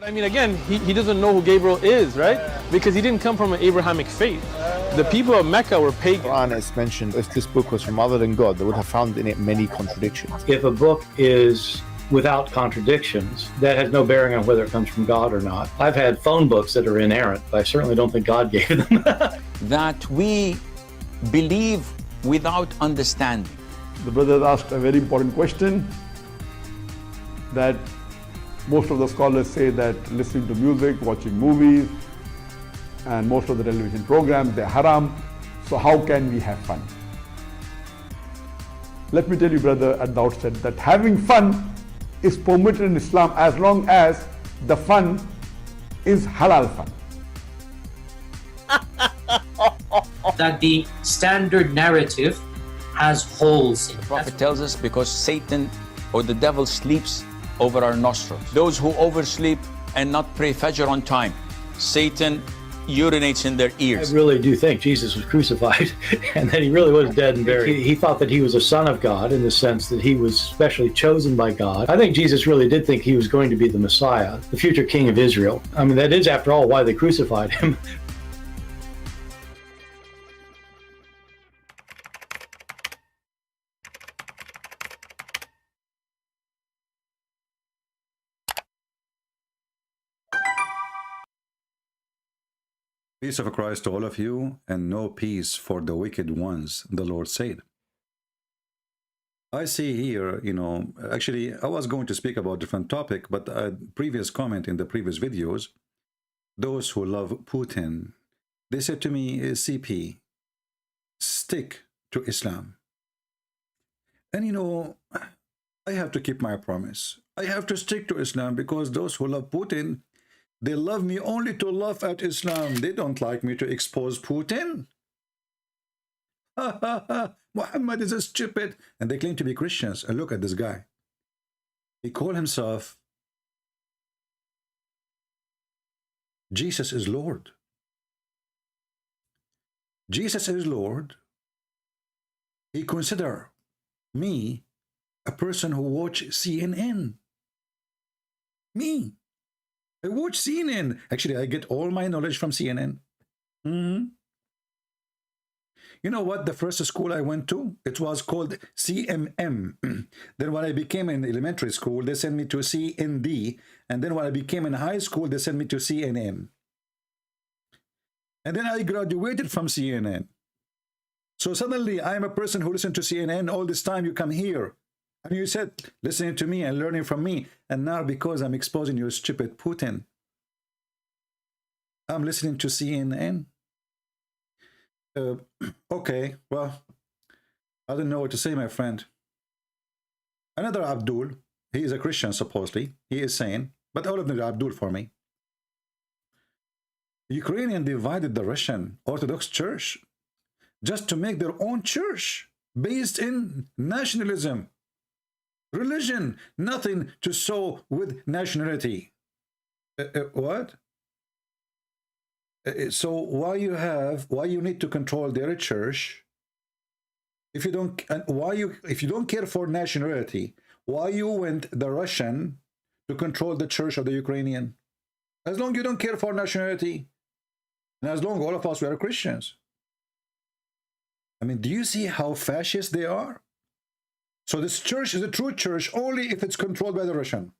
But I mean, again, he doesn't know who Gabriel is, right? Because he didn't come from an Abrahamic faith. The people of Mecca were pagan. Quran is mentioned, if this book was from other than God, they would have found in it many contradictions. If a book is without contradictions, that has no bearing on whether it comes from God or not. I've had phone books that are inerrant, but I certainly don't think God gave them. That we believe without understanding. The brother asked a very important question, that most of the scholars say that listening to music, watching movies, and most of the television programs, they're haram. So how can we have fun? Let me tell you, brother, at the outset, that having fun is permitted in Islam as long as the fun is halal fun. That the standard narrative has holes in it. The Prophet tells us because Satan or the devil sleeps over our nostrils. Those who oversleep and not pray Fajr on time, Satan urinates in their ears. I really do think Jesus was crucified and that he really was dead and buried. He thought that he was a son of God in the sense that he was specially chosen by God. I think Jesus really did think he was going to be the Messiah, the future king of Israel. I mean, that is, after all, why they crucified him. Peace of Christ to all of you, and no peace for the wicked ones, the Lord said. I see here, actually, I was going to speak about a different topic, but a previous comment in the previous videos, those who love Putin, they said to me, CP, stick to Islam. And I have to keep my promise. I have to stick to Islam because those who love Putin, they love me only to laugh at Islam. They don't like me to expose Putin. Muhammad is a stupid. And they claim to be Christians. And look at this guy. He called himself Jesus is Lord. Jesus is Lord. He consider me a person who watch CNN. Me. I watch CNN. Actually, I get all my knowledge from CNN. You know what? The first school I went to, it was called CMM. Then when I became in elementary school, they sent me to CND. And then when I became in high school, they sent me to CNN. And then I graduated from CNN. So suddenly, I'm a person who listened to CNN. All this time, you come here. And you said, listening to me and learning from me. And now because I'm exposing your stupid Putin, I'm listening to CNN. Okay, well, I don't know what to say, my friend. Another Abdul, he is a Christian, supposedly. He is saying, but all of them are Abdul for me. Ukrainian divided the Russian Orthodox Church just to make their own church based in nationalism. Religion, nothing to sow with nationality. What? So why you need to control their church? If you don't, if you don't care for nationality, why you went the Russian to control the church of the Ukrainian? As long as you don't care for nationality, and as long as all of us were Christians. I mean, do you see how fascist they are? So this church is a true church only if it's controlled by the Russian.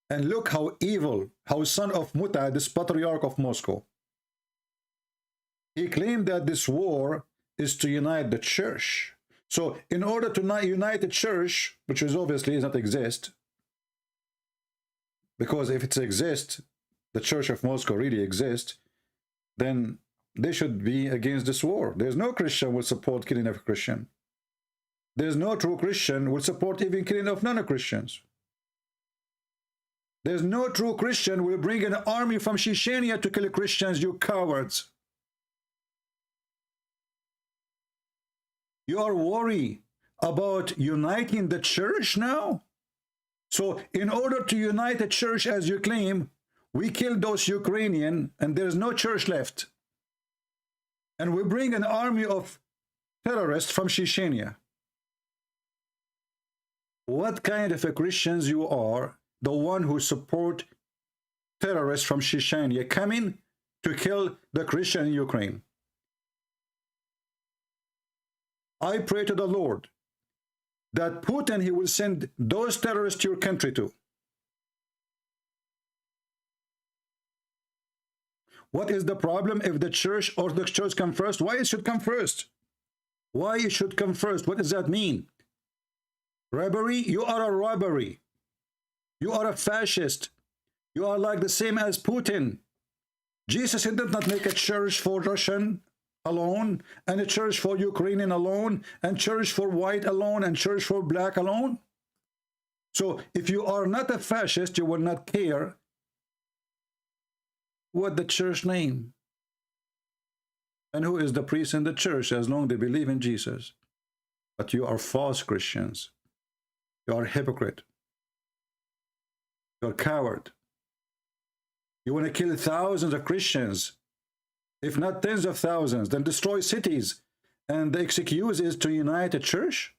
And look how evil, how son of Muta, this patriarch of Moscow. He claimed that this war is to unite the church. So in order to not unite the church, which is obviously does not exist, because if it exists, the Church of Moscow really exists, then they should be against this war. There's no Christian will support killing of a Christian. There's no true Christian will support even killing of non-Christians. There's no true Christian will bring an army from Chechnya to kill Christians, you cowards. You are worried about uniting the church now? So in order to unite the church as you claim, we kill those Ukrainian and there's no church left. And we bring an army of terrorists from Chechnya. What kind of a Christians you are, the one who support terrorists from Chechnya coming to kill the Christian in Ukraine. I pray to the Lord that Putin, he will send those terrorists to your country too. What is the problem if the church, Orthodox Church, come first? Why it should come first? Why it should come first? What does that mean? Robbery? You are a robbery. You are a fascist. You are like the same as Putin. Jesus did not make a church for Russian alone, and a church for Ukrainian alone, and church for white alone, and church for black alone. So if you are not a fascist, you will not care what the church name and who is the priest in the church, as long as they believe in Jesus. But you are false Christians. You are a hypocrite. You are a coward. You want to kill thousands of Christians, if not tens of thousands, then destroy cities. And the excuse is to unite a church?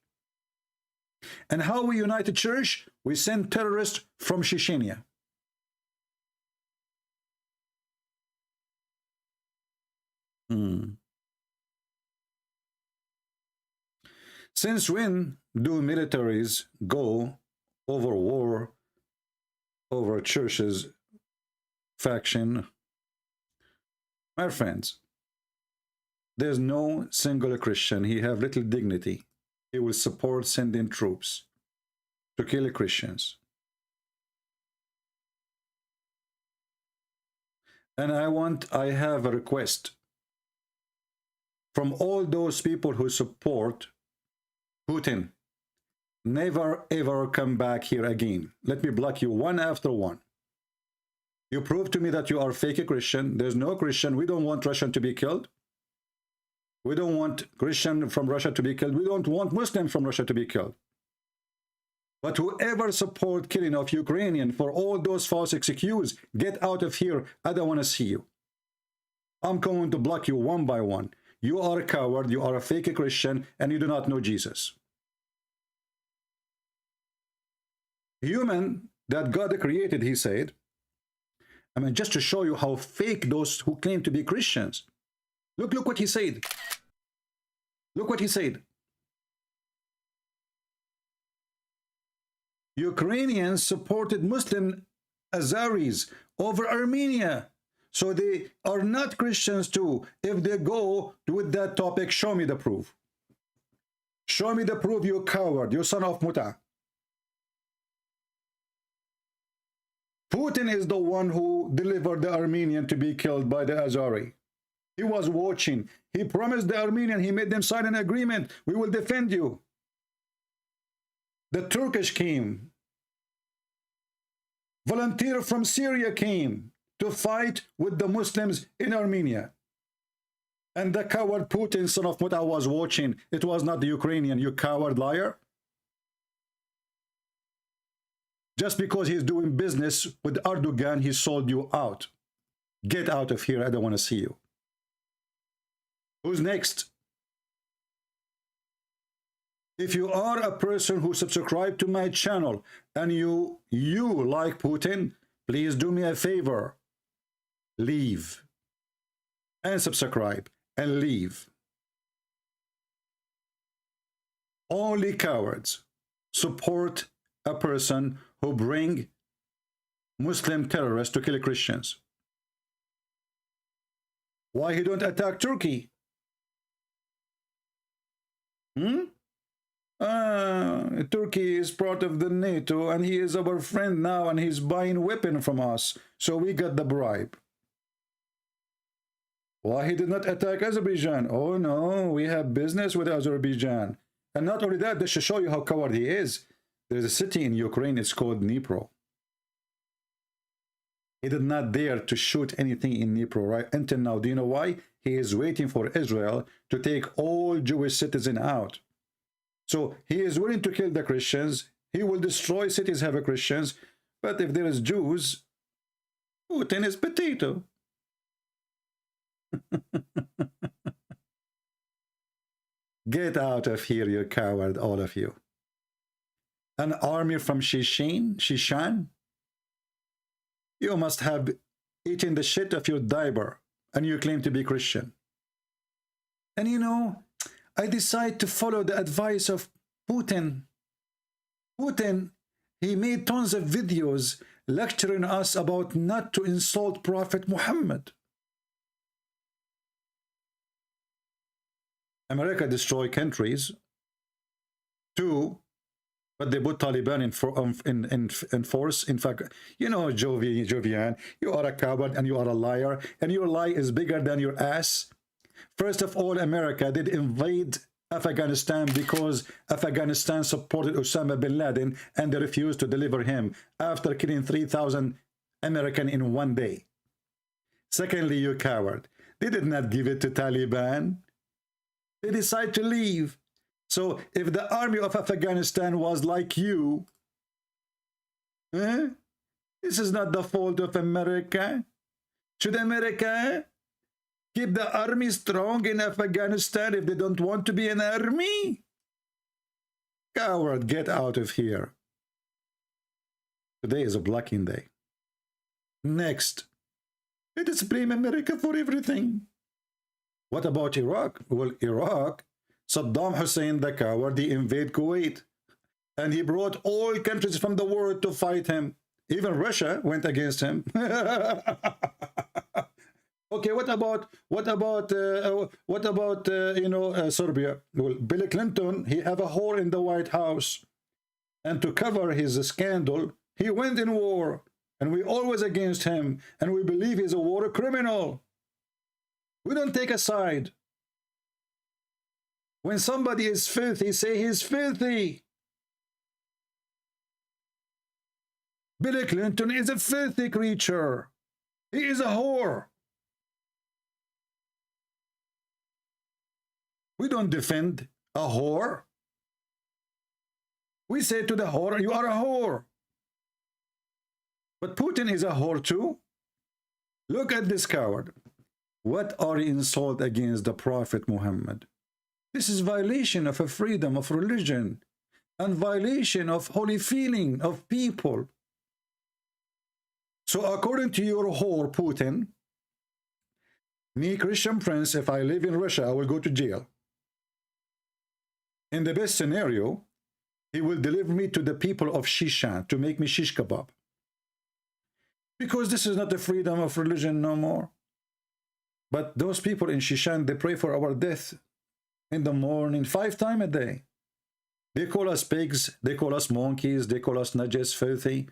And how we unite a church? We send terrorists from Chechnya. Since when do militaries go over war, over churches, faction? My friends, there's no single Christian. He have little dignity. He will support sending troops to kill Christians. And I have a request from all those people who support Putin. Never ever come back here again. Let me block you one after one. You prove to me that you are fake Christian. There's no Christian. We don't want Russian to be killed. We don't want Christian from Russia to be killed. We don't want Muslim from Russia to be killed. But whoever support killing of Ukrainian for all those false excuses, get out of here. I don't want to see you. I'm going to block you one by one. You are a coward, you are a fake Christian, and you do not know Jesus. Human that God created, he said. I mean, just to show you how fake those who claim to be Christians. Look what he said. Look what he said. Ukrainians supported Muslim Azeris over Armenia. So they are not Christians too. If they go with that topic, show me the proof. Show me the proof, you coward, you son of Muta. Putin is the one who delivered the Armenian to be killed by the Azari. He was watching. He promised the Armenian, he made them sign an agreement. We will defend you. The Turkish came. Volunteer from Syria came to fight with the Muslims in Armenia. And the coward Putin, son of Muta, was watching. It was not the Ukrainian, you coward liar. Just because he's doing business with Erdogan, he sold you out. Get out of here, I don't want to see you. Who's next? If you are a person who subscribed to my channel and you like Putin, please do me a favor. Leave. And subscribe. And leave. Only cowards support a person who bring Muslim terrorists to kill Christians. Why he don't attack Turkey? Turkey is part of the NATO and he is our friend now and he's buying weapon from us. So we got the bribe. Why he did not attack Azerbaijan? Oh no, we have business with Azerbaijan. And not only that, this should show you how coward he is. There's a city in Ukraine, it's called Dnipro. He did not dare to shoot anything in Dnipro, right? Until now. Do you know why? He is waiting for Israel to take all Jewish citizens out. So he is willing to kill the Christians. He will destroy cities have Christians. But if there is Jews, Putin is potato. Get out of here, you coward, all of you. An army from Shishan? You must have eating the shit of your diaper, and you claim to be Christian. And you know, I decide to follow the advice of Putin. Putin, he made tons of videos lecturing us about not to insult Prophet Muhammad. America destroyed countries. 2, but they put Taliban in force. In fact, you know, Jovian, you are a coward and you are a liar, and your lie is bigger than your ass. First of all, America did invade Afghanistan because Afghanistan supported Osama bin Laden, and they refused to deliver him after killing 3,000 Americans in one day. Secondly, you coward, they did not give it to Taliban. They decided to leave. So if the army of Afghanistan was like you, this is not the fault of America. Should America keep the army strong in Afghanistan if they don't want to be an army? Coward, get out of here. Today is a blocking day. Next, let us blame America for everything. What about Iraq? Well, Iraq, Saddam Hussein, the coward, he invaded Kuwait. And he brought all countries from the world to fight him. Even Russia went against him. Okay, what about Serbia? Well, Bill Clinton, he have a whore in the White House, and to cover his scandal, he went in war, and we always against him, and we believe he's a war criminal. We don't take a side. When somebody is filthy, say he's filthy. Bill Clinton is a filthy creature. He is a whore. We don't defend a whore. We say to the whore, you are a whore. But Putin is a whore too. Look at this coward. What are insults against the Prophet Muhammad? This is violation of a freedom of religion and violation of holy feeling of people. So according to your whore, Putin, me, Christian Prince, if I live in Russia, I will go to jail. In the best scenario, he will deliver me to the people of Shishan to make me shish kebab. Because this is not the freedom of religion no more. But those people in Shishan, they pray for our death in the morning 5 times a day. They call us pigs, they call us monkeys, they call us najis, filthy.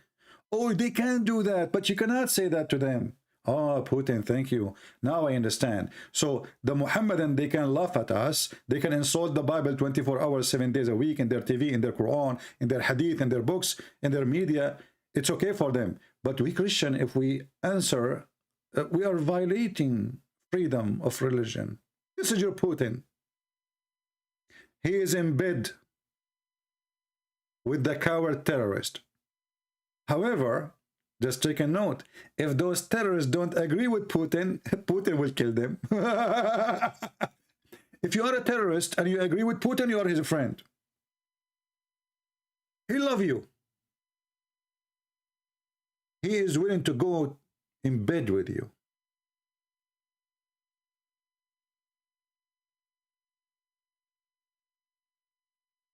Oh, they can't do that, but you cannot say that to them. Oh, Putin, thank you. Now I understand. So the Muhammadan, they can laugh at us. They can insult the Bible 24 hours, 7 days a week in their TV, in their Quran, in their Hadith, in their books, in their media. It's okay for them. But we Christian, if we answer, we are violating freedom of religion. This is your Putin. He is in bed with the coward terrorist. However, just take a note, if those terrorists don't agree with Putin, Putin will kill them. If you are a terrorist and you agree with Putin, you are his friend. He loves you. He is willing to go in bed with you.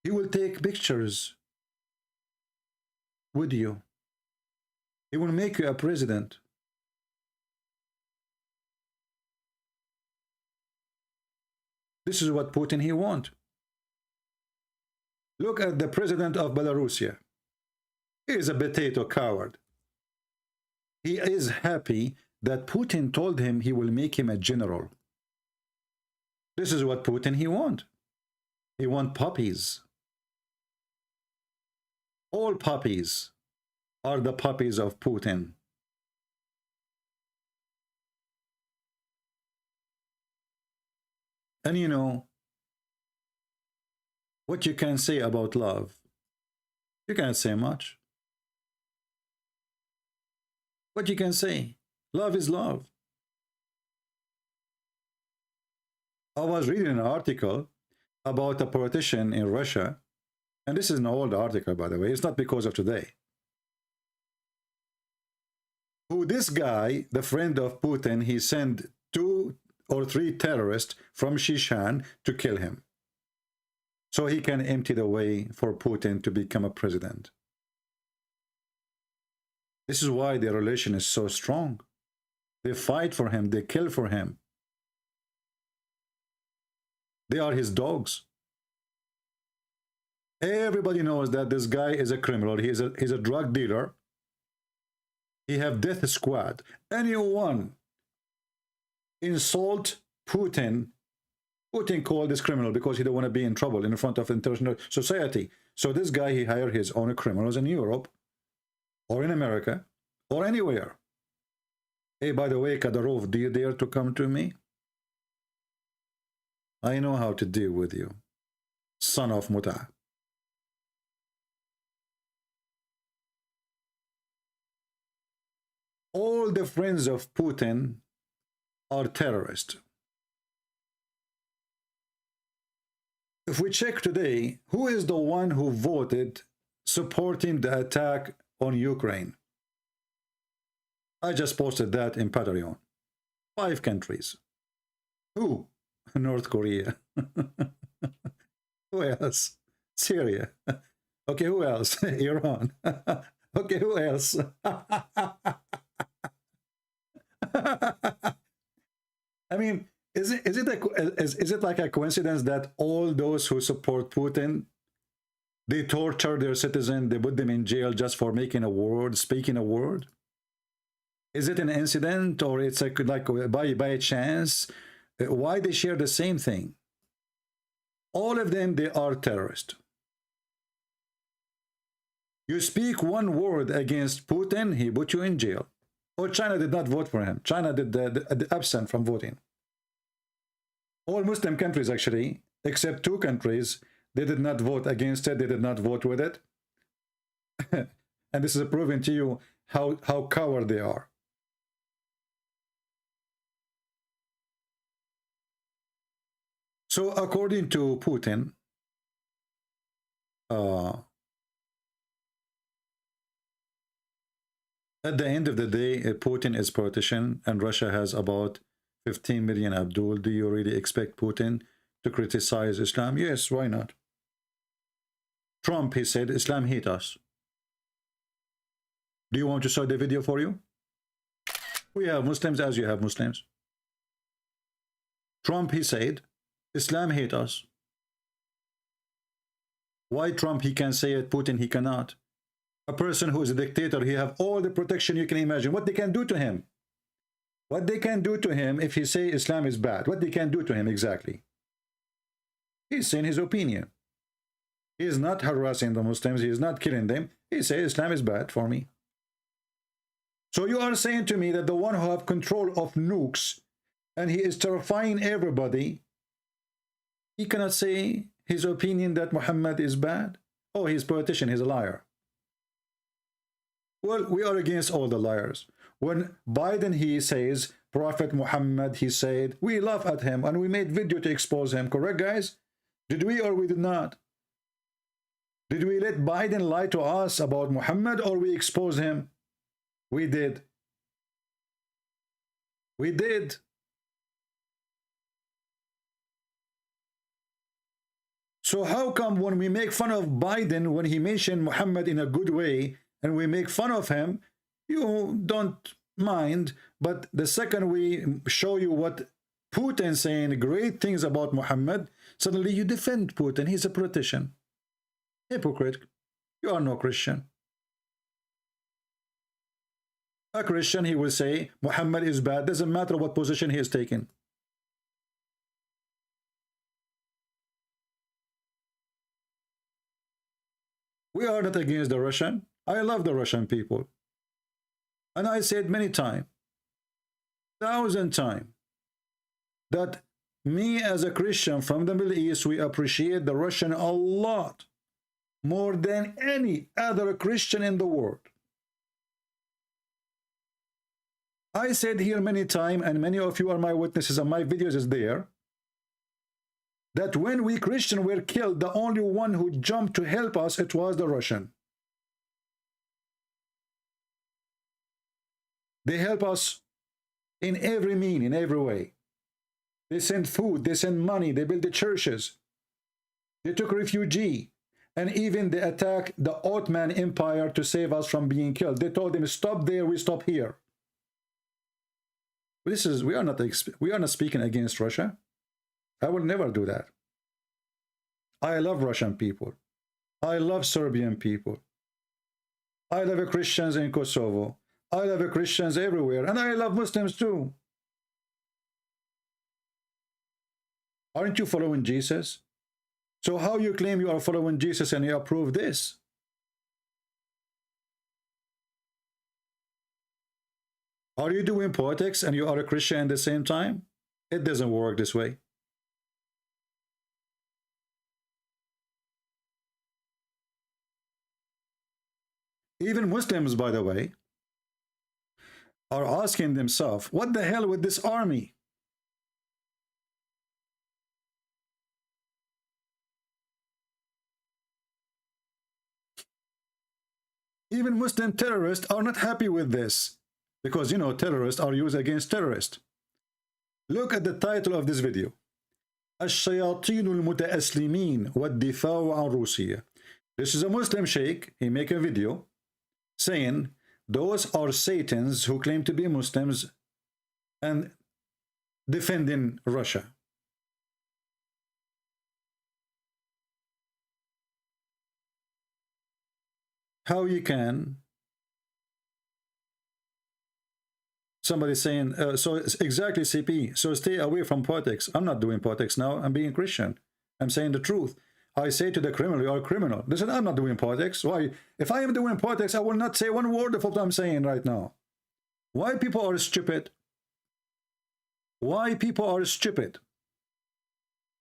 He will take pictures with you. He will make you a president. This is what Putin he wants. Look at the president of Belarus. He is a potato coward. He is happy that Putin told him he will make him a general. This is what Putin he wants. He wants puppies. All puppies are the puppies of Putin. And you know, what you can say about love, you can't say much. What you can say, love is love. I was reading an article about a politician in Russia, and this is an old article, by the way, it's not because of today. who this guy, the friend of Putin, he sent 2 or 3 terrorists from Shishan to kill him, so he can empty the way for Putin to become a president. This is why their relation is so strong. They fight for him, they kill for him. They are his dogs. Everybody knows that this guy is a criminal. He's a drug dealer. He have death squad. Anyone insult Putin, Putin called this criminal because he don't want to be in trouble in front of international society. So this guy, he hired his own criminals in Europe or in America or anywhere. Hey, by the way, Kadyrov, do you dare to come to me? I know how to deal with you, son of Muta. All the friends of Putin are terrorists. If we check today, who is the one who voted supporting the attack on Ukraine? I just posted that in Patreon. 5 countries. Who? North Korea. Who else? Syria. Okay, who else? Iran. Okay, who else? I mean, is it like a coincidence that all those who support Putin, they torture their citizens, they put them in jail just for making a word, speaking a word? Is it an incident, or it's like by chance? Why they share the same thing? All of them, they are terrorists. You speak one word against Putin, he put you in jail. Or China did not vote for him. China did the absent from voting. All Muslim countries, actually, except 2 countries, they did not vote against it. They did not vote with it. And this is proving to you how coward they are. So according to Putin, at the end of the day, Putin is politician and Russia has about 15 million. Abdul, do you really expect Putin to criticize Islam? Yes, why not? Trump, he said, Islam hate us. Do you want to show the video for you? We have Muslims as you have Muslims. Trump, he said, Islam hate us. Why Trump, he can say it, Putin, he cannot? A person who is a dictator, he have all the protection you can imagine. What they can do to him? What they can do to him if he say Islam is bad? What they can do to him exactly? He's saying his opinion. He is not harassing the Muslims. He is not killing them. He says Islam is bad for me. So you are saying to me that the one who have control of nukes and he is terrifying everybody, he cannot say his opinion that Muhammad is bad? Oh, he's a politician, he's a liar. Well, we are against all the liars. When Biden, he says, Prophet Muhammad, he said, we laugh at him and we made video to expose him. Correct, guys? Did we or we did not? Did we let Biden lie to us about Muhammad or we expose him? We did. We did. So how come when we make fun of Biden, when he mentioned Muhammad in a good way, and we make fun of him, you don't mind, but the second we show you what Putin saying great things about Muhammad, suddenly you defend Putin. He's a politician. Hypocrite. You are no Christian. A Christian, he will say Muhammad is bad. Doesn't matter what position he is taking. We are not against the Russian. I love the Russian people. And I said many times, 1,000 times, that me as a Christian from the Middle East, we appreciate the Russian a lot, more than any other Christian in the world. I said here many times, and many of you are my witnesses, and my videos is there, that when we Christians were killed, the only one who jumped to help us, it was the Russian. They help us in every mean, in every way. They send food, they send money, they build the churches. They took refugee. And even they attacked the Ottoman Empire to save us from being killed. They told them, stop there, we stop here. We are not speaking against Russia. I will never do that. I love Russian people. I love Serbian people. I love Christians in Kosovo. I love Christians everywhere. And I love Muslims too. Aren't you following Jesus? So how you claim you are following Jesus and you approve this? Are you doing politics and you are a Christian at the same time? It doesn't work this way. Even Muslims, by the way, are asking themselves, what the hell with this army? Even Muslim terrorists are not happy with this because, you know, terrorists are used against terrorists. Look at the title of this video. الشياطين المتأسلمين والدفاع عن روسيا. This is a Muslim sheikh. He make a video saying those are Satans who claim to be Muslims and defending Russia. How you can? Somebody saying, so it's exactly CP, so stay away from politics. I'm not doing politics now, I'm being Christian. I'm saying the truth. I say to the criminal, you are a criminal. They said, I'm not doing politics. Why? If I am doing politics, I will not say one word of what I'm saying right now. Why people are stupid? Why people are stupid?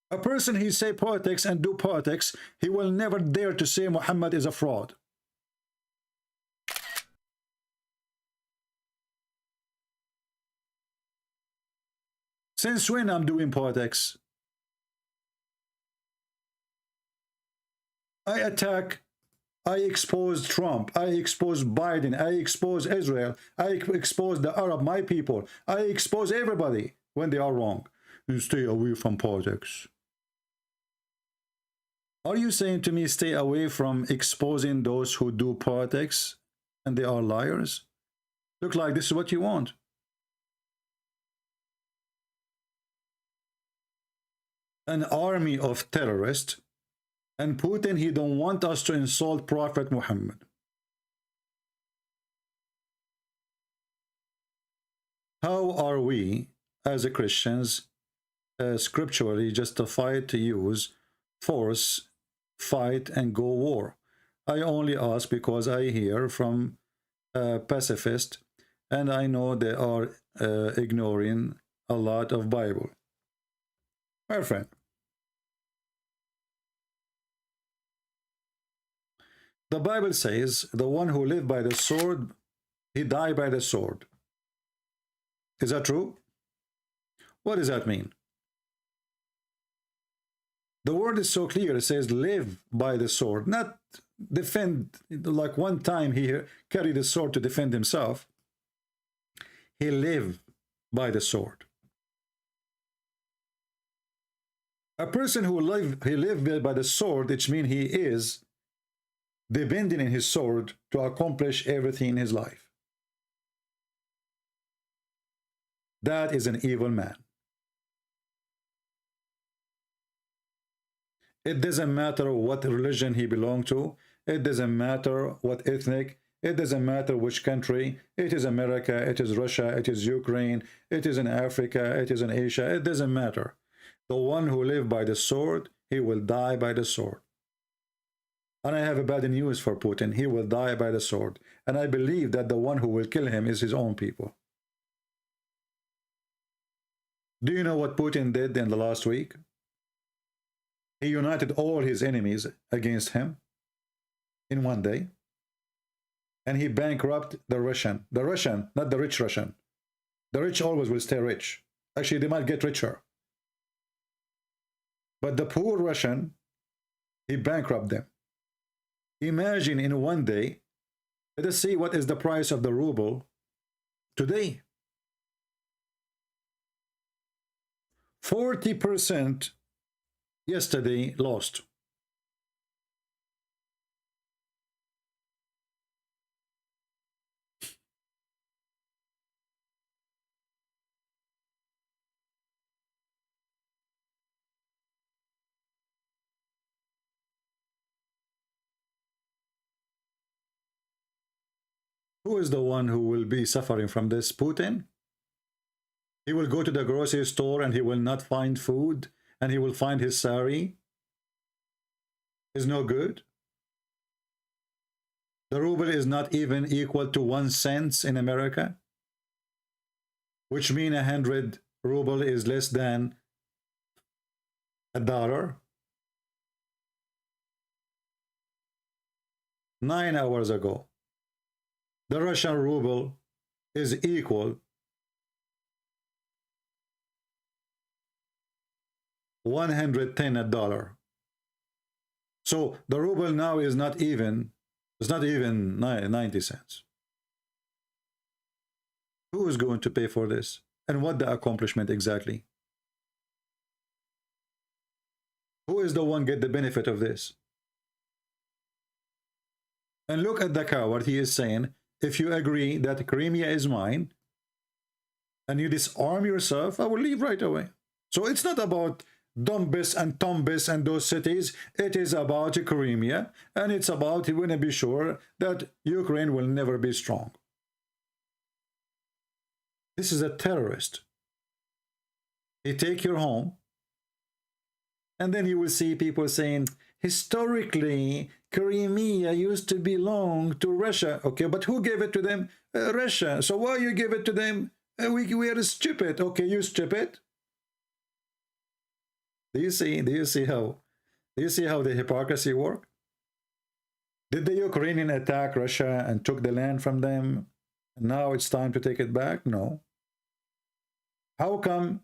A person he say politics and do politics, he will never dare to say Muhammad is a fraud. Since when I'm doing politics? I attack, I expose Trump, I expose Biden, I expose Israel, I expose the Arab, my people, I expose everybody when they are wrong. You stay away from politics. Are you saying to me stay away from exposing those who do politics and they are liars? Look like this is what you want. An army of terrorists, and Putin, he don't want us to insult Prophet Muhammad. How are we as a Christians scripturally justified to use force, fight and go war? I only ask because I hear from pacifists and I know they are ignoring a lot of Bible. My friend, the Bible says the one who lived by the sword, he died by the sword. Is that true? What does that mean? The word is so clear. It says live by the sword, not defend. Like one time he carried a sword to defend himself. He lived by the sword. A person who lived by the sword, which means he is depending on his sword to accomplish everything in his life. That is an evil man. It doesn't matter what religion he belonged to. It doesn't matter what ethnic. It doesn't matter which country. It is America, it is Russia, it is Ukraine, it is in Africa, it is in Asia. It doesn't matter. The one who lived by the sword, he will die by the sword. And I have a bad news for Putin. He will die by the sword. And I believe that the one who will kill him is his own people. Do you know what Putin did in the last week? He united all his enemies against him in one day. And he bankrupted the Russian, not the rich Russian. The rich always will stay rich. Actually, they might get richer. But the poor Russian, he bankrupted them. Imagine in one day, let us see what is the price of the ruble today. 40% yesterday lost. Who is the one who will be suffering from this? Putin? He will go to the grocery store and he will not find food, and he will find his sari is no good. The ruble is not even equal to 1 cent in America, which means 100 ruble is less than $1. 9 hours ago, the Russian ruble is equal 110 $1. So the ruble now is not even, it's not even 90 cents. Who is going to pay for this? And what the accomplishment exactly? Who is the one get the benefit of this? And look at the coward. He is saying, if you agree that Crimea is mine and you disarm yourself, I will leave right away. So it's not about Donbass and Tombas and those cities. It is about Crimea, and it's about, you want to be sure that Ukraine will never be strong. This is a terrorist. He take your home, and then you will see people saying, historically, Crimea used to belong to Russia. Okay, but who gave it to them? Russia. So why you give it to them? We are stupid. Okay, you stupid. Do you see how the hypocrisy work? Did the Ukrainian attack Russia and took the land from them? Now it's time to take it back? No. How come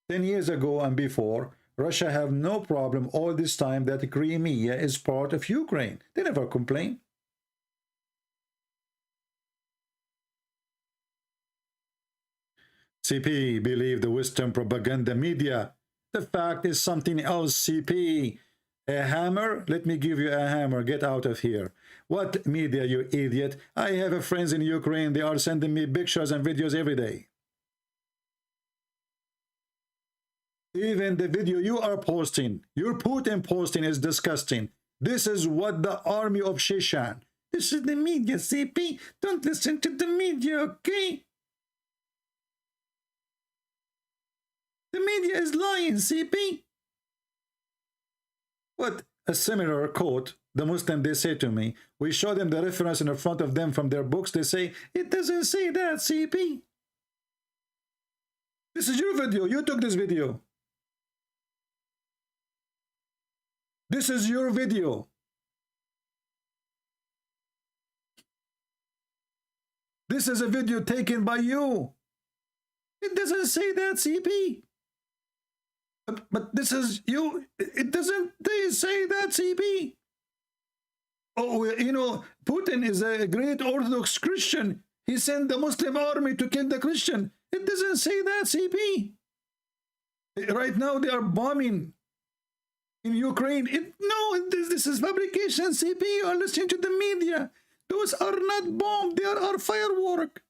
10 years ago and before, Russia have no problem all this time that Crimea is part of Ukraine? They never complain. CP believe the Western propaganda media. The fact is something else, CP. A hammer? Let me give you a hammer. Get out of here. What media, you idiot? I have friends in Ukraine. They are sending me pictures and videos every day. Even the video you are posting, your Putin posting, is disgusting. This is what the army of Shishan. This is the media, CP. Don't listen to the media, okay? The media is lying, CP. What a similar quote, the Muslim, they say to me, we show them the reference in front of them from their books, they say, it doesn't say that, CP. This is your video, you took this video. This is your video. This is a video taken by you. It doesn't say that, CP. But this is you. It doesn't say that, CP. Oh, you know, Putin is a great Orthodox Christian. He sent the Muslim army to kill the Christian. It doesn't say that, CP. Right now they are bombing in Ukraine. No, this is fabrication, CP. You are listening to the media. Those are not bombs. They are firework.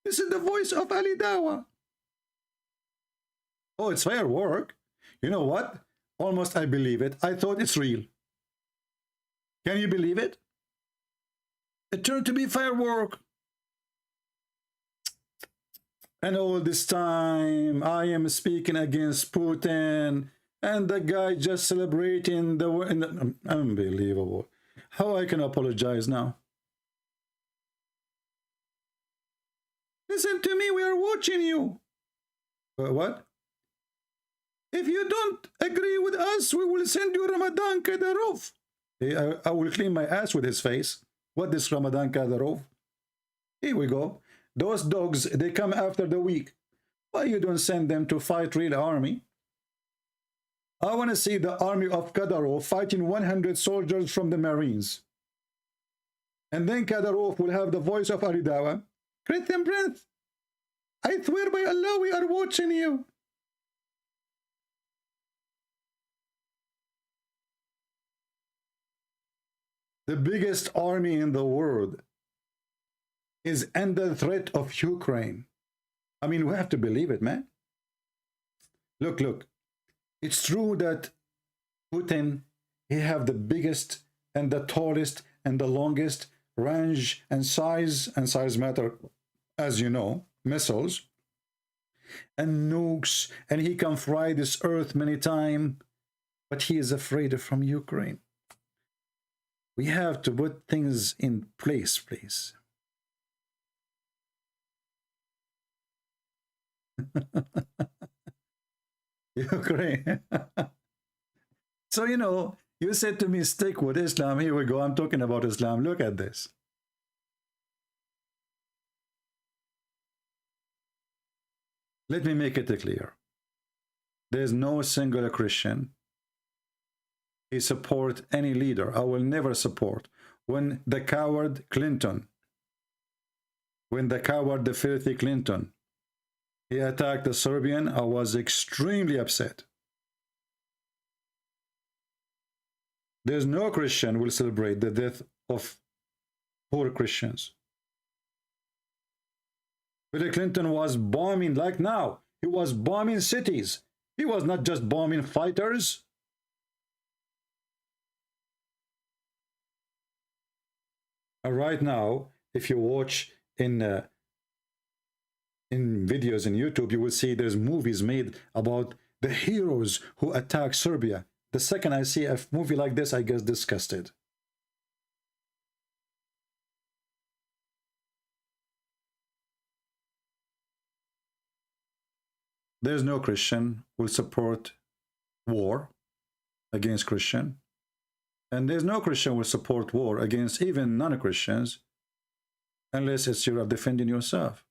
This is the voice of Ali Dawa. Oh, it's firework. You know what? Almost I believe it. I thought it's real. Can you believe it? It turned to be firework. And all this time, I am speaking against Putin, and the guy just celebrating the unbelievable. How I can apologize now? Listen to me, we are watching you. What? If you don't agree with us, we will send you Ramadan Kadyrov. I will clean my ass with his face. What is Ramadan Kadyrov? Here we go. Those dogs, they come after the weak. Why you don't send them to fight real army? I want to see the army of Kadyrov fighting 100 soldiers from the Marines. And then Kadyrov will have the voice of Ali Dawa, Christian Prince, I swear by Allah, we are watching you. The biggest army in the world is under threat of Ukraine. I mean, we have to believe it, man. Look. It's true that Putin, he have the biggest and the tallest and the longest range and size matter, as you know, missiles and nukes, and he can fry this earth many times, but he is afraid from Ukraine. We have to put things in place, please. Ukraine. So, you know, you said to me, stick with Islam. Here we go. I'm talking about Islam. Look at this. Let me make it clear. There's no single Christian he support any leader. I will never support. When the coward Clinton, the filthy Clinton, he attacked the Serbian, I was extremely upset. There's no Christian will celebrate the death of poor Christians. Bill Clinton was bombing, like now, he was bombing cities. He was not just bombing fighters. And right now, if you watch in videos in YouTube, you will see there's movies made about the heroes who attack Serbia. The second I see a movie like this, I get disgusted. There's no Christian who will support war against Christian. And there's no Christian who will support war against even non-Christians unless it's you're defending yourself.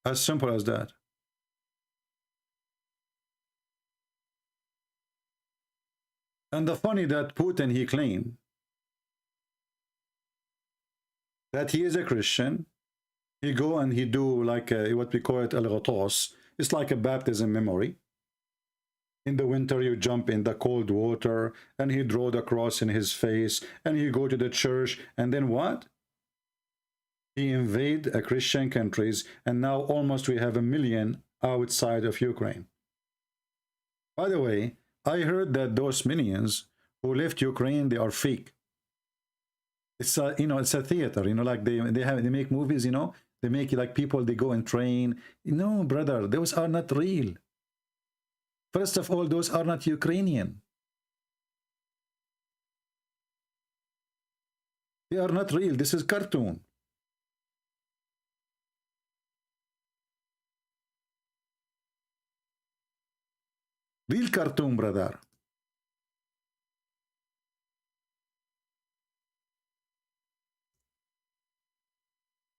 As simple as that. And the funny that Putin, he claimed that he is a Christian. He go and he do like what we call it al-ghatas. It's like a baptism memory. In the winter, you jump in the cold water, and he draw the cross in his face, and he go to the church, and then what? He invade Christian countries, and now almost we have 1 million outside of Ukraine. By the way, I heard that those millions who left Ukraine, they are fake. It's a, you know, it's a theater, you know, like they make movies, you know, they make it like people, they go and train. No, brother, those are not real. First of all, those are not Ukrainian. They are not real. This is cartoon. Real cartoon, brother.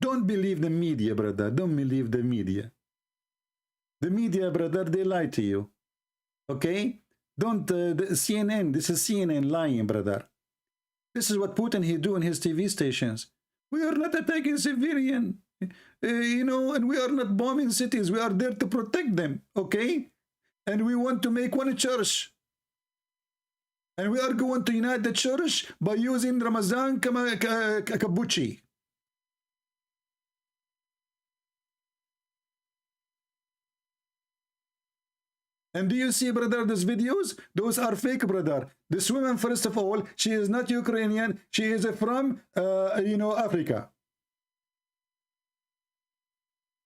Don't believe the media, brother. Don't believe the media. The media, brother, they lie to you. Okay? Don't, CNN, this is CNN lying, brother. This is what Putin, he do in his TV stations. We are not attacking civilian, you know, and we are not bombing cities. We are there to protect them, okay? And we want to make one church. And we are going to unite the church by using Ramazan Kabuchi. And do you see, brother, these videos? Those are fake, brother. This woman, first of all, she is not Ukrainian. She is from, you know, Africa.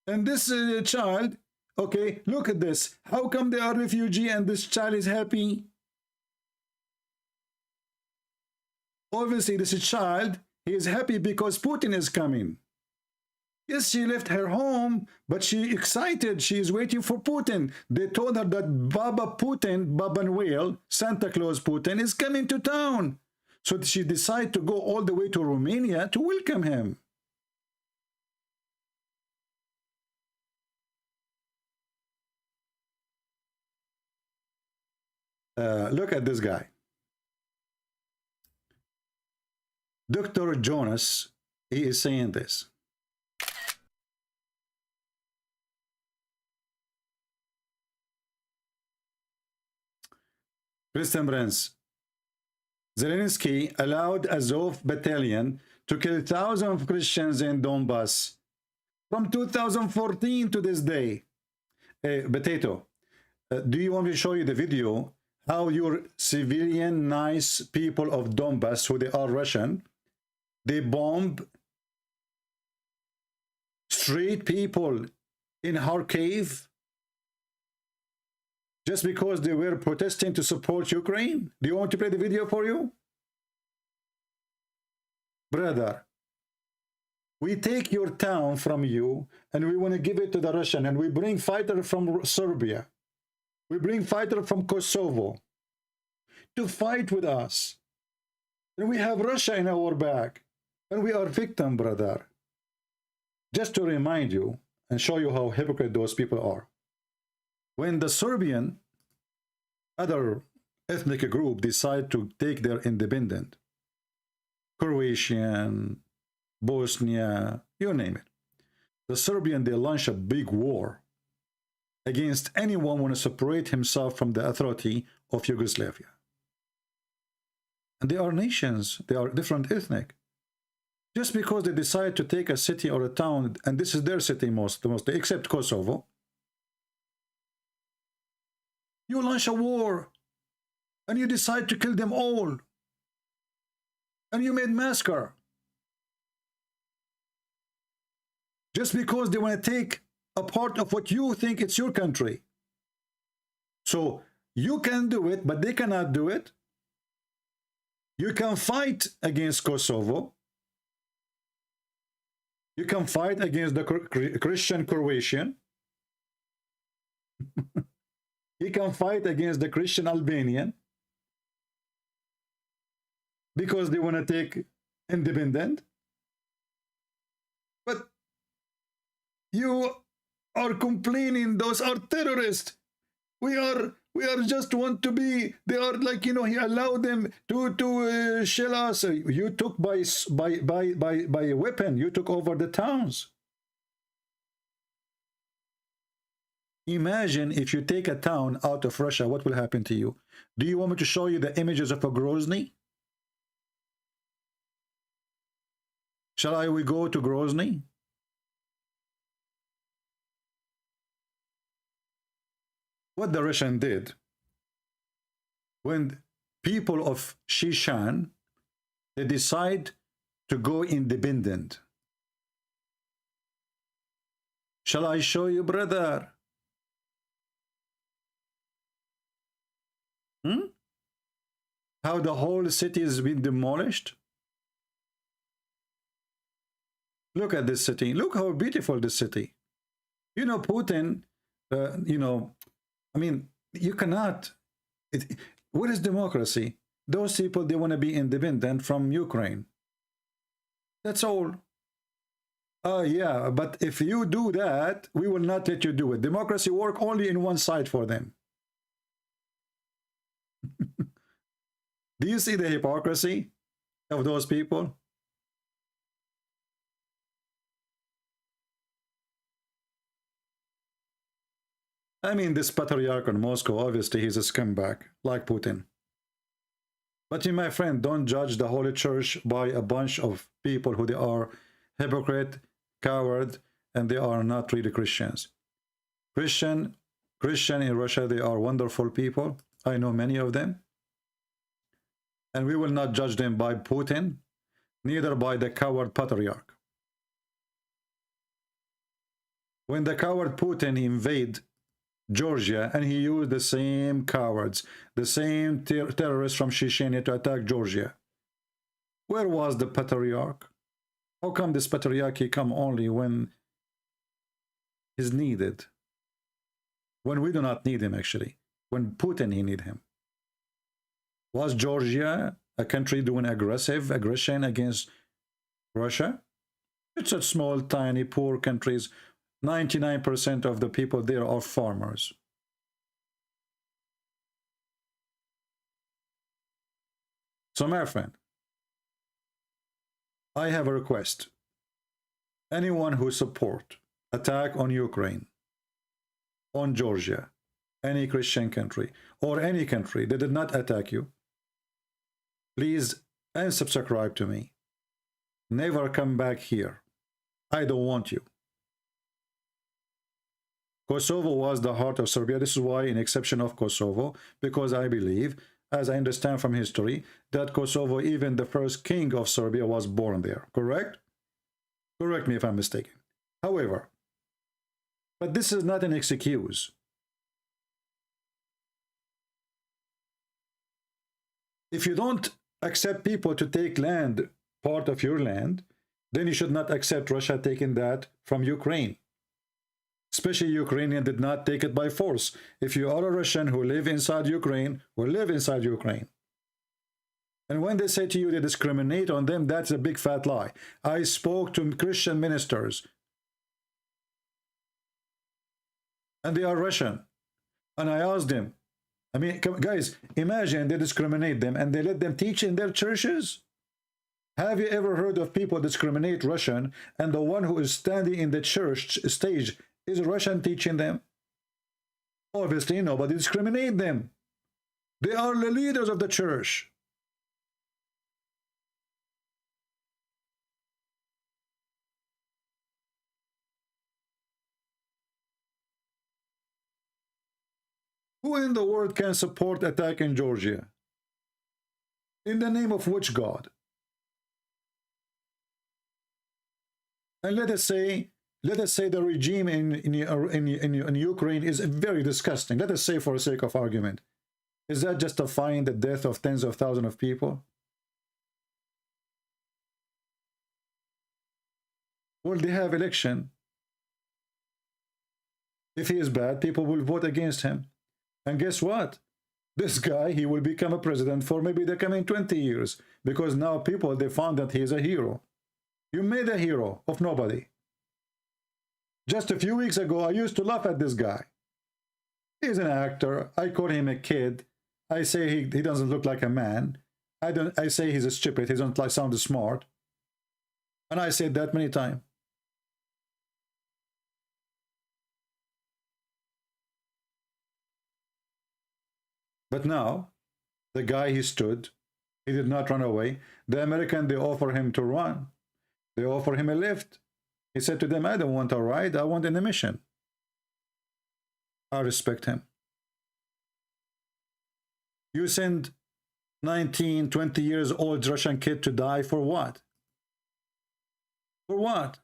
And this child, okay, look at this. How come they are refugee and this child is happy? Obviously, this child, he is happy because Putin is coming. Yes, she left her home, but she excited. She is waiting for Putin. They told her that Baba Putin, Baba Noel, Santa Claus Putin, is coming to town. So she decided to go all the way to Romania to welcome him. Look at this guy. Dr. Jonas, he is saying this. Christian Prince, Zelensky allowed Azov battalion to kill thousands of Christians in Donbass from 2014 to this day. Potato, do you want me to show you the video how your civilian nice people of Donbass, who they are Russian, they bomb street people in Kharkiv just because they were protesting to support Ukraine? Do you want to play the video for you? Brother, we take your town from you and we want to give it to the Russian, and we bring fighters from Serbia. We bring fighters from Kosovo to fight with us. And we have Russia in our back. And we are victim, brother. Just to remind you and show you how hypocrite those people are. When the Serbian, other ethnic group decide to take their independence, Croatian, Bosnia, you name it, the Serbian, they launch a big war against anyone who want to separate himself from the authority of Yugoslavia. And they are nations, they are different ethnic. Just because they decide to take a city or a town, and this is their city mostly, except Kosovo, you launch a war and you decide to kill them all. And you made massacre. Just because they want to take a part of what you think it's your country. So you can do it, but they cannot do it. You can fight against Kosovo. You can fight against the Christian Croatian. You can fight against the Christian Albanian because they want to take independent. But you are complaining those are terrorists. We are just want to be, they are like, you know, he allowed them to shell us. You took by a weapon, you took over the towns. Imagine if you take a town out of Russia, what will happen to you? Do you want me to show you the images of a Grozny? We go to Grozny? What the Russian did when people of Shishan, they decide to go independent. Shall I show you, brother? How the whole city has been demolished? Look at this city. Look how beautiful this city. You know, Putin, you know, I mean, you cannot. What is democracy? Those people, they want to be independent from Ukraine. That's all. Yeah, but if you do that, we will not let you do it. Democracy work only in one side for them. Do you see the hypocrisy of those people? I mean, this patriarch in Moscow, obviously he's a scumbag, like Putin. But you, my friend, don't judge the Holy Church by a bunch of people who they are hypocrite, coward, and they are not really Christians. Christian in Russia, they are wonderful people. I know many of them. And we will not judge them by Putin, neither by the coward patriarch. When the coward Putin invade Georgia, and he used the same cowards, the same terrorists from Chechnya to attack Georgia, where was the patriarch? How come this patriarch he come only when he's needed? When we do not need him, actually. When Putin he need him. Was Georgia a country doing aggression against Russia? It's a small, tiny, poor countries. 99% of the people there are farmers. So, my friend, I have a request. Anyone who support attack on Ukraine, on Georgia, any Christian country, or any country that did not attack you, please unsubscribe to me. Never come back here. I don't want you. Kosovo was the heart of Serbia. This is why, in exception of Kosovo, because I believe, as I understand from history, that Kosovo, even the first king of Serbia, was born there. Correct? Correct me if I'm mistaken. However, but this is not an excuse. If you don't accept people to take land, part of your land, then you should not accept Russia taking that from Ukraine. Especially Ukrainian did not take it by force. If you are a Russian who live inside Ukraine, will live inside Ukraine. And when they say to you they discriminate on them, that's a big fat lie. I spoke to Christian ministers, and they are Russian. And I asked them, I mean, guys, imagine they discriminate them and they let them teach in their churches. Have you ever heard of people discriminate Russian and the one who is standing in the church stage is a Russian teaching them? Obviously, nobody discriminate them. They are the leaders of the church. Who in the world can support attack in Georgia? In the name of which God? And let us say the regime in Ukraine is very disgusting. Let us say, for the sake of argument, is that justifying the death of tens of thousands of people? Well, they have election. If he is bad, people will vote against him. And guess what? This guy, he will become a president for maybe the coming 20 years. Because now people, they found that he is a hero. You made a hero of nobody. Just a few weeks ago, I used to laugh at this guy. He's an actor. I call him a kid. I say he doesn't look like a man. I say he's a stupid. He doesn't sound smart. And I said that many times. But now, the guy, he stood. He did not run away. The American, they offer him to run. They offer him a lift. He said to them, I don't want a ride. I want an emission. I respect him. You send 19, 20 years old Russian kid to die for what? For what?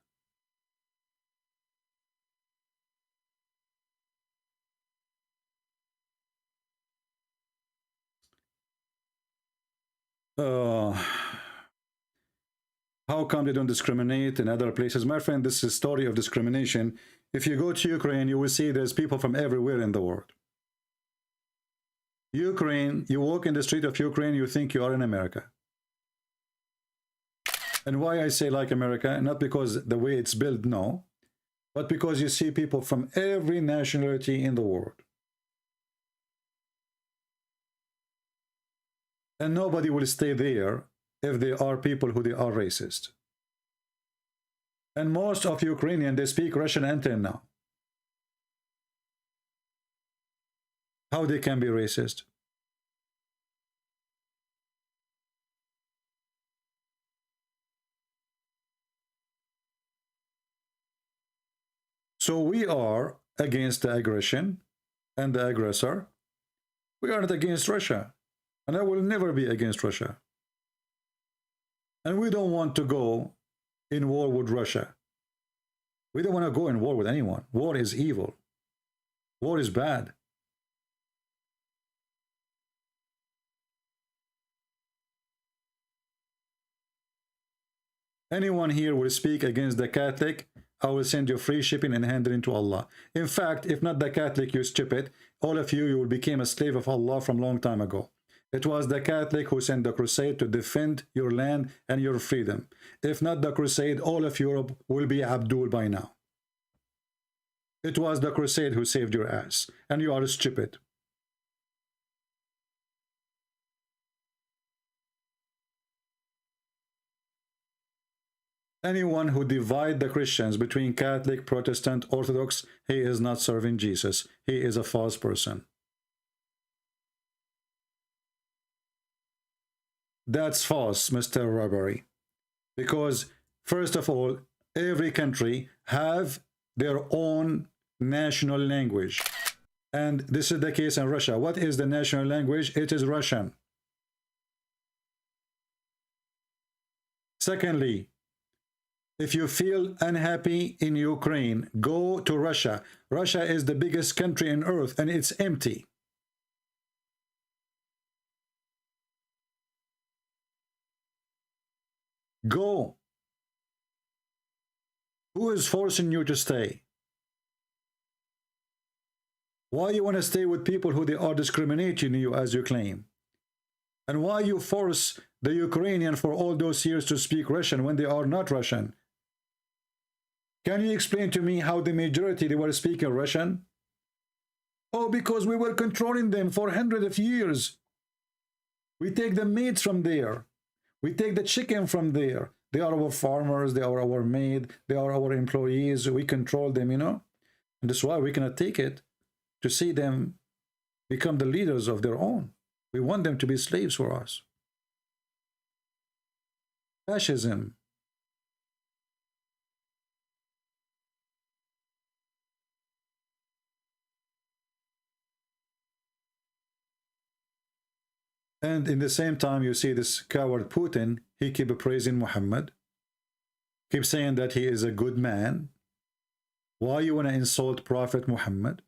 How come they don't discriminate in other places? My friend, this is a story of discrimination. If you go to Ukraine, you will see there's people from everywhere in the world. Ukraine, you walk in the street of Ukraine, you think you are in America. And why I say like America, not because the way it's built, no, but because you see people from every nationality in the world. And nobody will stay there if they are people who they are racist. And most of Ukrainians, they speak Russian until now. How they can be racist? So we are against the aggression and the aggressor. We are not against Russia. And I will never be against Russia. And we don't want to go in war with Russia. We don't want to go in war with anyone. War is evil. War is bad. Anyone here will speak against the Catholic, I will send you free shipping and hand it into Allah. In fact, if not the Catholic, you stupid, all of you will become a slave of Allah from a long time ago. It was the Catholic who sent the crusade to defend your land and your freedom. If not the crusade, all of Europe will be Abdul by now. It was the crusade who saved your ass, and you are stupid. Anyone who divides the Christians between Catholic, Protestant, Orthodox, he is not serving Jesus. He is a false person. That's false, Mr. Robbery. Because, first of all, every country have their own national language. And this is the case in Russia. What is the national language? It is Russian. Secondly, if you feel unhappy in Ukraine, go to Russia. Russia is the biggest country on earth and it's empty. Go. Who is forcing you to stay? Why you want to stay with people who they are discriminating you as you claim? And why you force the Ukrainian for all those years to speak Russian when they are not Russian? Can you explain to me how the majority they were speaking Russian? Oh, because we were controlling them for hundreds of years. We take the meat from there. We take the chicken from there. They are our farmers, they are our maid, they are our employees. We control them, you know. And that's why we cannot take it to see them become the leaders of their own. We want them to be slaves for us. Fascism. And in the same time, you see this coward Putin, he keeps praising Muhammad, keeps saying that he is a good man. Why you want to insult Prophet Muhammad?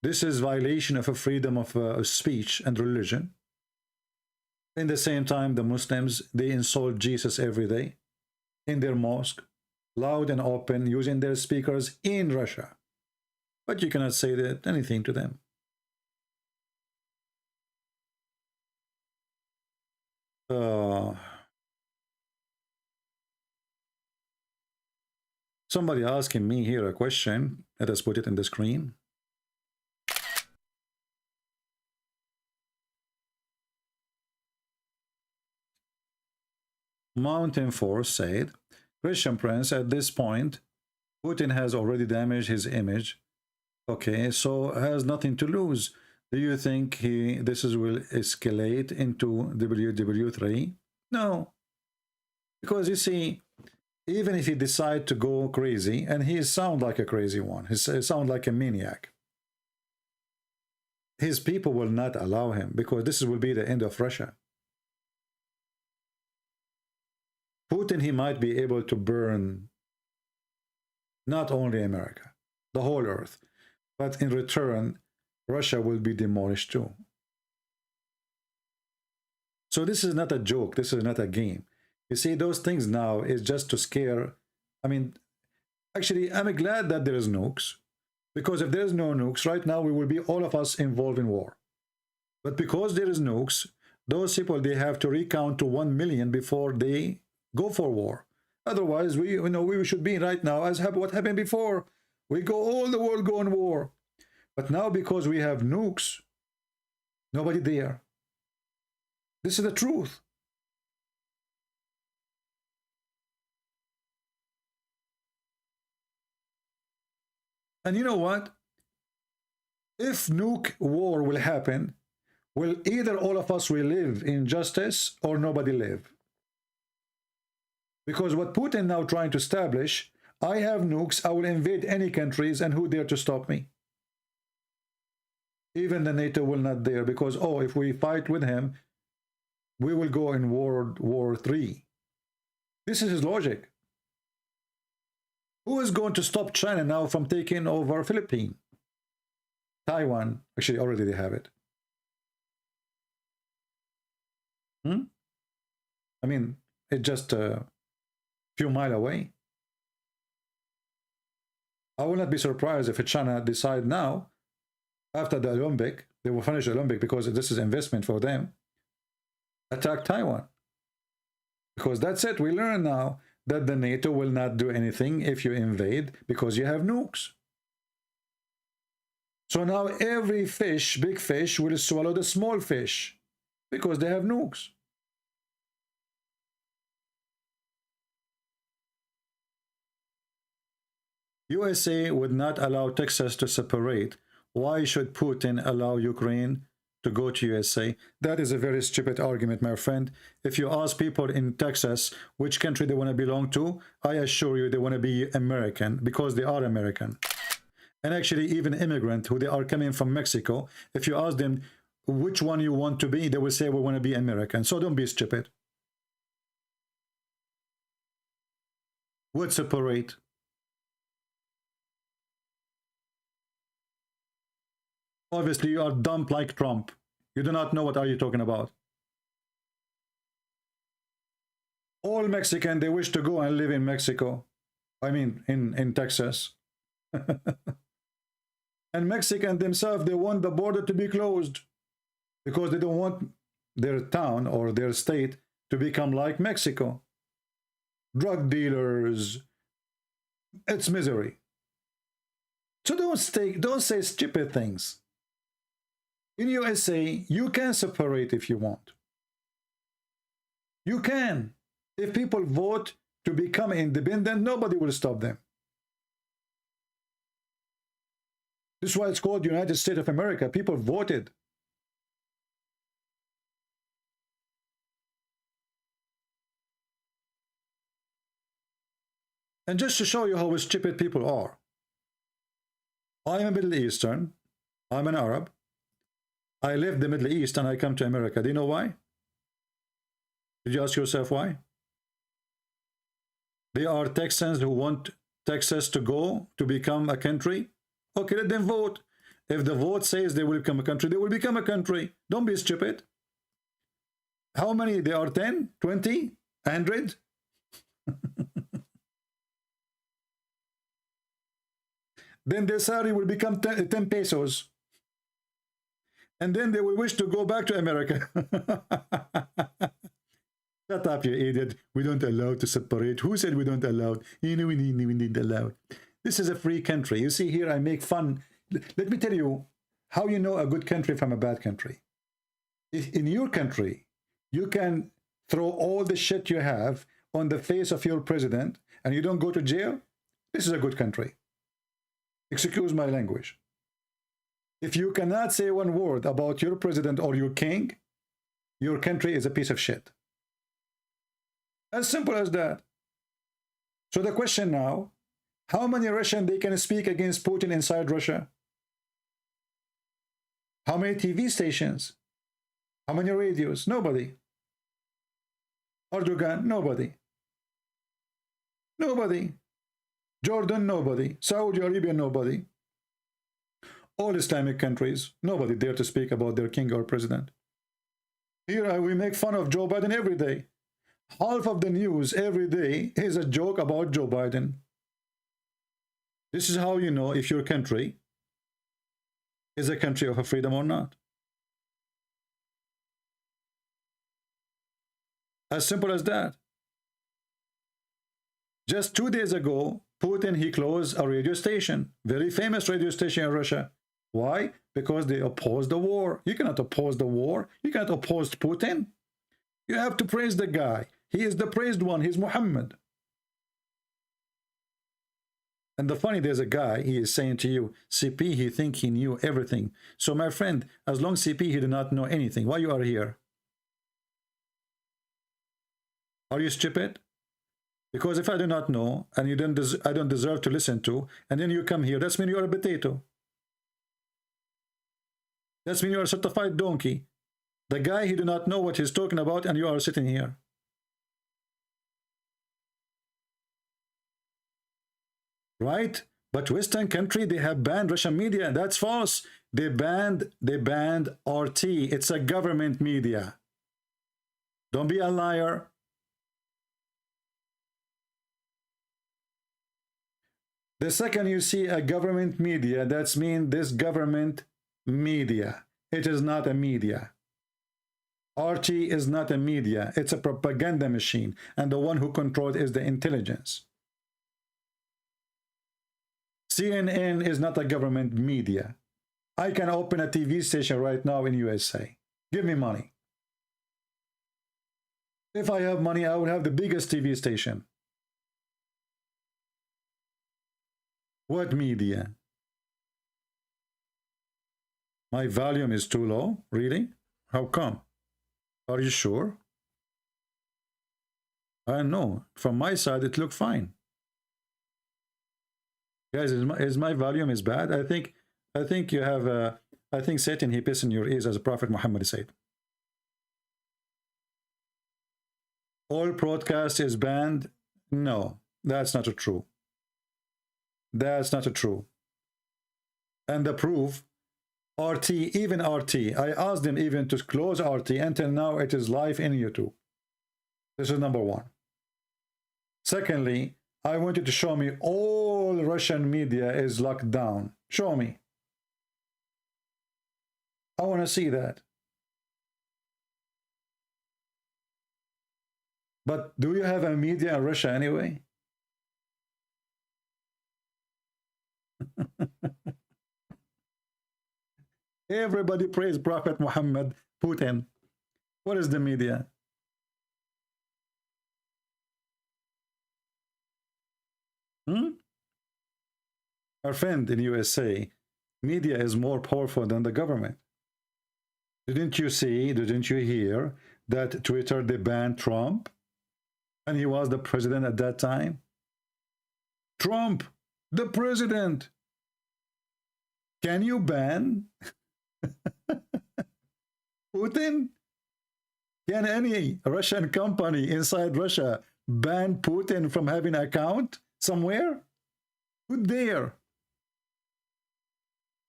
This is violation of a freedom of speech and religion. In the same time, the Muslims, they insult Jesus every day in their mosque, loud and open, using their speakers in Russia. But you cannot say that anything to them. Somebody asking me here a question. Let us put it in the screen. Mountain Force said, Christian Prince, at this point, Putin has already damaged his image. Okay, so has nothing to lose. Do you think this will escalate into WW3? No. Because you see, even if he decides to go crazy, and he sounds like a crazy one, he sounds like a maniac, his people will not allow him, because this will be the end of Russia. Putin, he might be able to burn not only America, the whole earth, but in return, Russia will be demolished too. So this is not a joke. This is not a game. You see, those things now is just to scare. I mean, actually, I'm glad that there is nukes, because if there is no nukes, right now we will be all of us involved in war. But because there is nukes, those people, they have to recount to 1 million before they go for war. Otherwise, we should be right now as what happened before. We go, all the world go in war. But now, because we have nukes, nobody there. This is the truth. And you know what? If nuke war will happen, well, either all of us will live in justice or nobody live. Because what Putin now trying to establish, I have nukes, I will invade any countries, and who dare to stop me? Even the NATO will not dare, because, oh, if we fight with him, we will go in World War III. This is his logic. Who is going to stop China now from taking over Philippines? Taiwan, actually already they have it. I mean, it's just a few miles away. I will not be surprised if China decide now, after the Olympic, they will finish the Olympic because this is investment for them, attack Taiwan. Because that's it, we learn now that the NATO will not do anything if you invade because you have nukes. So now every fish, big fish, will swallow the small fish because they have nukes. USA would not allow Texas to separate. Why should Putin allow Ukraine to go to USA? That is a very stupid argument, my friend. If you ask people in Texas which country they want to belong to, I assure you they want to be American, because they are American. And actually, even immigrant who they are coming from Mexico, if you ask them which one you want to be, they will say we want to be American. So don't be stupid. Would separate. Obviously, you are dumb like Trump. You do not know what are you talking about. All Mexican, they wish to go and live in Mexico. I mean, in Texas. And Mexican themselves, they want the border to be closed because they don't want their town or their state to become like Mexico. Drug dealers, it's misery. So don't say stupid things. In USA, you can separate if you want. You can. If people vote to become independent, nobody will stop them. This is why it's called United States of America. People voted. And just to show you how stupid people are, I am a Middle Eastern. I'm an Arab. I left the Middle East and I come to America. Do you know why? Did you ask yourself why? They are Texans who want Texas to go to become a country. Okay, let them vote. If the vote says they will become a country, they will become a country. Don't be stupid. How many? They are 10, 20, 100? Then their salary will become 10 pesos. And then they will wish to go back to America. Shut up, you idiot. We don't allow to separate. Who said we don't allow? You know, we need allow. This is a free country. You see here, I make fun. Let me tell you how you know a good country from a bad country. In your country, you can throw all the shit you have on the face of your president and you don't go to jail. This is a good country. Excuse my language. If you cannot say one word about your president or your king, your country is a piece of shit. As simple as that. So the question now, how many Russians they can speak against Putin inside Russia? How many TV stations? How many radios? Nobody. Erdogan? Nobody. Nobody. Jordan? Nobody. Saudi Arabia? Nobody. All Islamic countries, nobody dare to speak about their king or president. Here we make fun of Joe Biden every day. Half of the news every day is a joke about Joe Biden. This is how you know if your country is a country of freedom or not. As simple as that. Just 2 days ago, Putin, he closed a radio station, very famous radio station in Russia. Why? Because they oppose the war. You cannot oppose the war. You cannot oppose Putin. You have to praise the guy. He is the praised one. He's Muhammad. And the funny, there's a guy, he is saying to you, CP, he think he knew everything. So my friend, as long CP, he did not know anything. Why you are here? Are you stupid? Because if I do not know, and you don't I don't deserve to listen to, and then you come here, that's mean you are a potato. That's mean you are a certified donkey. The guy, he do not know what he's talking about, and you are sitting here. Right? But Western country, they have banned Russian media. That's false. They banned RT. It's a government media. Don't be a liar. The second you see a government media, that's mean this government media. It is not a media. RT is not a media. It's a propaganda machine. And the one who controls is the intelligence. CNN is not a government media. I can open a TV station right now in USA. Give me money. If I have money, I would have the biggest TV station. What media? My volume is too low? Really? How come? Are you sure? I know. From my side, it looked fine. Guys, is my volume is bad? I think you have I think Satan, he pissed in your ears, as Prophet Muhammad said. All broadcast is banned? No, that's not true. That's not true. And the proof, RT, even RT, I asked them even to close RT. Until now, it is live in YouTube. This is number one. Secondly, I want you to show me all Russian media is locked down. Show me. I want to see that. But do you have a media in Russia anyway? Everybody praise Prophet Muhammad, Putin. What is the media? Our friend in USA, media is more powerful than the government. Didn't you see, didn't you hear that Twitter, they banned Trump? And he was the president at that time? Trump, the president. Can you ban Putin? Can any Russian company inside Russia ban Putin from having an account somewhere? Who dare?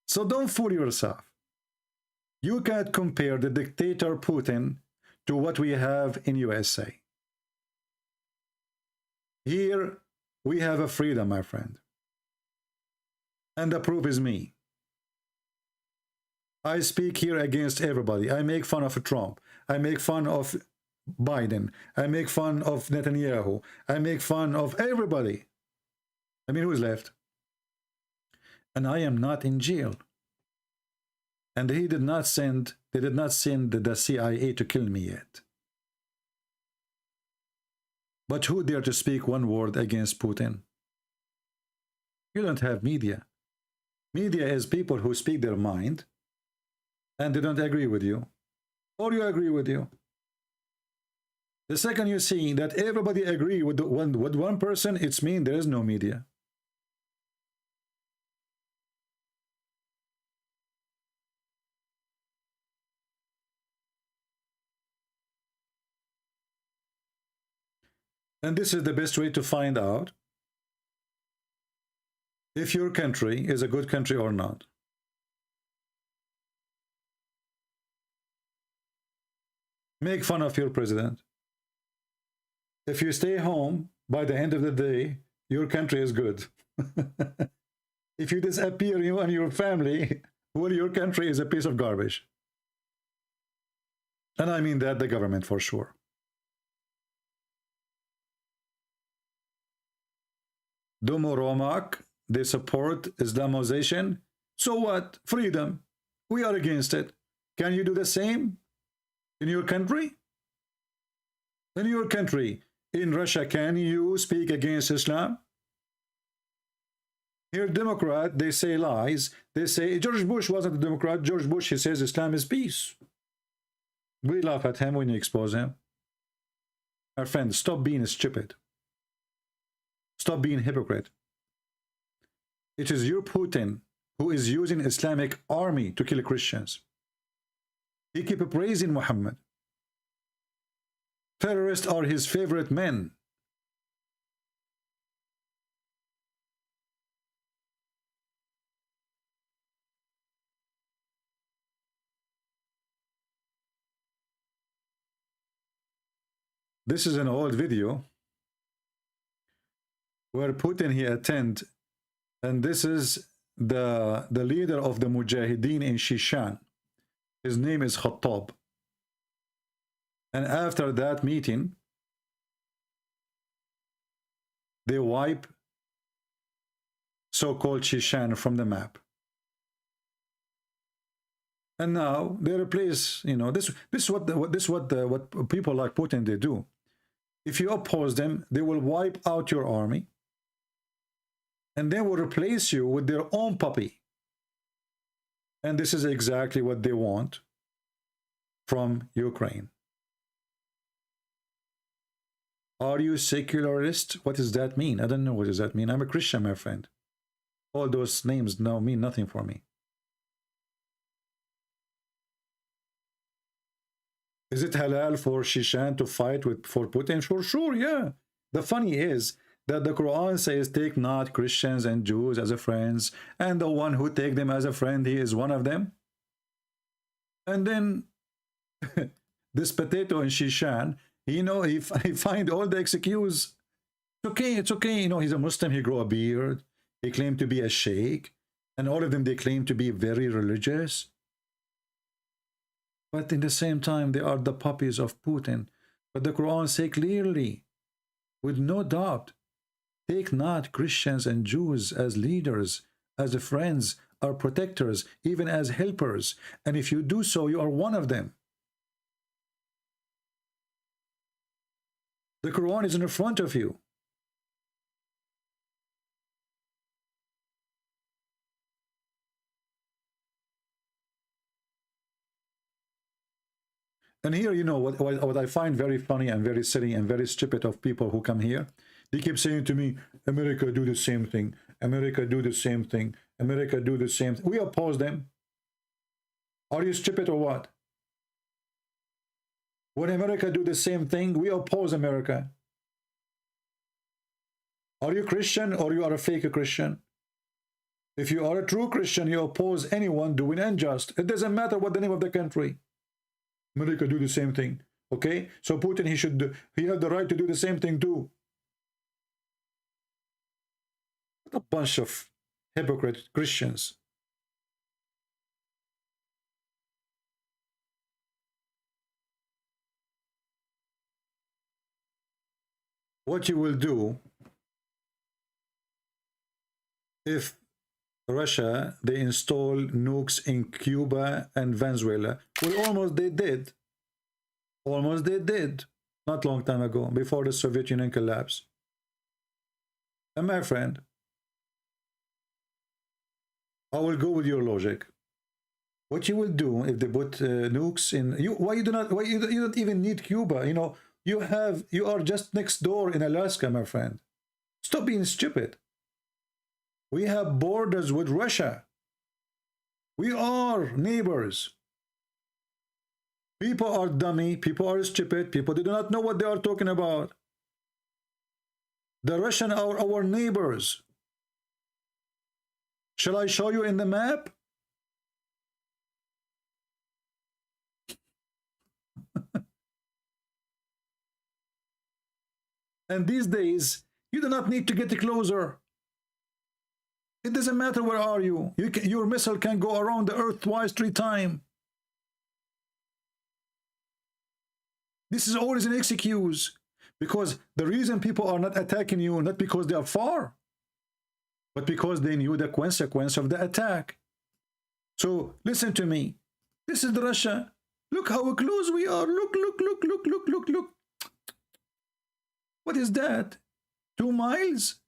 So don't fool yourself. You can't compare the dictator Putin to what we have in USA. Here we have a freedom, my friend. And the proof is me. I speak here against everybody. I make fun of Trump. I make fun of Biden. I make fun of Netanyahu. I make fun of everybody. I mean, who's left? And I am not in jail. And they did not send the CIA to kill me yet. But who dare to speak one word against Putin? You don't have media. Media is people who speak their mind and they don't agree with you, or you agree with you. The second you see that everybody agree with one person, it's mean there is no media. And this is the best way to find out if your country is a good country or not. Make fun of your president. If you stay home, by the end of the day, your country is good. If you disappear, you and your family, well, your country is a piece of garbage. And I mean that the government for sure. Dumoromak, they support Islamization. So what? Freedom. We are against it. Can you do the same in your country? In your country, in Russia, can you speak against Islam? Here, Democrat, they say lies. They say George Bush wasn't a Democrat. George Bush, he says Islam is peace. We laugh at him when you expose him. Our friends, stop being stupid. Stop being hypocrite. It is your Putin who is using Islamic army to kill Christians. He keeps praising Muhammad. Terrorists are his favorite men. This is an old video where Putin he attend, and this is the leader of the Mujahideen in Shishan. His name is Khattab. And after that meeting, they wipe so-called Shishan from the map. And now they replace, you know, this is what people like Putin they do. If you oppose them, they will wipe out your army. and they will replace you with their own puppy. And this is exactly what they want from Ukraine. Are you secularist? What does that mean? I don't know what does that mean. I'm a Christian, my friend. All those names now mean nothing for me. Is it halal for Shishan to fight for Putin? Sure, yeah. The funny is that the Quran says, take not Christians and Jews as a friends, and the one who take them as a friend, he is one of them. And then this potato in Shishan, you know, he find all the excuse. It's okay, you know, he's a Muslim, he grow a beard, he claimed to be a sheikh, and all of them, they claim to be very religious. But in the same time, they are the puppies of Putin. But the Quran says clearly, with no doubt, take not Christians and Jews as leaders, as friends, or protectors, even as helpers. And if you do so, you are one of them. The Quran is in front of you. And here, you know, what I find very funny and very silly and very stupid of people who come here, they keep saying to me, America do the same thing, America do the same thing, America do the same thing. We oppose them. Are you stupid or what? When America do the same thing, we oppose America. Are you Christian or you are a fake Christian? If you are a true Christian, you oppose anyone doing unjust. It doesn't matter what the name of the country. America do the same thing. Okay? So Putin, he had the right to do the same thing too. What a bunch of hypocrite Christians. What you will do if Russia, they install nukes in Cuba and Venezuela. Well, almost they did. Almost they did. Not long time ago, before the Soviet Union collapsed. And my friend, I will go with your logic. What you will do if they put nukes in why you don't even need Cuba? You know, you are just next door in Alaska, my friend. Stop being stupid. We have borders with Russia. We are neighbors. People are dummy. People are stupid. People, they do not know what they are talking about. The Russians are our neighbors. Shall I show you in the map? And these days, you do not need to get closer. It doesn't matter where are you. Your missile can go around the earth twice, 3 times. This is always an excuse. Because the reason people are not attacking you, not because they are far, but because they knew the consequence of the attack. So listen to me. This is Russia. Look how close we are. Look. What is that? 2 miles?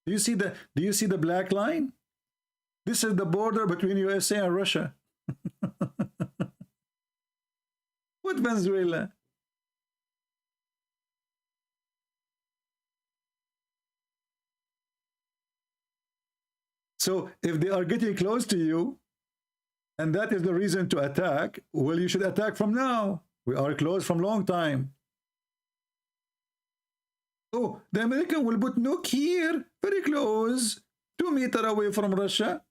Do you see the black line? This is the border between USA and Russia. What Venezuela? So if they are getting close to you, and that is the reason to attack, well, you should attack from now. We are close from long time. Oh, the American will put nuke here, very close, 2 meters away from Russia.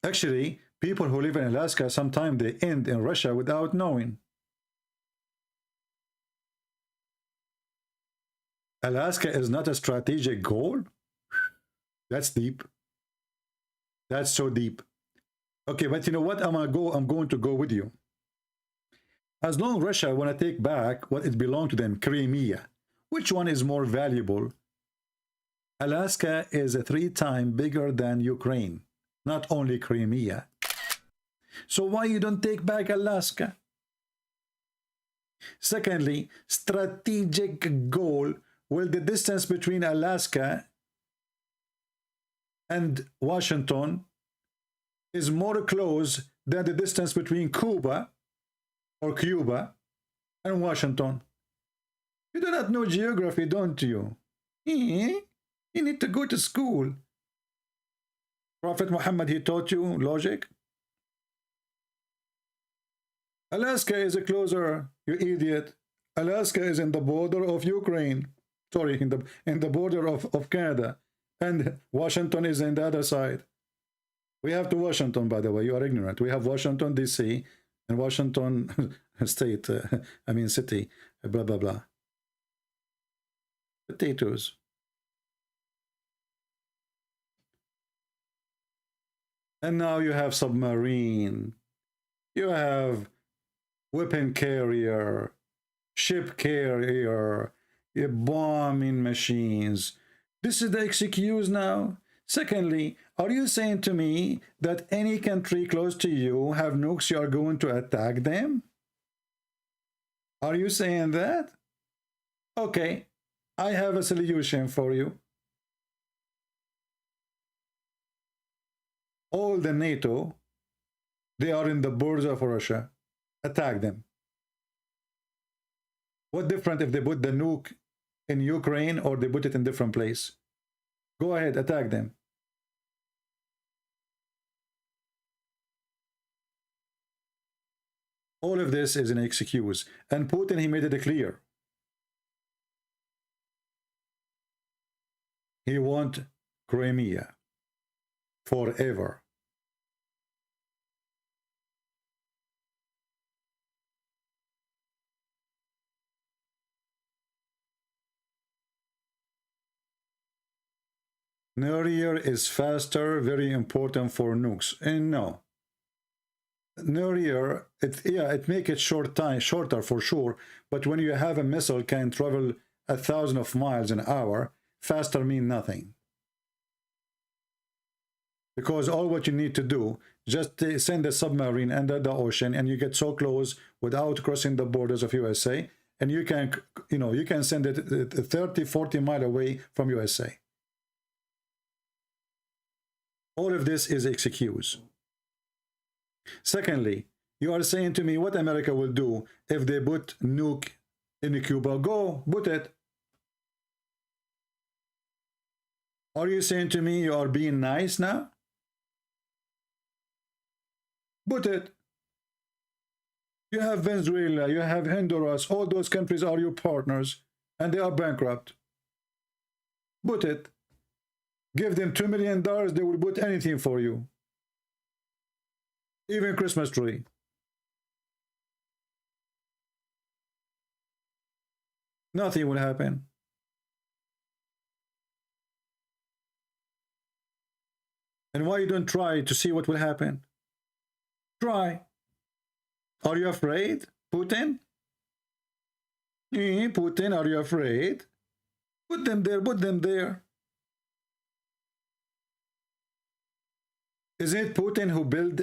Actually, people who live in Alaska, sometimes they end in Russia without knowing. Alaska is not a strategic goal? That's deep. That's so deep. Okay, but you know what? I'm going to go with you. As long as Russia want to take back what it belonged to them, Crimea, which one is more valuable? Alaska is 3 times bigger than Ukraine, not only Crimea. So why you don't take back Alaska? Secondly, strategic goal. Well, the distance between Alaska and Washington is more close than the distance between Cuba and Washington. You do not know geography, don't you? You need to go to school. Prophet Muhammad, he taught you logic. Alaska is closer, you idiot. Alaska is in the border of Ukraine. Sorry, in the border of Canada. And Washington is in the other side. We have to Washington, by the way. You are ignorant. We have Washington, D.C. and Washington state. I mean city. Blah, blah, blah. Potatoes. And now you have submarine. You have weapon carrier, ship carrier, bombing machines. This is the excuse now. Secondly, are you saying to me that any country close to you have nukes, you are going to attack them? Are you saying that? Okay, I have a solution for you. All the NATO, they are in the borders of Russia. Attack them. What different if they put the nuke in Ukraine or they put it in different place? Go ahead, attack them. All of this is an excuse. And Putin, he made it clear. He wants Crimea forever. Nuclear is faster, very important for nukes. And no. Nuclear, it make it shorter for sure, but when you have a missile can travel 1,000 miles an hour, faster mean nothing. Because all what you need to do, just send a submarine under the ocean and you get so close without crossing the borders of USA, and you can, you can send it 30, 40 miles away from USA. All of this is excuse. Secondly, you are saying to me what America will do if they put nuke in Cuba. Go, put it. Are you saying to me you are being nice now? Put it. You have Venezuela, you have Honduras, all those countries are your partners, and they are bankrupt. Put it. Give them $2 million, they will put anything for you. Even Christmas tree. Nothing will happen. And why you don't try to see what will happen? Try. Are you afraid, Putin? Putin, are you afraid? Put them there, put them there. Is it Putin who built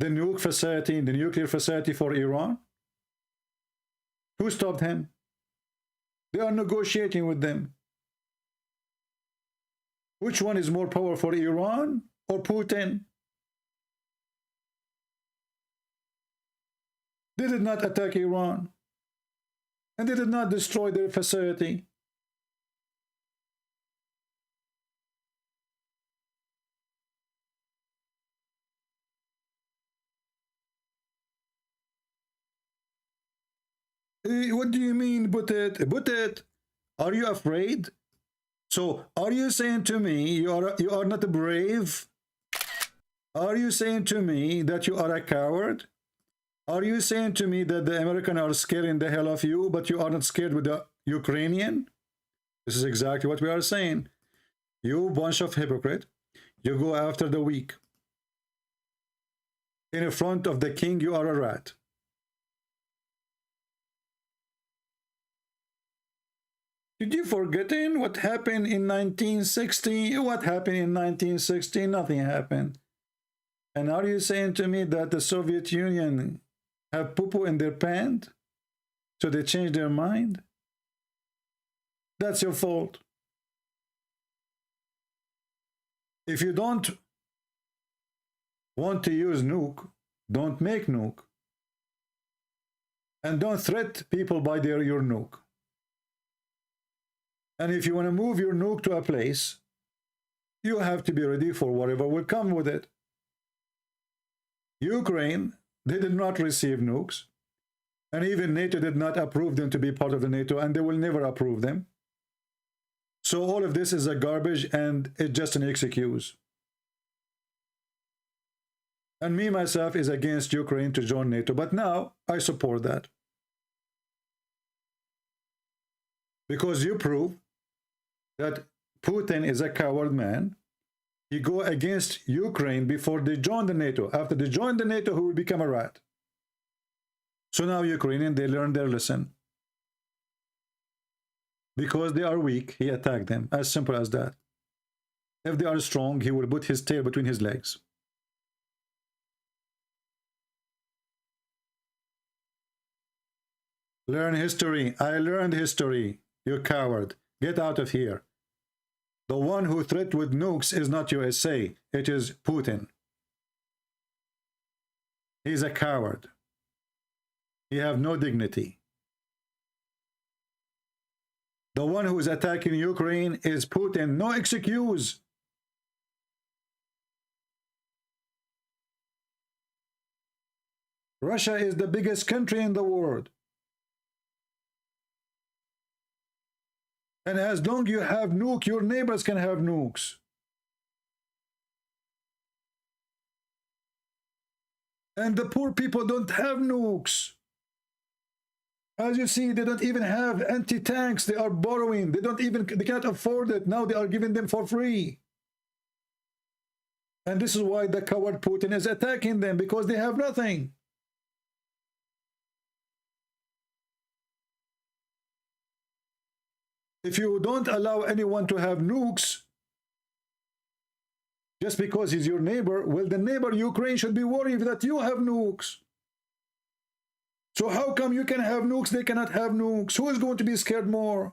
the nuke facility, the nuclear facility for Iran? Who stopped him? They are negotiating with them. Which one is more powerful, Iran or Putin? They did not attack Iran, and they did not destroy their facility. What do you mean, put it? Put it. Are you afraid? So, are you saying to me you are not brave? Are you saying to me that you are a coward? Are you saying to me that the Americans are scaring the hell of you, but you are not scared with the Ukrainian? This is exactly what we are saying. You bunch of hypocrite. You go after the weak. In front of the king, you are a rat. Did you forget what happened in 1960? What happened in 1960? Nothing happened. And are you saying to me that the Soviet Union have poo-poo in their pant, so they change their mind? That's your fault. If you don't want to use nuke, don't make nuke. And don't threat people by your nuke. And if you want to move your nuke to a place, you have to be ready for whatever will come with it. Ukraine, they did not receive nukes. And even NATO did not approve them to be part of the NATO, and they will never approve them. So all of this is a garbage, and it's just an excuse. And me, myself, is against Ukraine to join NATO. But now, I support that. Because you prove that Putin is a coward man. He go against Ukraine before they join the NATO. After they join the NATO, he will become a rat. So now Ukrainian, they learn their lesson. Because they are weak, he attacked them. As simple as that. If they are strong, he will put his tail between his legs. Learn history. I learned history. You coward. Get out of here. The one who threatened with nukes is not USA. It is Putin. He's a coward. He have no dignity. The one who is attacking Ukraine is Putin. No excuse. Russia is the biggest country in the world. And as long as you have nuke, your neighbors can have nukes. And the poor people don't have nukes. As you see, they don't even have anti-tanks. They are borrowing. They cannot afford it. Now they are giving them for free. And this is why the coward Putin is attacking them, because they have nothing. If you don't allow anyone to have nukes, just because he's your neighbor, well, the neighbor Ukraine should be worried that you have nukes. So how come you can have nukes, they cannot have nukes? Who is going to be scared more?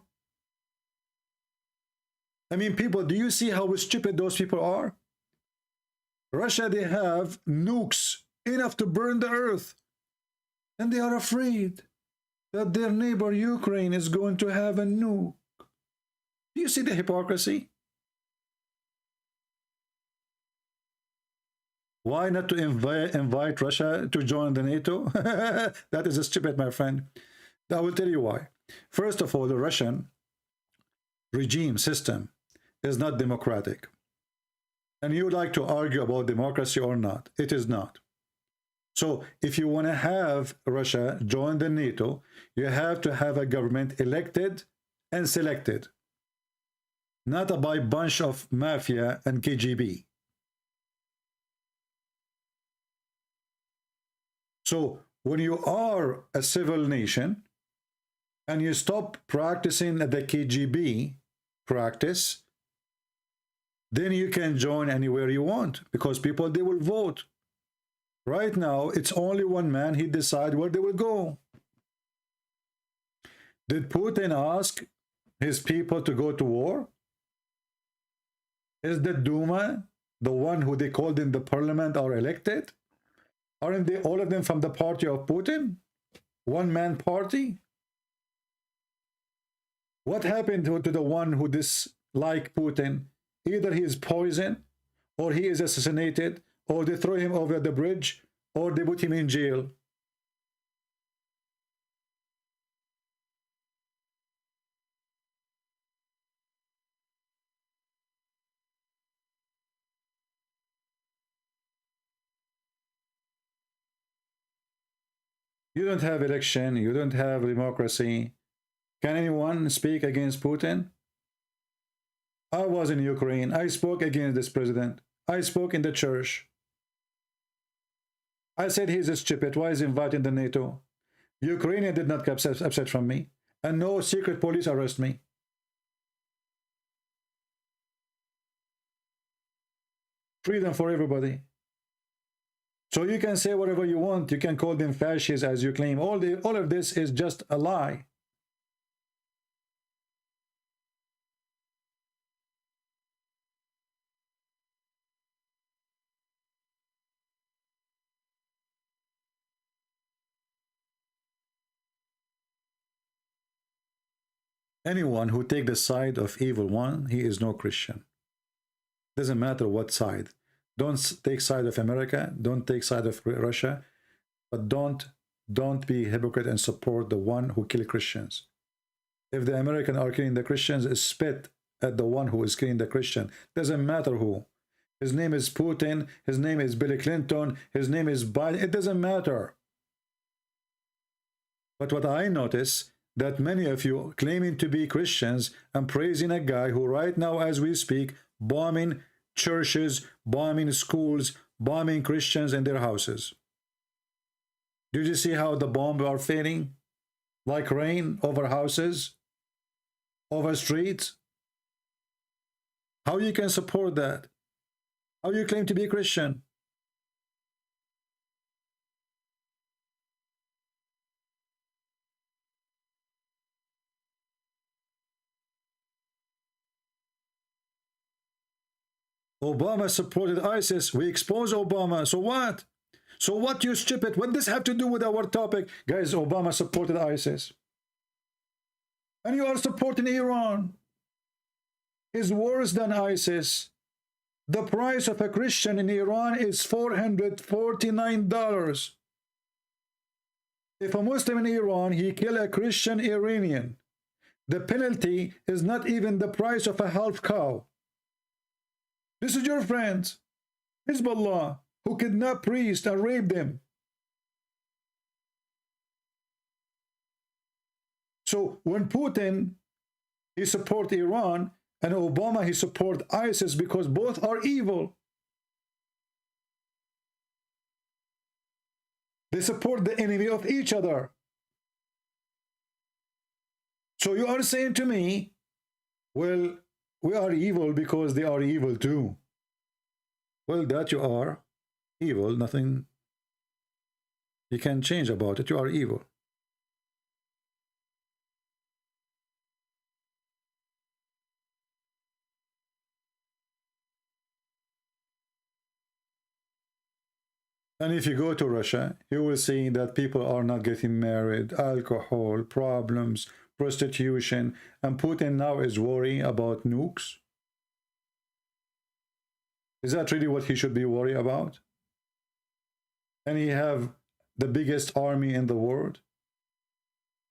I mean, people, do you see how stupid those people are? Russia, they have nukes enough to burn the earth. And they are afraid that their neighbor Ukraine is going to have a nuke. Do you see the hypocrisy? Why not to invite Russia to join the NATO? That is stupid, my friend. I will tell you why. First of all, the Russian regime system is not democratic. And you like to argue about democracy or not. It is not. So if you want to have Russia join the NATO, you have to have a government elected and selected. Not by a bunch of mafia and KGB. So when you are a civil nation and you stop practicing the KGB practice, then you can join anywhere you want, because people, they will vote. Right now, it's only one man. He decides where they will go. Did Putin ask his people to go to war? Is the Duma, the one who they called in the parliament, are elected? Aren't they all of them from the party of Putin? One-man party? What happened to the one who disliked Putin? Either he is poisoned, or he is assassinated, or they throw him over the bridge, or they put him in jail. You don't have election, you don't have democracy. Can anyone speak against Putin? I was in Ukraine. I spoke against this president. I spoke in the church. I said he's a stupid. Why is he inviting the NATO? Ukrainian did not get upset from me. And no secret police arrest me. Freedom for everybody. So you can say whatever you want. You can call them fascists as you claim. All of this is just a lie. Anyone who take the side of evil one, he is no Christian. Doesn't matter what side. Don't take side of America. Don't take side of Russia. But don't be hypocrite and support the one who kill Christians. If the Americans are killing the Christians, spit at the one who is killing the Christian. Doesn't matter who. His name is Putin. His name is Bill Clinton. His name is Biden. It doesn't matter. But what I notice, that many of you claiming to be Christians and praising a guy who right now as we speak, bombing churches, bombing schools, bombing Christians in their houses. Did you see how the bombs are failing? Like rain over houses, over streets? How you can support that? How you claim to be a Christian? Obama supported ISIS. We expose Obama. So what? So what, you stupid? What does this have to do with our topic? Guys, Obama supported ISIS. And you are supporting Iran. Is worse than ISIS. The price of a Christian in Iran is $449. If a Muslim in Iran, he kill a Christian Iranian, the penalty is not even the price of a half cow. This is your friends, Hezbollah, who kidnapped priests and raped them. So when Putin, he support Iran, and Obama, he support ISIS, because both are evil. They support the enemy of each other. So you are saying to me, well, we are evil because they are evil too. Well, that you are evil, nothing you can change about it. You are evil. And if you go to Russia, you will see that people are not getting married, alcohol, problems, prostitution, and Putin now is worrying about nukes. Is that really what he should be worried about? And he have the biggest army in the world,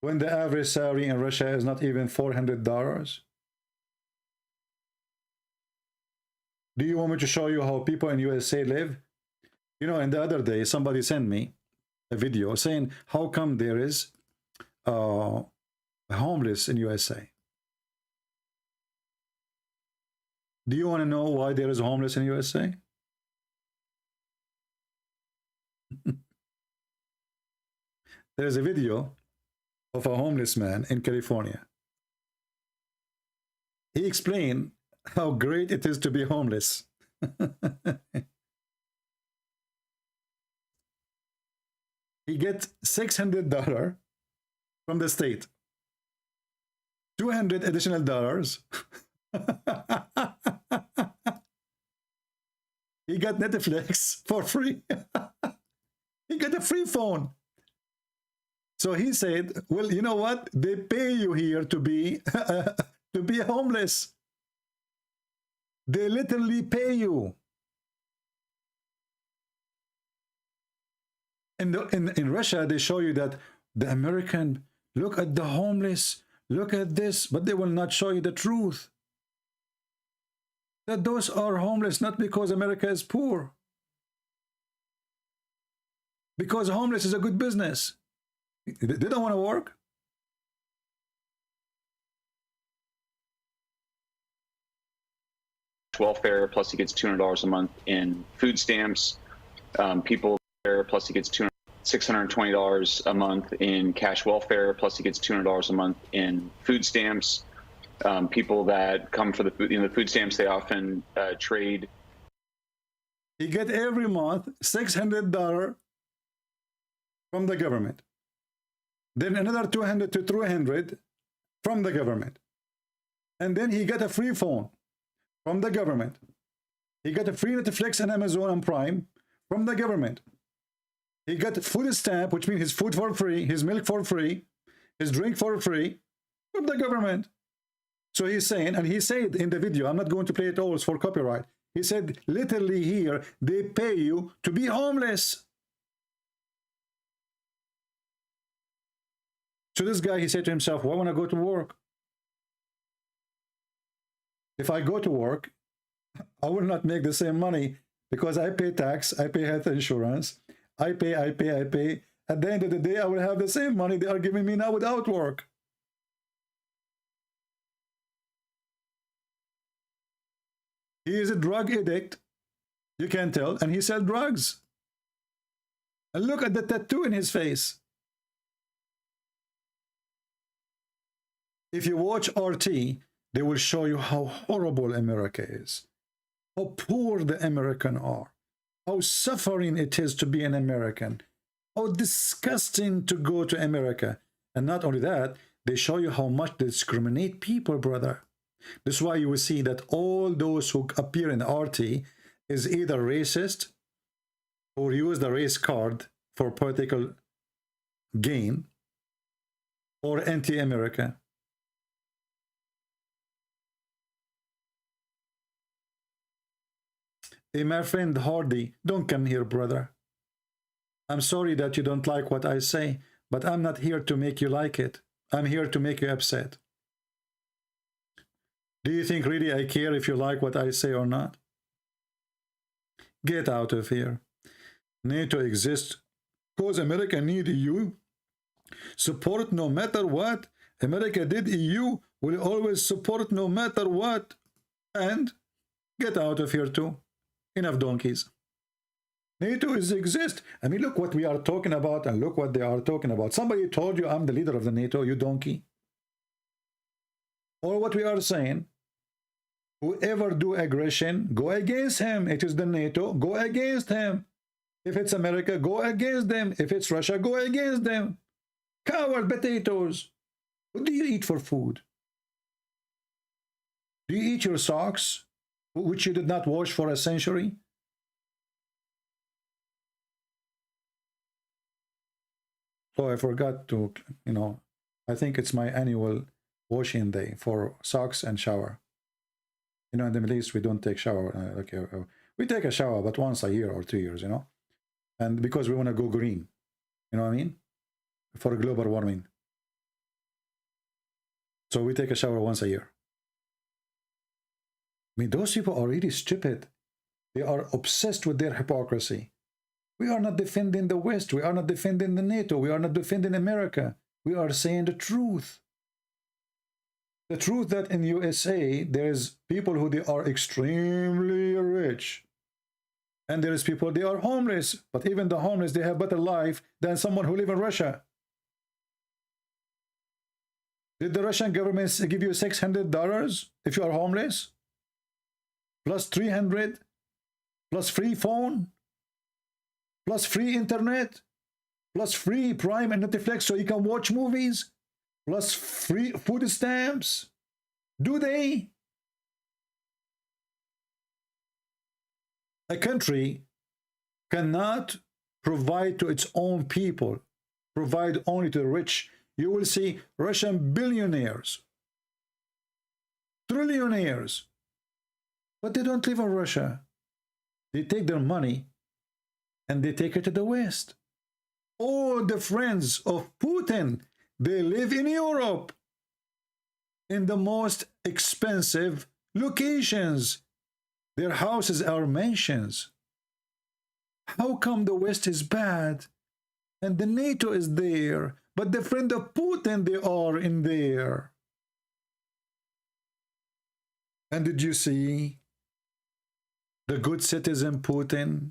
when the average salary in Russia is not even $400. Do you want me to show you how people in USA live? You know, and the other day, somebody sent me a video saying, how come there is homeless in USA? Do you want to know why there is homeless in USA? There is a video of a homeless man in California. He explained how great it is to be homeless. He gets $600 from the state, $200 additional dollars. He got Netflix for free. He got a free phone. So he said, well, you know what? They pay you here to be to be homeless. They literally pay you. In Russia, they show you that the American, look at the homeless, look at this, but they will not show you the truth. That those are homeless not because America is poor. Because homeless is a good business. They don't want to work. Welfare, plus he gets $200 a month in food stamps. People there, plus he gets $620 a month in cash welfare, plus he gets $200 a month in food stamps. People that come for the food, the food stamps, they often trade He get every month $600 from the government. Then another 200 to 300 from the government. And then he got a free phone from the government. He got a free Netflix and Amazon and Prime from the government. He got a food stamp, which means his food for free, his milk for free, his drink for free from the government. So he's saying, and he said in the video, I'm not going to play it all, it's for copyright. He said, literally here, they pay you to be homeless. So this guy, he said to himself, why want to go to work? If I go to work, I will not make the same money because I pay tax, I pay health insurance, I pay. At the end of the day, I will have the same money they are giving me now without work. He is a drug addict, you can tell, and he sells drugs. And look at the tattoo in his face. If you watch RT, they will show you how horrible America is, how poor the Americans are, how suffering it is to be an American, how disgusting to go to America. And not only that, they show you how much they discriminate people, brother. This is why you will see that all those who appear in RT is either racist or use the race card for political gain or anti-America. Hey, my friend Hardy, don't come here, brother. I'm sorry that you don't like what I say, but I'm not here to make you like it. I'm here to make you upset. Do you think really I care if you like what I say or not? Get out of here. NATO exists because America need EU. Support no matter what. America did EU, will always support no matter what. And get out of here too. Enough donkeys. NATO exists. I mean, look what we are talking about and look what they are talking about. Somebody told you I'm the leader of the NATO, you donkey. Or what we are saying, whoever do aggression, go against him. It is the NATO, go against him. If it's America, go against them. If it's Russia, go against them. Coward potatoes. What do you eat for food? Do you eat your socks, which you did not wash for a century? So I forgot to, I think it's my annual washing day for socks and shower. In the Middle East, we don't take shower. We take a shower, but once a year or 2 years, And because we want to go green, you know what I mean? For global warming. So we take a shower once a year. I mean, those people are really stupid. They are obsessed with their hypocrisy. We are not defending the West. We are not defending the NATO. We are not defending America. We are saying the truth. The truth that in USA, there's people who they are extremely rich. And there is people, they are homeless. But even the homeless, they have better life than someone who live in Russia. Did the Russian government give you $600 if you are homeless? Plus 300, plus free phone, plus free internet, plus free Prime and Netflix so you can watch movies, plus free food stamps. Do they? A country cannot provide to its own people, provide only to the rich. You will see Russian billionaires, trillionaires, but they don't live in Russia. They take their money and they take it to the West. All the friends of Putin, they live in Europe, in the most expensive locations. Their houses are mansions. How come the West is bad and the NATO is there, but the friend of Putin, they are in there? And did you see the good citizen Putin,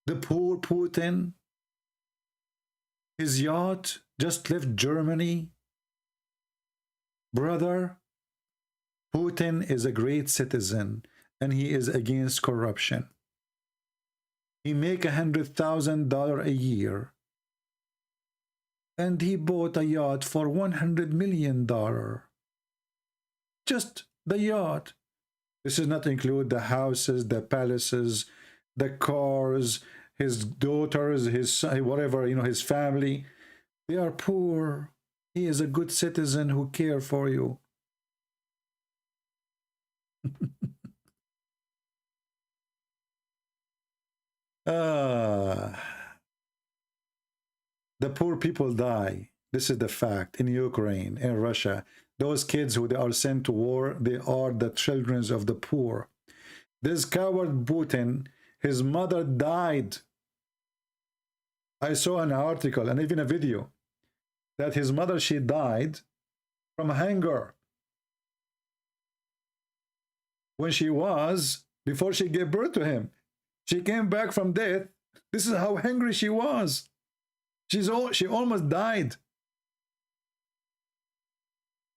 the poor Putin? His yacht just left Germany. Brother, Putin is a great citizen and he is against corruption. He make $100,000 a year, and he bought a yacht for $100 million. Just the yacht. This does not include the houses, the palaces, the cars, his daughters, his whatever, you know, his family. They are poor. He is a good citizen who care for you. The poor people die. This is the fact. In Ukraine, in Russia, those kids who they are sent to war, they are the children of the poor. This coward Putin, his mother died. I saw an article and even a video that his mother, she died from hunger when she was, before she gave birth to him. She came back from death. This is how hungry she was. She almost died.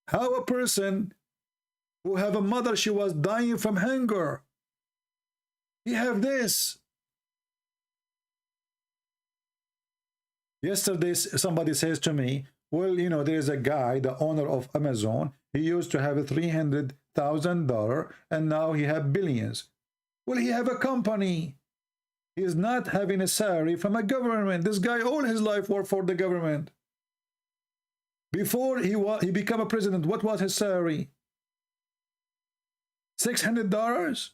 How a person who have a mother, she was dying from hunger, he have this. Yesterday, somebody says to me, well, you know, there's a guy, the owner of Amazon, he used to have a $300,000 and now he have billions. Well, he have a company. He is not having a salary from a government. This guy all his life worked for the government. Before he became a president, what was his salary? $600?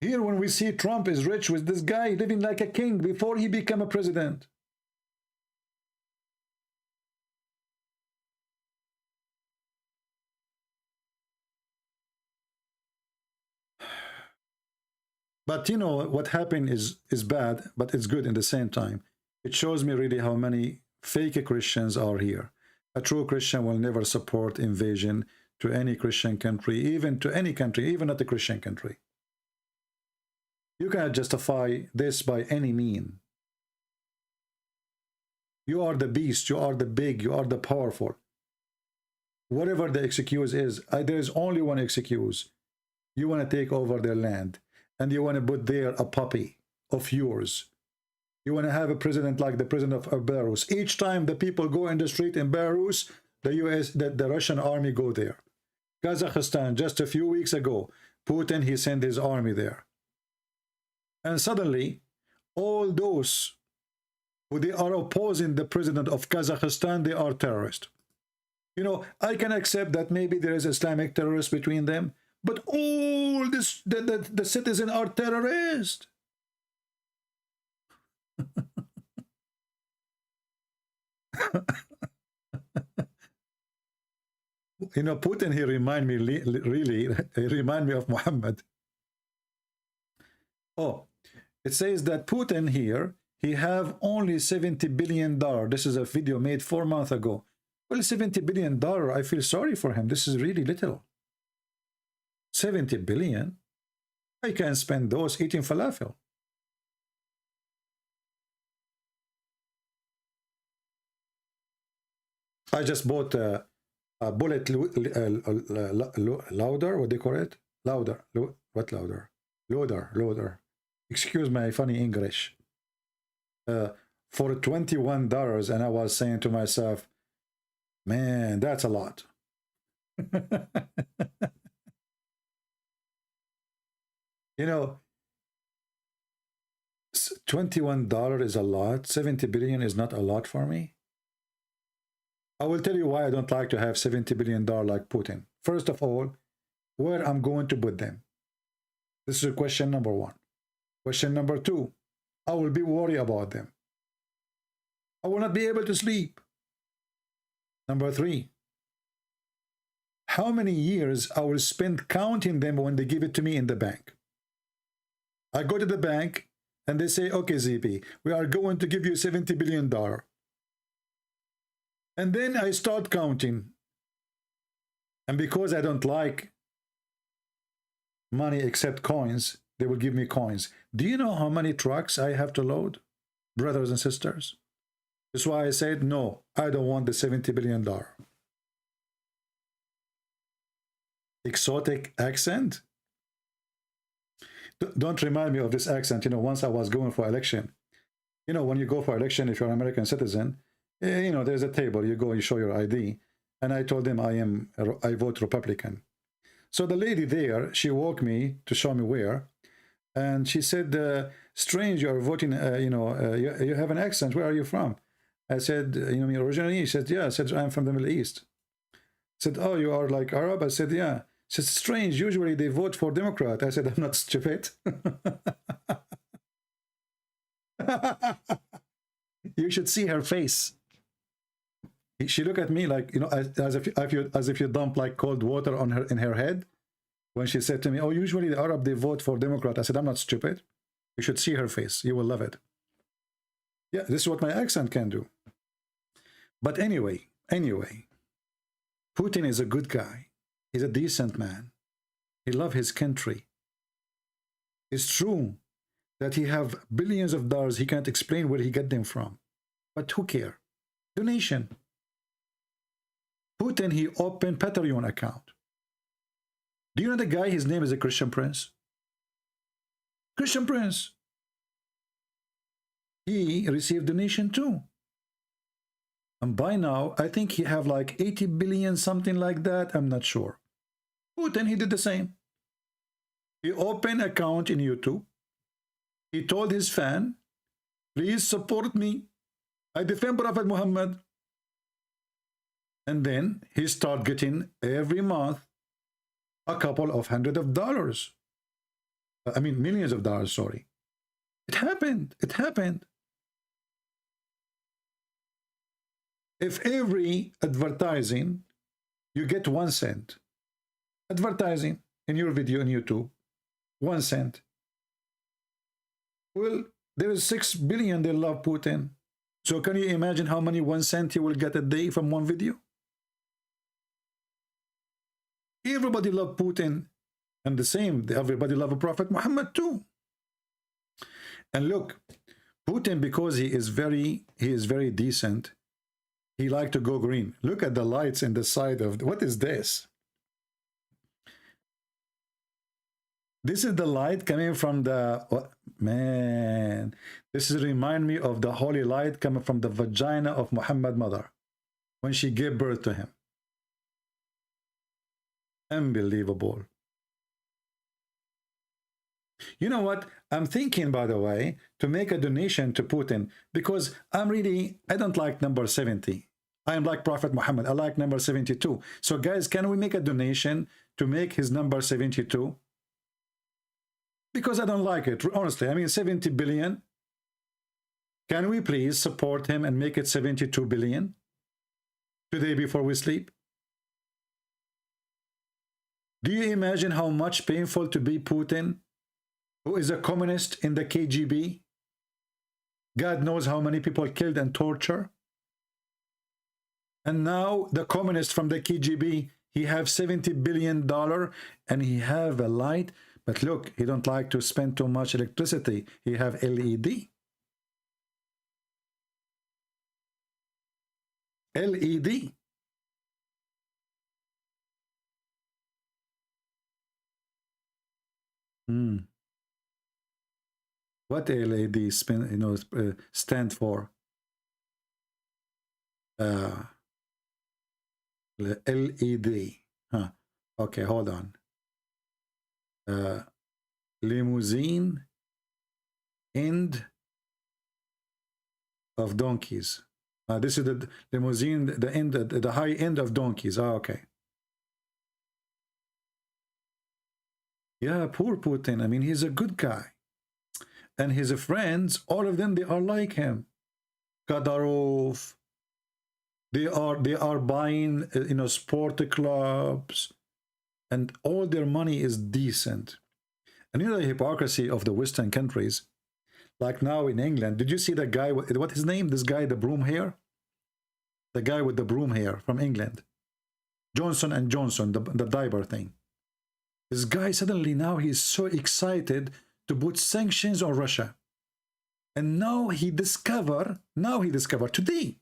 Here, when we see Trump is rich with this guy living like a king before he became a president. But you know, what happened is bad, but it's good in the same time. It shows me really how many fake Christians are here. A true Christian will never support invasion to any Christian country, even to any country, even not a Christian country. You cannot justify this by any mean. You are the beast, you are the big, you are the powerful. Whatever the excuse is, there is only one excuse. You want to take over their land, and you want to put there a puppy of yours. You want to have a president like the president of Belarus. Each time the people go in the street in Belarus, the Russian army go there. Kazakhstan, just a few weeks ago, Putin, he sent his army there. And suddenly, all those who they are opposing the president of Kazakhstan, they are terrorists. You know, I can accept that maybe there is Islamic terrorists between them, but all this, the citizens are terrorists. You know, Putin, he remind me really, he remind me of Muhammad. Oh, it says that Putin here, he have only $70 billion. This is a video made 4 months ago. Well, $70 billion, I feel sorry for him. This is really little. 70 billion? I can spend those eating falafel. I just bought a bullet loader. What do you call it? Louder. What louder? Loader. Excuse my funny English. For $21, and I was saying to myself, man, that's a lot. You know, $21 is a lot. 70 billion is not a lot for me. I will tell you why I don't like to have $70 billion like Putin. First of all, where I'm going to put them. This is question number one. Question number two, I will be worried about them. I will not be able to sleep. Number three, how many years I will spend counting them when they give it to me in the bank. I go to the bank and they say, okay, ZP, we are going to give you $70 billion. And then I start counting. And because I don't like money except coins, they will give me coins. Do you know how many trucks I have to load, brothers and sisters? That's why I said, no, I don't want the $70 billion. Exotic accent? Don't remind me of this accent. You know, once I was going for election. You know, when you go for election, if you're an American citizen, you know, there's a table. You go, you show your ID. And I told them I vote Republican. So the lady there, she walked me to show me where. And she said, strange, you are voting, you have an accent. Where are you from? I said, you know me originally? She said, yeah. I said, I'm from the Middle East. I said, oh, you are like Arab? I said, yeah. She said, strange, usually they vote for Democrat. I said, I'm not stupid. You should see her face. She looked at me like, you know, as if you dump like cold water on her in her head. When she said to me, oh, usually the Arab, they vote for Democrat. I said, I'm not stupid. You should see her face. You will love it. Yeah, this is what my accent can do. But anyway, Putin is a good guy. He's a decent man. He loves his country. It's true that he have billions of dollars. He can't explain where he get them from. But who care? Donation. Putin, he opened Patreon account. Do you know the guy, his name is a Christian Prince? Christian Prince. He received donation too. And by now, I think he have like 80 billion, something like that. I'm not sure. Putin, he did the same. He opened account in YouTube. He told his fan, please support me. I defend Prophet Muhammad. And then he start getting every month a couple of hundred of dollars. I mean, millions of dollars, sorry. It happened. It happened. If every advertising, you get 1 cent. Advertising in your video on YouTube, 1 cent. Well, there is 6 billion they love Putin. So can you imagine how many 1 cent you will get a day from one video? Everybody love Putin, and the same, everybody love Prophet Muhammad too. And look, Putin, because he is very decent, he like to go green. Look at the lights in the side of, what is this? This is the light coming from the, oh, man, this is remind me of the holy light coming from the vagina of Muhammad's mother when she gave birth to him. Unbelievable. You know what? I'm thinking, by the way, to make a donation to Putin because I don't like number 70. I am like Prophet Muhammad. I like number 72. So guys, can we make a donation to make his number 72? Because I don't like it, honestly. I mean, 70 billion. Can we please support him and make it 72 billion today before we sleep? Do you imagine how much painful to be Putin, who is a communist in the KGB? God knows how many people killed and tortured. And now the communist from the KGB, he have $70 billion and he have a light. But look, he don't like to spend too much electricity. He have LED. LED. What LED stand for? LED. Huh. Okay, hold on. Limousine end of donkeys. This is the limousine, the end, the high end of donkeys. Okay. Yeah, poor Putin. I mean, he's a good guy. And his friends, all of them, they are like him. Kadyrov. They are buying, sport clubs. And all their money is decent. And you know the hypocrisy of the Western countries. Like now in England, did you see the guy, what's his name? This guy, the broom hair? The guy with the broom hair from England. Johnson & Johnson, the diaper thing. This guy suddenly now he's so excited to put sanctions on Russia. And now he discovered today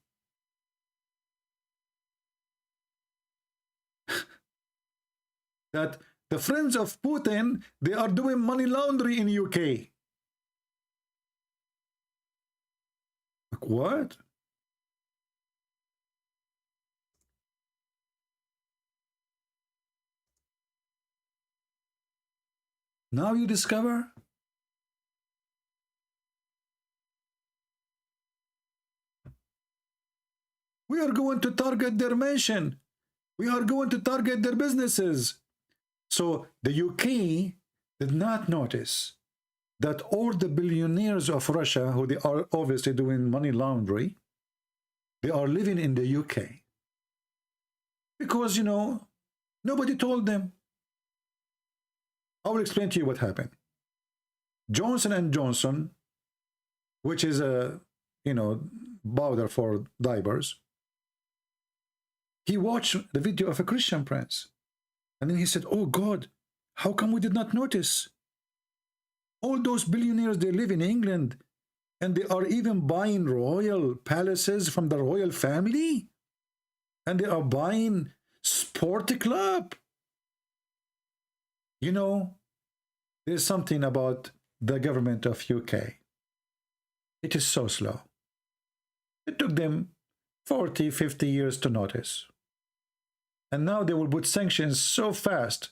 that the friends of Putin, they are doing money laundering in UK. Like what? Now you discover? We are going to target their mansion. We are going to target their businesses. So the UK did not notice that all the billionaires of Russia, who they are obviously doing money laundering, they are living in the UK. Because, you know, nobody told them. I will explain to you what happened. Johnson & Johnson, which is a, you know, powder for diapers, he watched the video of a Christian prince. And then he said, oh God, how come we did not notice? All those billionaires, they live in England, and they are even buying royal palaces from the royal family. And they are buying sport club. You know, there's something about the government of UK. It is so slow. It took them 40, 50 years to notice. And now they will put sanctions so fast.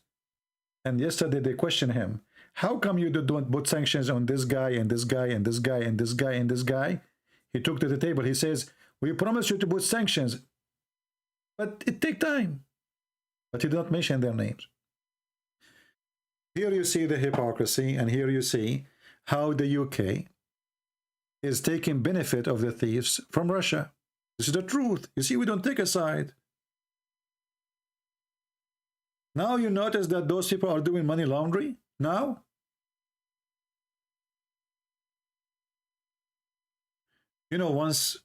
And yesterday they questioned him. How come you don't put sanctions on this guy and this guy and this guy and this guy and this guy? He took to the table. He says, we promise you to put sanctions. But it takes time. But he did not mention their names. Here you see the hypocrisy, and here you see how the UK is taking benefit of the thieves from Russia. This is the truth. You see, we don't take a side. Now you notice that those people are doing money laundering now? You know, once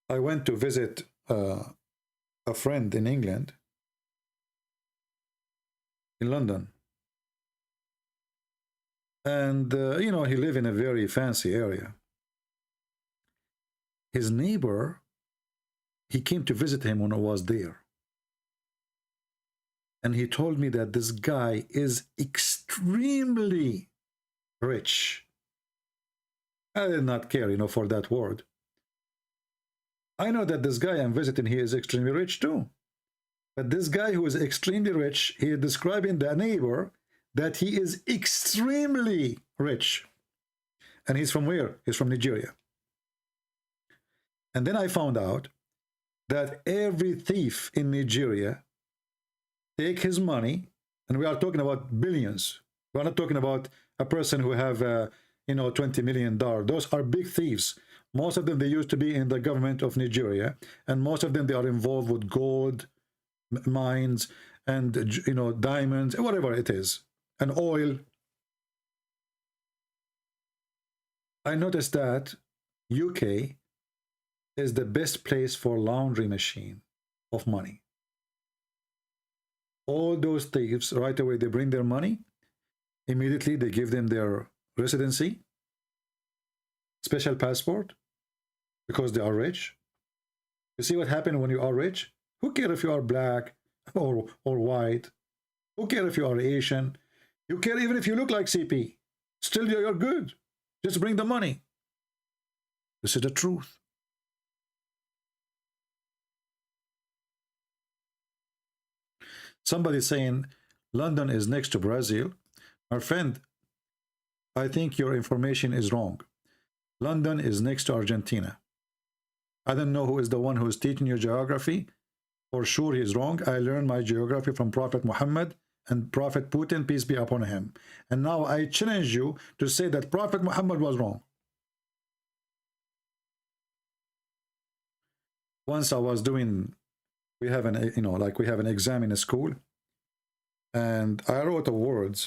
I went to visit a friend in England, in London. And, you know, he lived in a very fancy area. His neighbor, he came to visit him when I was there. And he told me that this guy is extremely rich. I did not care, you know, for that word. I know that this guy I'm visiting, he is extremely rich too. But this guy who is extremely rich, he is describing the neighbor that he is extremely rich. And he's from where? He's from Nigeria. And then I found out that every thief in Nigeria take his money, and we are talking about billions. We're not talking about a person who have, you know, $20 million. Those are big thieves. Most of them, they used to be in the government of Nigeria, and most of them, they are involved with gold mines and, you know, diamonds, whatever it is, and oil. I noticed that UK is the best place for laundry machine of money. All those thieves, right away, they bring their money. Immediately, they give them their residency, special passport, because they are rich. You see what happens when you are rich? Who cares if you are black or white? Who cares if you are Asian? You care even if you look like CP. Still, you're good. Just bring the money. This is the truth. Somebody saying London is next to Brazil. My friend, I think your information is wrong. London is next to Argentina. I don't know who is the one who is teaching you geography. For sure he is wrong. I learned my geography from Prophet Muhammad and Prophet Putin, peace be upon him. And now I challenge you to say that Prophet Muhammad was wrong. Once I was doing, we have an, you know, like we have an exam in a school, and I wrote a word,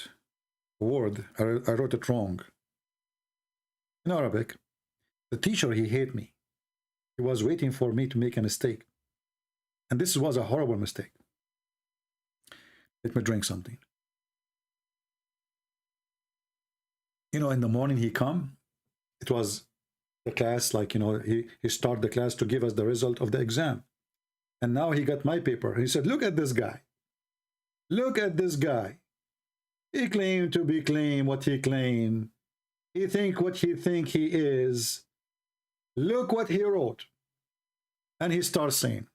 I wrote it wrong in Arabic. The teacher, he hated me. He was waiting for me to make a mistake. And this was a horrible mistake. Let me drink something. You know, in the morning he come, it was the class, like, you know, he started the class to give us the result of the exam. And now he got my paper. He said, look at this guy. Look at this guy. He claimed to be what he claimed. He think what he think he is. Look what he wrote. And he starts saying,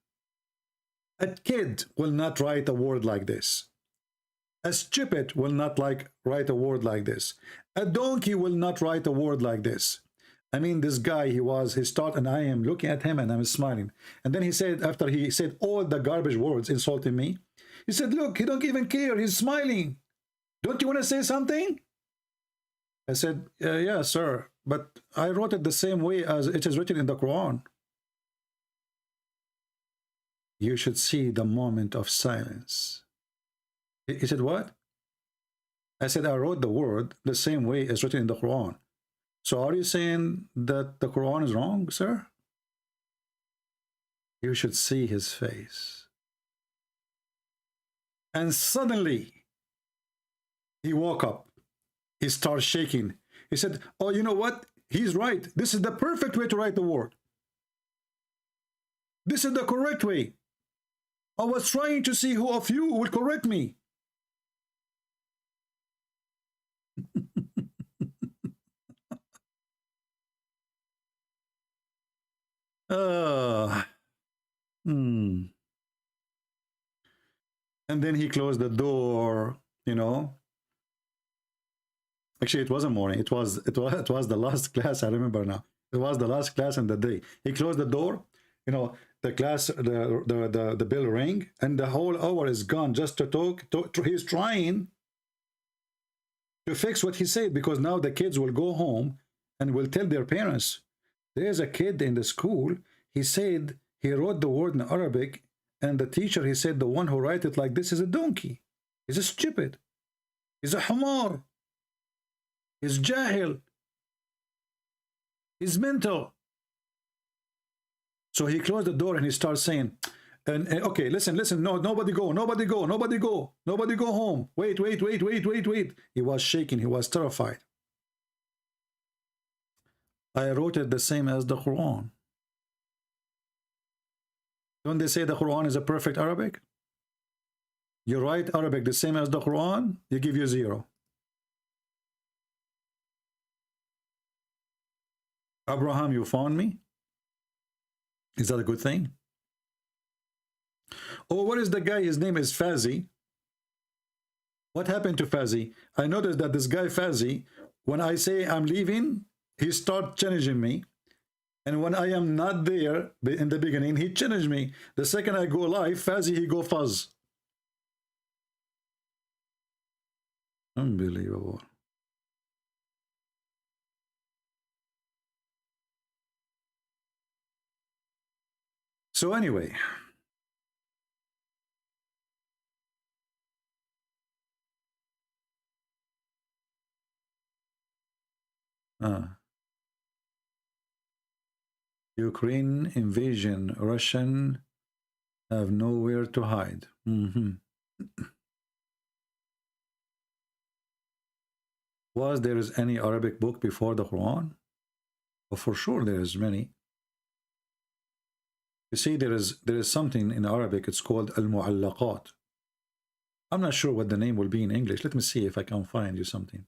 a kid will not write a word like this. A stupid will not write a word like this. A donkey will not write a word like this. I mean, this guy, he started, and I am looking at him and I'm smiling. And then he said, after he said all the garbage words insulting me, he said, look, he don't even care. He's smiling. Don't you want to say something? I said, yeah, sir, but I wrote it the same way as it is written in the Quran. You should see the moment of silence. He said, what? I said, I wrote the word the same way as written in the Quran. So are you saying that the Quran is wrong, sir? You should see his face. And suddenly, he woke up. He started shaking. He said, oh, you know what? He's right. This is the perfect way to write the word. This is the correct way. I was trying to see who of you will correct me. And then he closed the door, you know. Actually, it wasn't morning. It was the last class. I remember now. It was the last class in the day. He closed the door, you know. The class, the bell rang, and the whole hour is gone just to talk. He's trying to fix what he said, because now the kids will go home and will tell their parents, there's a kid in the school, he said he wrote the word in Arabic, and the teacher, he said the one who write it like this is a donkey. He's a stupid. He's a humar. He's jahil. He's mental. So he closed the door and he starts saying, and okay, listen, no, nobody go home. Wait. He was shaking, he was terrified. I wrote it the same as the Quran. Don't they say the Quran is a perfect Arabic? You write Arabic the same as the Quran, you give you 0. Abraham, you found me? Is that a good thing? Oh, what is the guy? His name is Fazi. What happened to Fazi? I noticed that this guy Fazi, when I say I'm leaving, he starts challenging me. And when I am not there in the beginning, he challenged me. The second I go live, Fazi, he go fuzz. Unbelievable. So anyway, Ukraine invasion, Russian have nowhere to hide. Was there is any Arabic book before the Quran? Well, for sure there is many. You see, there is something in Arabic, it's called Al-Mu'allaqat. I'm not sure what the name will be in English. Let me see if I can find you something.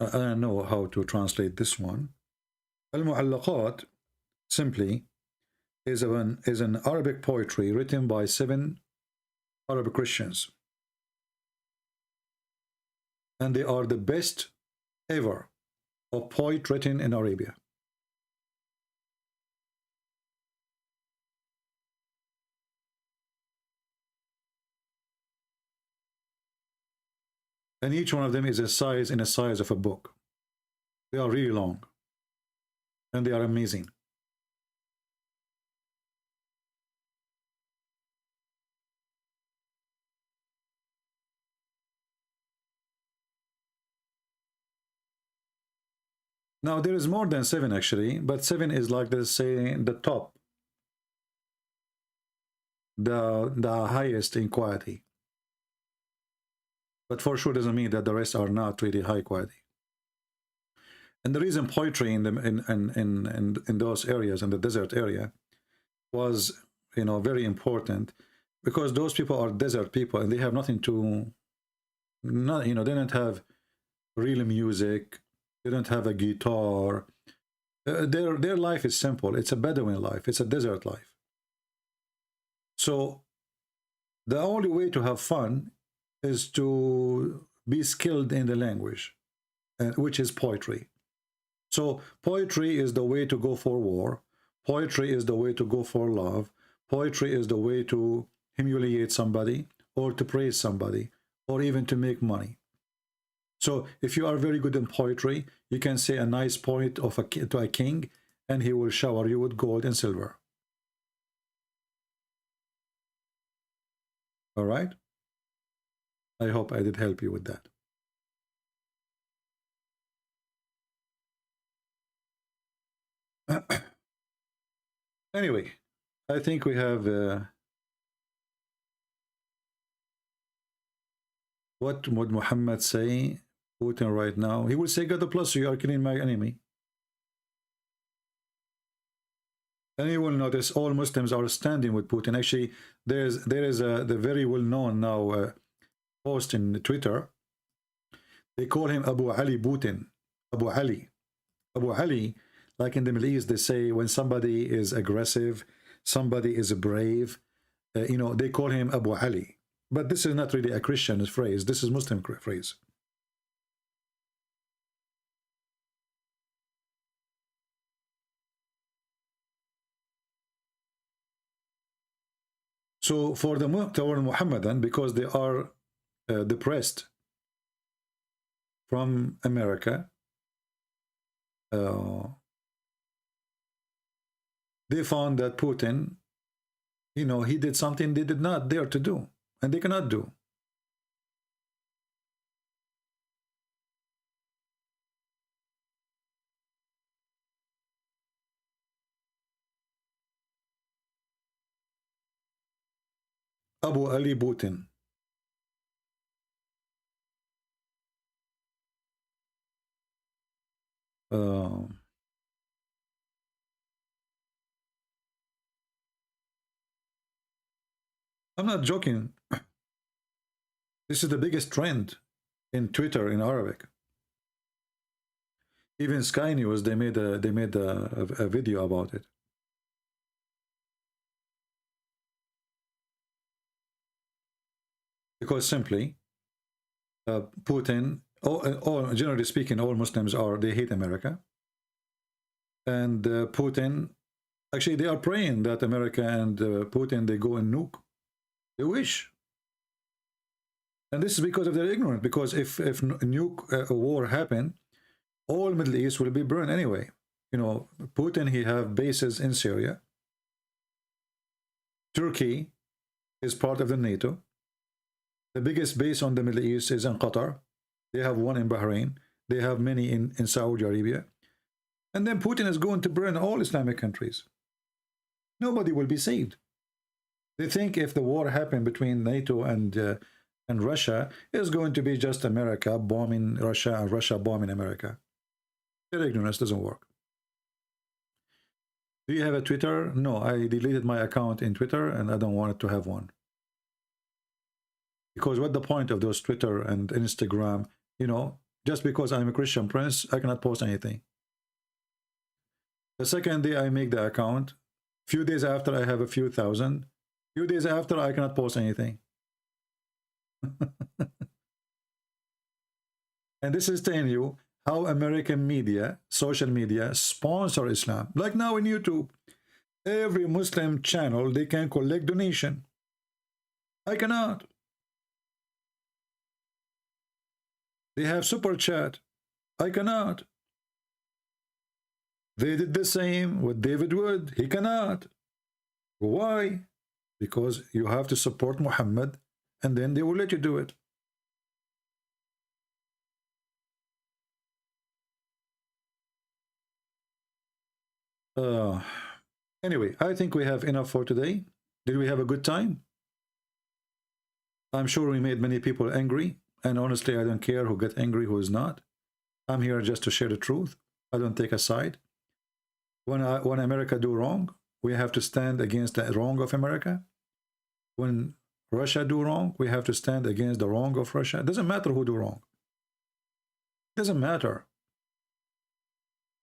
I don't know how to translate this one. Al-Mu'allaqat simply is an Arabic poetry written by 7 Arab Christians. And they are the best ever of poet written in Arabia. And each one of them is in a size of a book. They are really long. And they are amazing. Now there is more than 7 actually, but 7 is like they say the top. the highest in quality. But for sure doesn't mean that the rest are not really high quality. And the reason poetry in those areas, in the desert area, was, you know, very important, because those people are desert people and they have nothing to, not, you know, they don't have real music, they don't have a guitar. Their life is simple. It's a Bedouin life. It's a desert life. So the only way to have fun is to be skilled in the language, which is poetry. So poetry is the way to go for war. Poetry is the way to go for love. Poetry is the way to humiliate somebody, or to praise somebody, or even to make money. So if you are very good in poetry, you can say a nice poem to a king, and he will shower you with gold and silver. All right? I hope I did help you with that. Anyway, I think we have what would Muhammad say Putin right now? He will say, God bless you, you are killing my enemy. And you will notice all Muslims are standing with Putin. Actually, there is the very well-known now post in Twitter. They call him Abu Ali Putin. Abu Ali. Abu Ali, like in the Middle East, they say when somebody is aggressive, somebody is brave, you know, they call him Abu Ali. But this is not really a Christian phrase. This is Muslim phrase. So for the Muhammadan, because they are depressed from America, they found that Putin, you know, he did something they did not dare to do, and they cannot do. Abu Ali Putin. I'm not joking. This is the biggest trend in Twitter in Arabic. Even Sky News, they made a video about it. Because simply, Putin, generally speaking, all Muslims they hate America. And Putin, actually, they are praying that America and Putin, they go and nuke. They wish. And this is because of their ignorance. Because if nuke war happen, all Middle East will be burned anyway. You know, Putin, he have bases in Syria. Turkey is part of the NATO. The biggest base on the Middle East is in Qatar. They have one in Bahrain. They have many in Saudi Arabia. And then Putin is going to burn all Islamic countries. Nobody will be saved. They think if the war happened between NATO and Russia, it's going to be just America bombing Russia and Russia bombing America. Their ignorance doesn't work. Do you have a Twitter? No, I deleted my account in Twitter and I don't want to have one. Because what's the point of those Twitter and Instagram? You know, just because I'm a Christian prince, I cannot post anything. The second day I make the account, few days after I have a few thousand, few days after I cannot post anything. And this is telling you how American media, social media, sponsor Islam. Like now in YouTube, every Muslim channel, they can collect donation. I cannot. They have super chat. I cannot. They did the same with David Wood. He cannot. Why? Because you have to support Muhammad, and then they will let you do it. Anyway, I think we have enough for today. Did we have a good time? I'm sure we made many people angry, and honestly, I don't care who get angry, who is not. I'm here just to share the truth. I don't take a side. When America do wrong, we have to stand against the wrong of America. When Russia do wrong, we have to stand against the wrong of Russia. It doesn't matter who do wrong. It doesn't matter.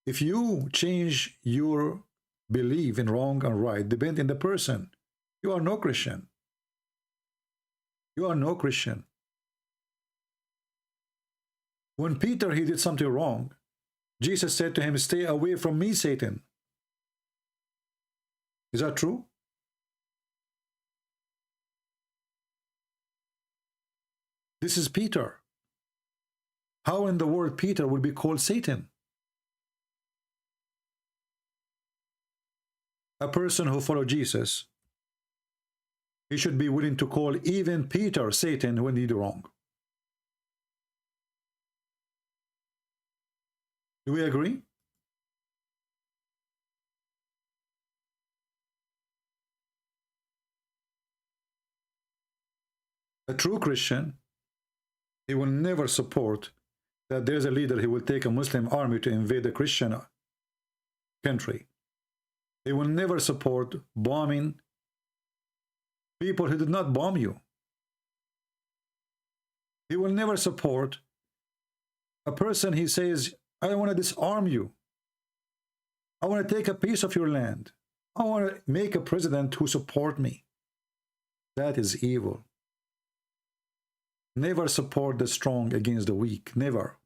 If you change your belief in wrong and right, depend on the person, you are no Christian. You are no Christian. When Peter, he did something wrong, Jesus said to him, stay away from me, Satan. Is that true? This is Peter. How in the world Peter would be called Satan? A person who follows Jesus, he should be willing to call even Peter Satan when he did wrong. Do we agree? A true Christian, he will never support that there's a leader, he will take a Muslim army to invade a Christian country. He will never support bombing people who did not bomb you. He will never support a person, he says, I want to disarm you. I want to take a piece of your land. I want to make a president who support me. That is evil. Never support the strong against the weak. Never.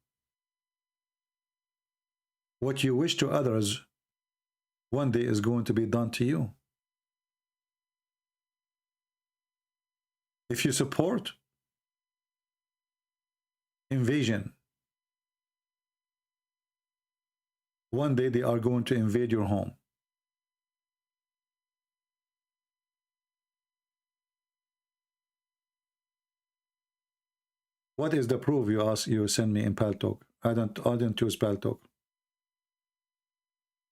What you wish to others, one day is going to be done to you. If you support invasion, one day they are going to invade your home. What is the proof you ask, you send me in PalTalk? I don't use PalTalk.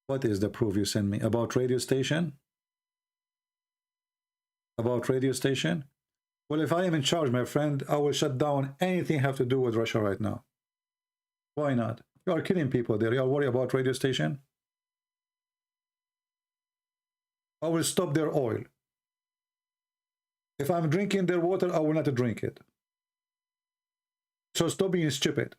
What is the proof you send me? About radio station? About radio station? Well, if I am in charge, my friend, I will shut down anything have to do with Russia right now. Why not? You are killing people there. You are worried about radio station? I will stop their oil. If I'm drinking their water, I will not drink it. So stop being stupid.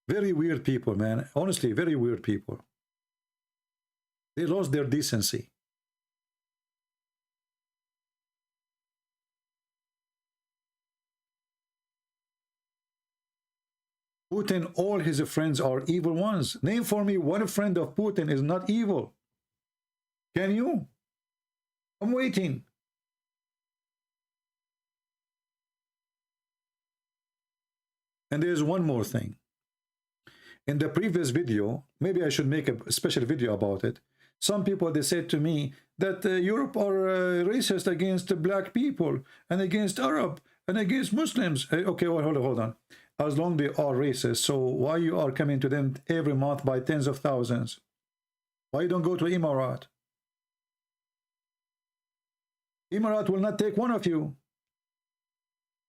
Very weird people, man. Honestly, very weird people. They lost their decency. Putin, all his friends are evil ones. Name for me one friend of Putin is not evil. Can you? I'm waiting. And there's one more thing. In the previous video, maybe I should make a special video about it. Some people, they said to me that Europe are racist against black people and against Arab and against Muslims. Okay, well, hold on. As long as they are racist, so why you are coming to them every month by tens of thousands? Why you don't go to Emirat? Emirat will not take one of you.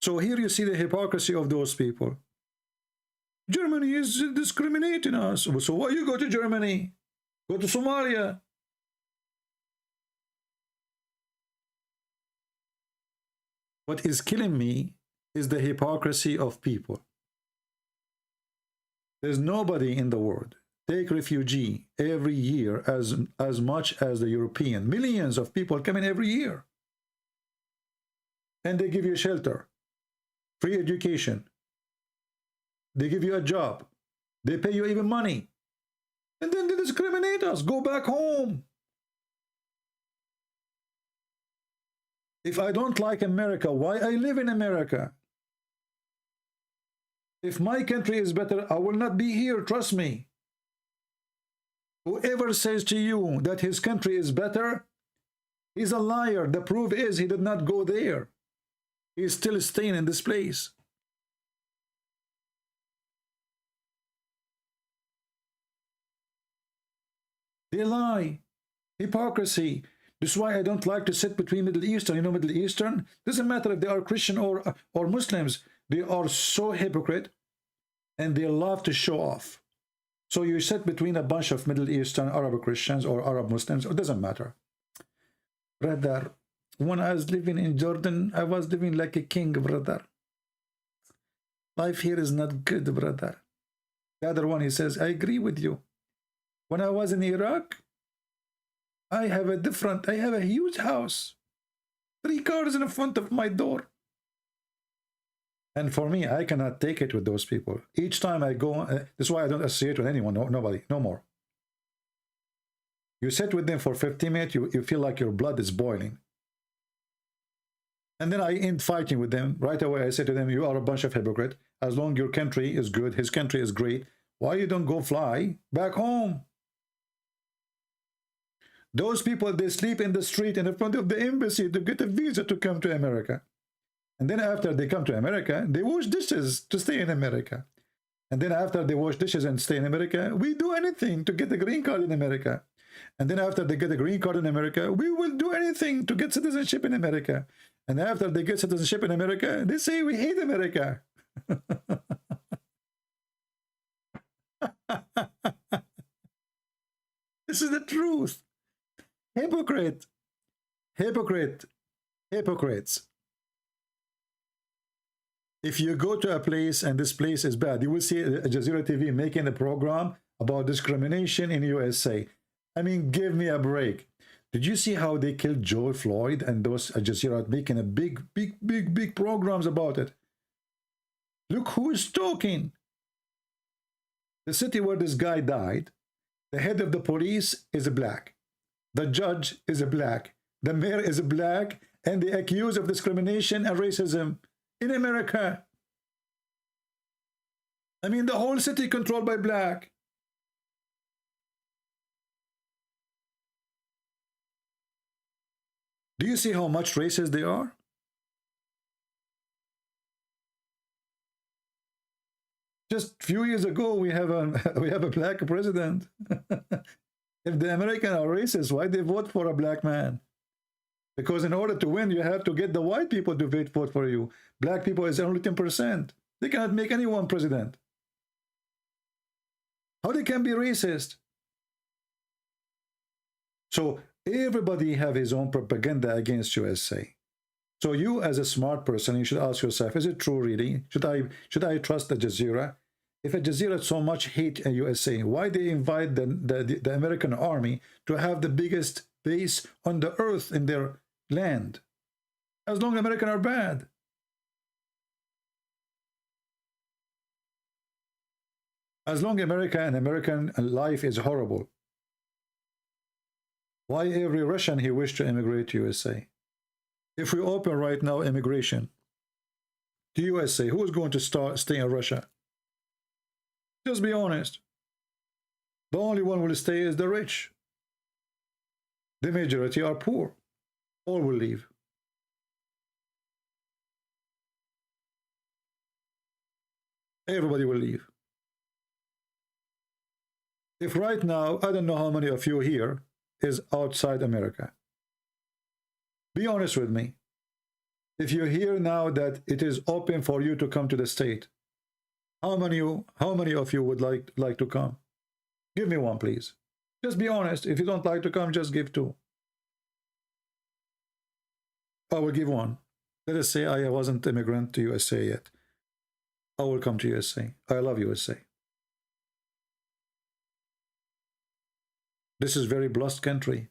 So here you see the hypocrisy of those people. Germany is discriminating us. So why you go to Germany? Go to Somalia. What is killing me is the hypocrisy of people. There's nobody in the world take refugee every year as much as the European. Millions of people come in every year. And they give you shelter, free education. They give you a job. They pay you even money. And then they discriminate us. Go back home. If I don't like America, why I live in America? If my country is better, I will not be here, trust me. Whoever says to you that his country is better, he's a liar. The proof is he did not go there. He's still staying in this place. They lie. Hypocrisy. This is why I don't like to sit between Middle Eastern. You know, Middle Eastern, doesn't matter if they are Christian or Muslims. They are so hypocrite, and they love to show off. So you sit between a bunch of Middle Eastern Arab Christians or Arab Muslims, it doesn't matter. Brother, when I was living in Jordan, I was living like a king, brother. Life here is not good, brother. The other one, he says, I agree with you. When I was in Iraq, I have a huge house. 3 cars in front of my door. And for me, I cannot take it with those people. Each time I go, that's why I don't associate with anyone, nobody, no more. You sit with them for 15 minutes, you feel like your blood is boiling. And then I end fighting with them. Right away, I say to them, you are a bunch of hypocrites. As long as your country is good, his country is great, why you don't go fly back home? Those people, they sleep in the street in front of the embassy to get a visa to come to America. And then after they come to America, they wash dishes to stay in America. And then after they wash dishes and stay in America, we do anything to get a green card in America. And then after they get a green card in America, we will do anything to get citizenship in America. And after they get citizenship in America, they say we hate America. This is the truth. Hypocrite. Hypocrite. Hypocrites. If you go to a place and this place is bad, you will see Al Jazeera TV making a program about discrimination in USA. I mean, give me a break. Did you see how they killed George Floyd and those Al Jazeera making a big programs about it? Look who is talking. The city where this guy died, the head of the police is black. The judge is black. The mayor is black, and they accuse of discrimination and racism in America. I mean, the whole city controlled by black. Do you see how much racist they are? Just a few years ago, we have a black president. If the Americans are racist, why they vote for a black man? Because in order to win, you have to get the white people to vote for you. Black people is only 10%. They cannot make anyone president. How they can be racist? So everybody have his own propaganda against USA. So you, as a smart person, you should ask yourself, is it true really? Should I trust Al Jazeera? If Al Jazeera so much hate USA, why they invite the American army to have the biggest base on the earth in their land? As long as Americans are bad. As long as America and American life is horrible. Why every Russian he wish to immigrate to USA? If we open right now immigration to USA, who is going to stay in Russia? Just be honest. The only one who will stay is the rich. The majority are poor. All will leave. Everybody will leave. If right now, I don't know how many of you here is outside America. Be honest with me. If you hear now that it is open for you to come to the state, how many of you would like to come? Give me one, please. Just be honest. If you don't like to come, just give 2. I will give 1. Let us say I wasn't immigrant to USA yet. I will come to USA. I love USA. This is very blessed country.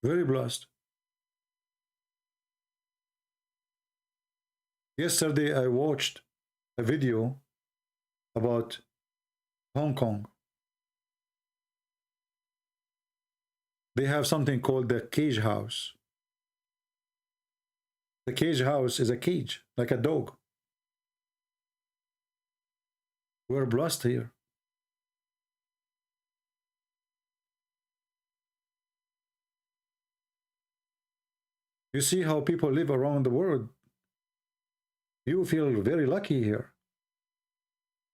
Very blessed. Yesterday, I watched a video about Hong Kong. They have something called the cage house. The cage house is a cage, like a dog. We're blessed here. You see how people live around the world. You feel very lucky here.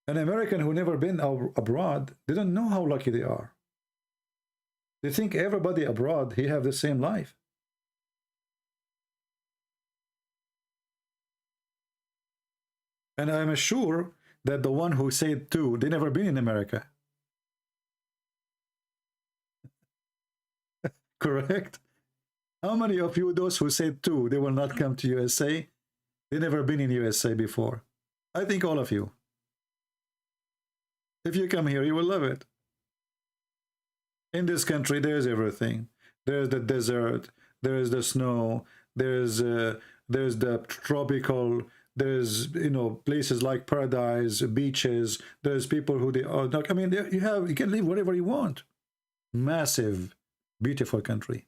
An American who never been abroad, they don't know how lucky they are. They think everybody abroad, he have the same life. And I'm sure that the one who said two, they never been in America. Correct? How many of you, those who said two, they will not come to USA? They never been in USA before. I think all of you. If you come here, you will love it. In this country, there's everything. There's the desert, there's the snow, there's the tropical, there's, you know, places like paradise, beaches. There's people who they are. I mean, you can live wherever you want. Massive, beautiful country,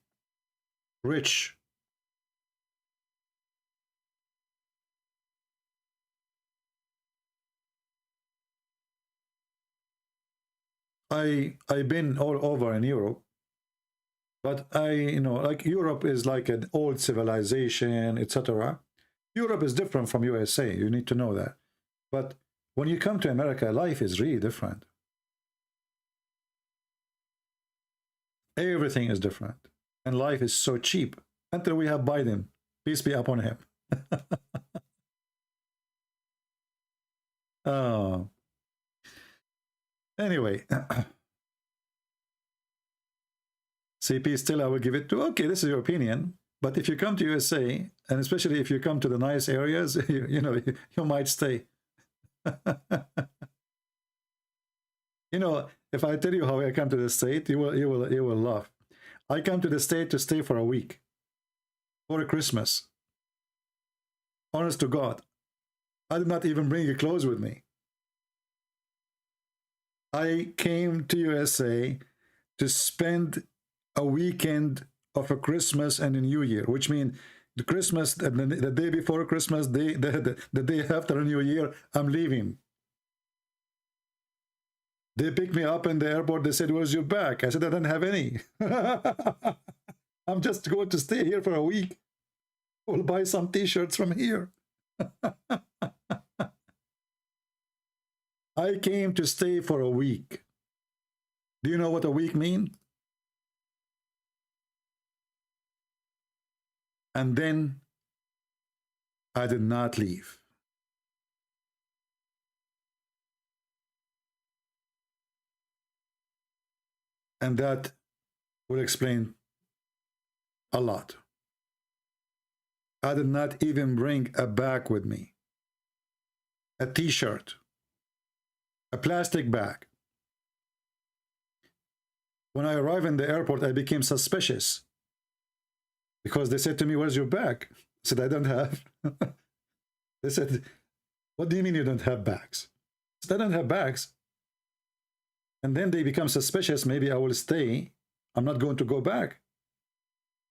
rich. I've been all over in Europe, but you know, like Europe is like an old civilization, etc. Europe is different from USA. You need to know that. But when you come to America, life is really different. Everything is different, and life is so cheap until we have Biden. Peace be upon him. Oh. Anyway, CP still I will give it to, okay, this is your opinion, but if you come to USA, and especially if you come to the nice areas, you know, you might stay. You know, if I tell you how I come to the state, you will laugh. I come to the state to stay for a week, for Christmas. Honest to God, I did not even bring your clothes with me. I came to USA to spend a weekend of a Christmas and a New Year, which means the Christmas, the day before Christmas, the day after New Year, I'm leaving. They picked me up in the airport. They said, "Where's your bag?" I said, "I don't have any." I'm just going to stay here for a week. We'll buy some t-shirts from here. I came to stay for a week. Do you know what a week means? And then I did not leave. And that will explain a lot. I did not even bring a bag with me. A t-shirt. A plastic bag. When I arrived in the airport, I became suspicious because they said to me, "Where's your bag?" I said, "I don't have." They said, "What do you mean you don't have bags?" I said, "I don't have bags." And then they become suspicious. Maybe I will stay. I'm not going to go back,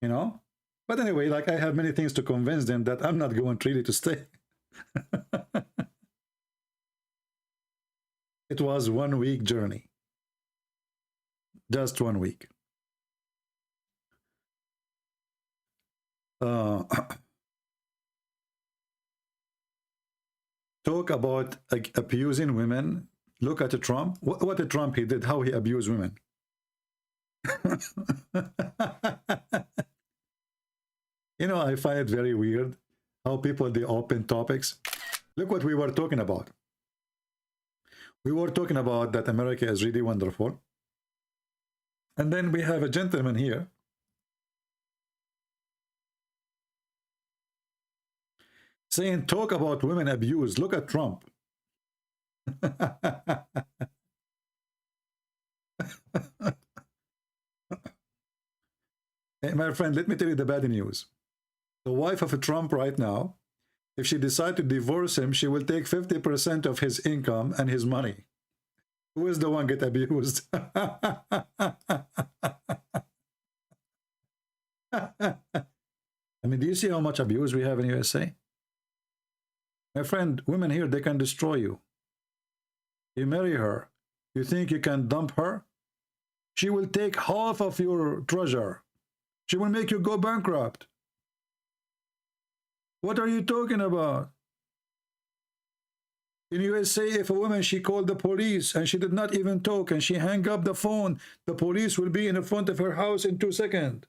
you know? But anyway, like, I have many things to convince them that I'm not going really to stay. It was 1 week journey. Just 1 week. Talk about abusing women. Look at Trump. What did Trump he did? How he abused women. You know, I find it very weird how people, they open topics. Look what we were talking about. We were talking about that America is really wonderful. And then we have a gentleman here saying, talk about women abuse. Look at Trump. Hey, my friend, let me tell you the bad news. The wife of Trump right now, if she decides to divorce him, she will take 50% of his income and his money. Who is the one get abused? I mean, do you see how much abuse we have in USA? My friend, women here, they can destroy you. You marry her. You think you can dump her? She will take half of your treasure. She will make you go bankrupt. What are you talking about? In USA, if a woman, she called the police and she did not even talk and she hung up the phone, the police will be in front of her house in 2 seconds.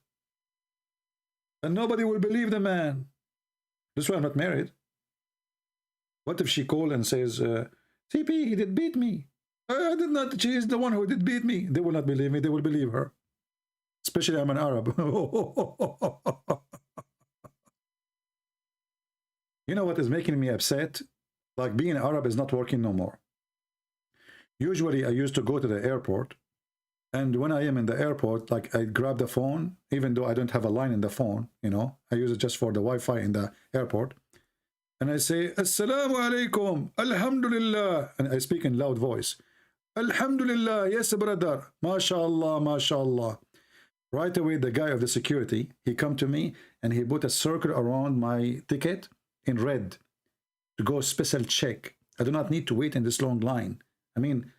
And nobody will believe the man. That's why I'm not married. What if she called and says, CP, he did beat me. I did not, she is the one who did beat me. They will not believe me, they will believe her. Especially I'm an Arab. You know what is making me upset? Like being Arab is not working no more. Usually I used to go to the airport, and when I am in the airport, like I grab the phone, even though I don't have a line in the phone, you know, I use it just for the Wi-Fi in the airport, and I say, Assalamu alaikum, Alhamdulillah, and I speak in loud voice. Alhamdulillah, yes brother, MashaAllah, MashaAllah. Right away, the guy of the security, he come to me and he put a circle around my ticket in red to go special check. I do not need to wait in this long line. I mean,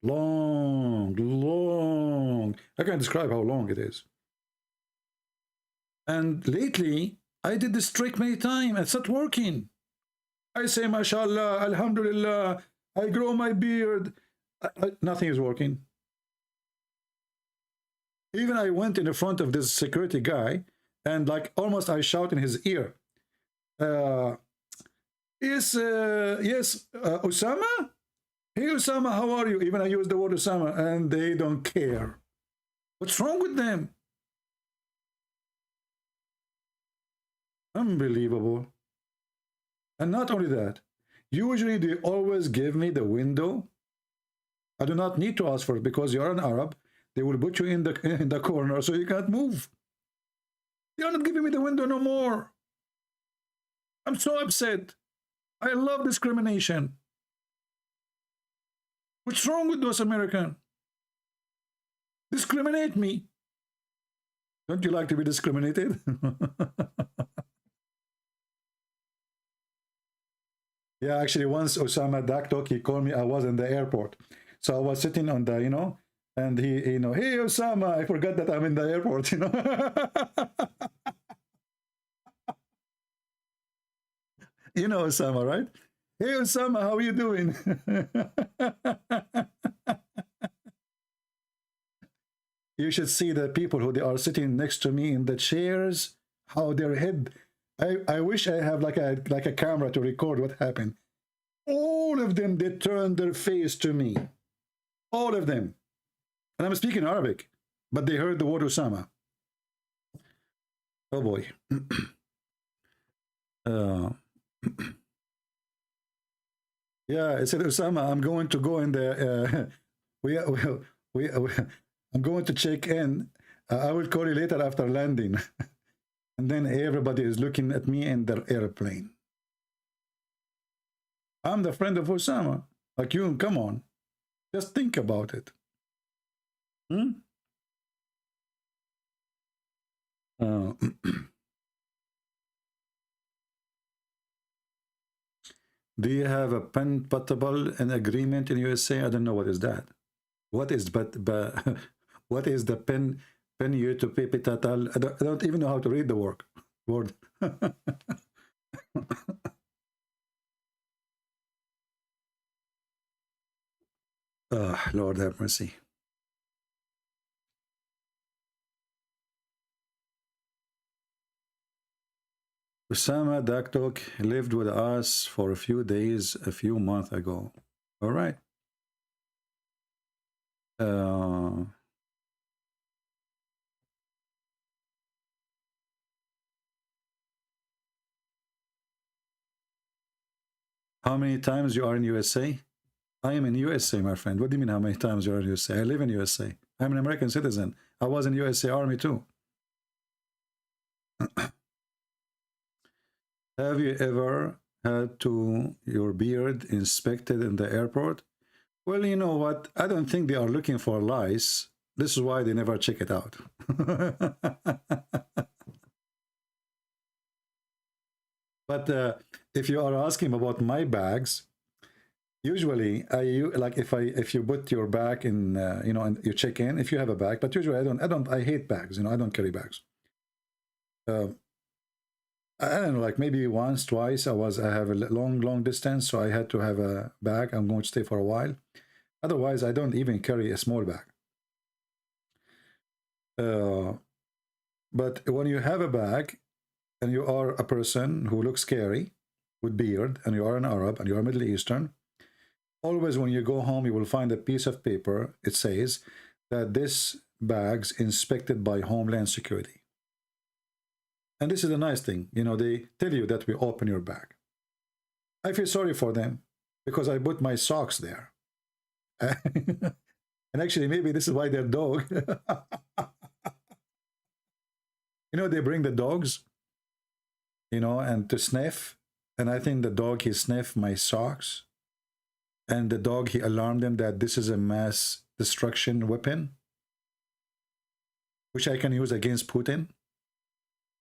long. I can't describe how long it is. And lately, I did this trick many times. It's not working. I say, MashaAllah, Alhamdulillah, I grow my beard. Nothing is working. Even I went in the front of this security guy and like almost I shout in his ear, yes, Osama? Hey, Osama, how are you? Even I use the word Osama, and they don't care. What's wrong with them? Unbelievable. And not only that, usually they always give me the window. I do not need to ask for it because you're an Arab. They will put you in the corner so you can't move. You're not giving me the window no more. I'm so upset. I love discrimination. What's wrong with those Americans? Discriminate me. Don't you like to be discriminated? Yeah, actually once Osama Daktok, he called me, I was in the airport. So I was sitting on the, you know, and he, you know, hey Osama, I forgot that I'm in the airport, you know. You know Osama, right? Hey Osama, how are you doing? You should see the people who they are sitting next to me in the chairs, how their head. I wish I have like a camera to record what happened. All of them, they turned their face to me. All of them. And I'm speaking Arabic, but they heard the word Osama. Oh boy. Yeah, I said, Osama, I'm going to go in the, I'm going to check in. I will call you later after landing. And then everybody is looking at me in their airplane. I'm the friend of Osama. Like you, come on. Just think about it. Do you have a pen portable and agreement in USA? I don't know what is that. What is what is the pen you to pay tatal? I don't even know how to read the word. Oh, Lord have mercy. Osama Daktok lived with us for a few days, a few months ago. All right. How many times you are in USA? I am in USA, my friend. What do you mean how many times you are in USA? I live in USA. I'm an American citizen. I was in USA Army too. Have you ever had your beard inspected in the airport? Well, you know what? I don't think they are looking for lice. This is why they never check it out. But if you are asking about my bags, usually if you put your bag in, you know, and you check in, if you have a bag, but usually I hate bags, you know, I don't carry bags. I don't know, like maybe once, twice. I have a long distance, so I had to have a bag. I'm going to stay for a while. Otherwise, I don't even carry a small bag. But when you have a bag and you are a person who looks scary with beard and you are an Arab and you are Middle Eastern, always when you go home, you will find a piece of paper. It says that this bag's inspected by Homeland Security. And this is a nice thing. You know, they tell you that we open your bag. I feel sorry for them because I put my socks there. And actually, maybe this is why their dog. You know, they bring the dogs, you know, and to sniff. And I think the dog, he sniffed my socks. And the dog, he alarmed them that this is a mass destruction weapon, which I can use against Putin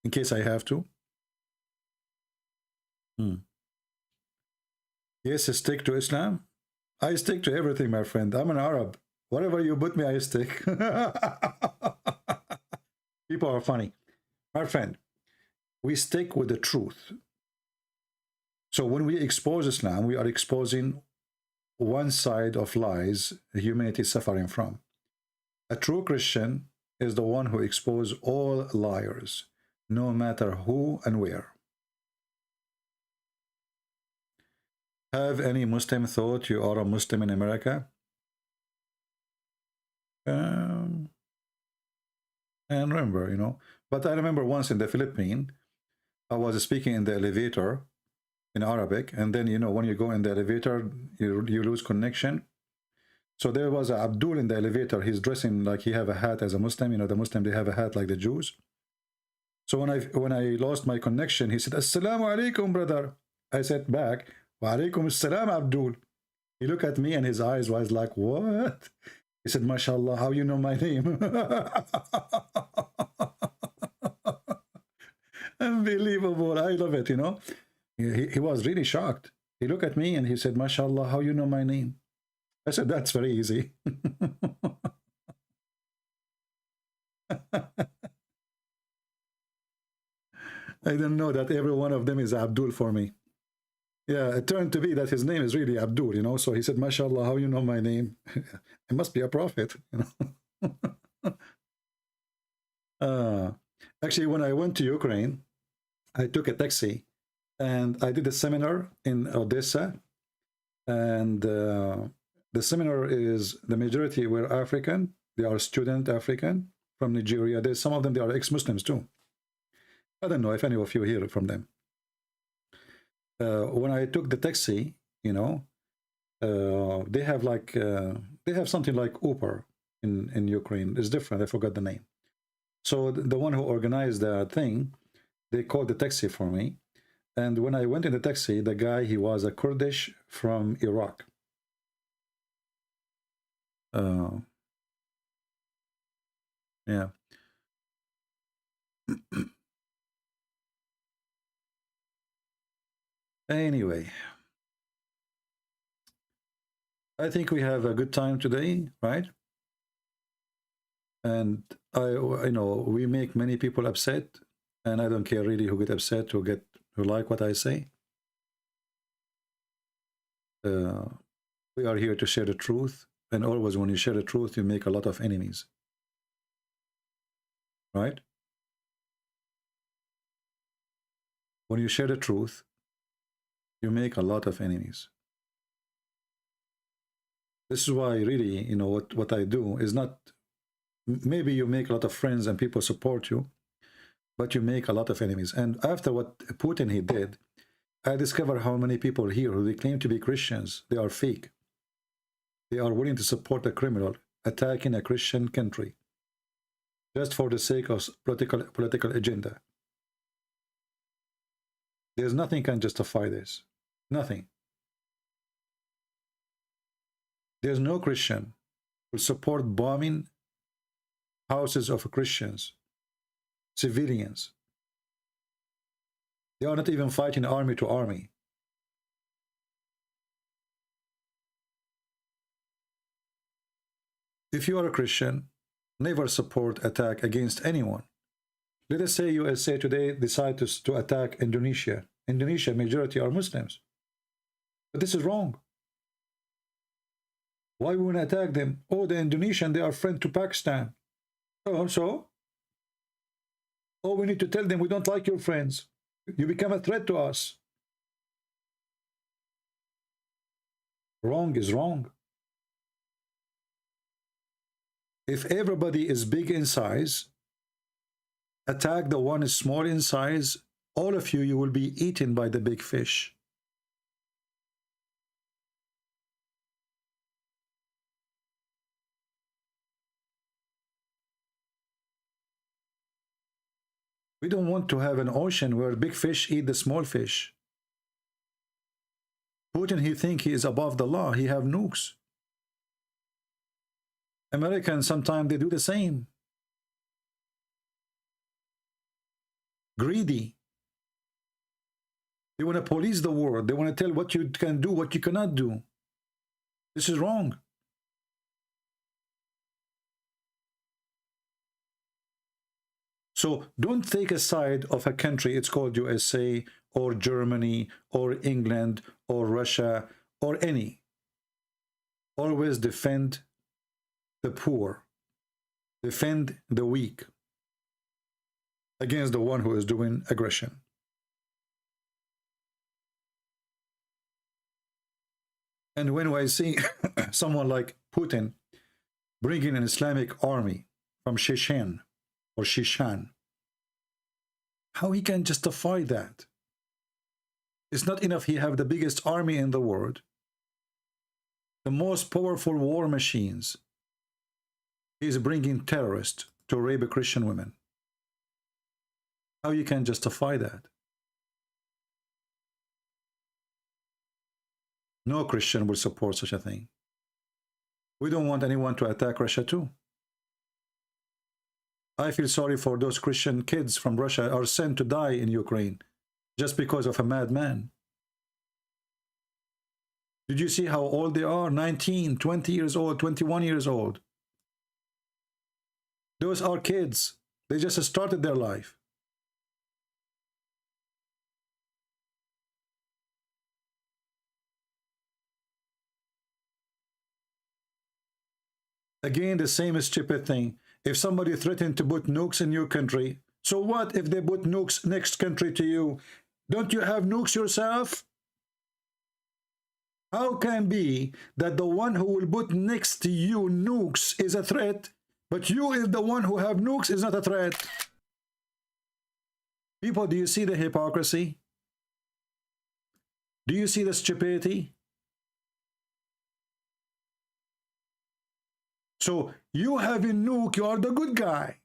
in case I have to. Yes, stick to Islam. I stick to everything, my friend. I'm an Arab. Whatever you put me, I stick. People are funny. My friend, we stick with the truth. So when we expose Islam, we are exposing one side of lies humanity is suffering from. A true Christian is the one who exposes all liars, no matter who and where. Have any Muslim thought you are a Muslim in America? And remember, you know, but I remember once in the Philippines, I was speaking in the elevator in Arabic, and then, you know, when you go in the elevator, you lose connection. So there was a Abdul in the elevator. He's dressing like he have a hat as a Muslim. You know, the Muslim, they have a hat like the Jews. So when I lost my connection, he said, "Assalamu alaikum, brother." I said back, "Wa alaikum assalam, Abdul." He looked at me and his eyes was like, "What?" He said, "MashaAllah, how you know my name?" Unbelievable. I love it, you know. He was really shocked. He looked at me and he said, "MashaAllah, how you know my name?" I said, "That's very easy." I didn't know that every one of them is Abdul for me. Yeah, it turned to be that his name is really Abdul, you know. So he said, "MashaAllah, how you know my name?" It must be a prophet, you know. Actually, when I went to Ukraine, I took a taxi and I did a seminar in Odessa. And the seminar is, the majority were African. They are student African from Nigeria. There's some of them, they are ex-Muslims too. I don't know if any of you hear from them. When I took the taxi, you know, they have like, they have something like Uber in Ukraine. It's different, I forgot the name. So the one who organized the thing, they called the taxi for me. And when I went in the taxi, the guy, he was a Kurdish from Iraq. Yeah. Anyway, I think we have a good time today, right? And I know we make many people upset, and I don't care really who get upset, who like what I say. We are here to share the truth, and always when you share the truth, you make a lot of enemies, right? When you share the truth, you make a lot of enemies. This is why really, you know, what I do is not, maybe you make a lot of friends and people support you, but you make a lot of enemies. And after what Putin he did, I discovered how many people here who they claim to be Christians, they are fake. They are willing to support a criminal attacking a Christian country just for the sake of political agenda. There's nothing can justify this. Nothing. There's no Christian who will support bombing houses of Christians, civilians. They are not even fighting army to army. If you are a Christian, never support attack against anyone. Let us say USA today decide to attack Indonesia. Indonesia, majority are Muslims. But this is wrong. Why we want to attack them? Oh, the Indonesian, they are friend to Pakistan. So? Oh, we need to tell them we don't like your friends. You become a threat to us. Wrong is wrong. If everybody is big in size, attack the one is small in size, all of you, you will be eaten by the big fish. We don't want to have an ocean where big fish eat the small fish. Putin, he think he is above the law. He have nukes. Americans, sometimes they do the same. Greedy. They want to police the world. They want to tell what you can do, what you cannot do. This is wrong. So don't take a side of a country, it's called USA or Germany or England or Russia or any. Always defend the poor, defend the weak against the one who is doing aggression. And when I see someone like Putin bringing an Islamic army from Chechen or Shishan, how he can justify that? It's not enough he have the biggest army in the world, the most powerful war machines. He's bringing terrorists to rape Christian women. How you can justify that? No Christian will support such a thing. We don't want anyone to attack Russia too. I feel sorry for those Christian kids from Russia are sent to die in Ukraine just because of a madman. Did you see how old they are? 19, 20 years old, 21 years old. Those are kids. They just started their life. Again, the same stupid thing. If somebody threatened to put nukes in your country, so what if they put nukes next country to you? Don't you have nukes yourself? How can be that the one who will put next to you nukes is a threat, but you is the one who have nukes is not a threat? People, do you see the hypocrisy? Do you see the stupidity? So you have a nuke, you are the good guy.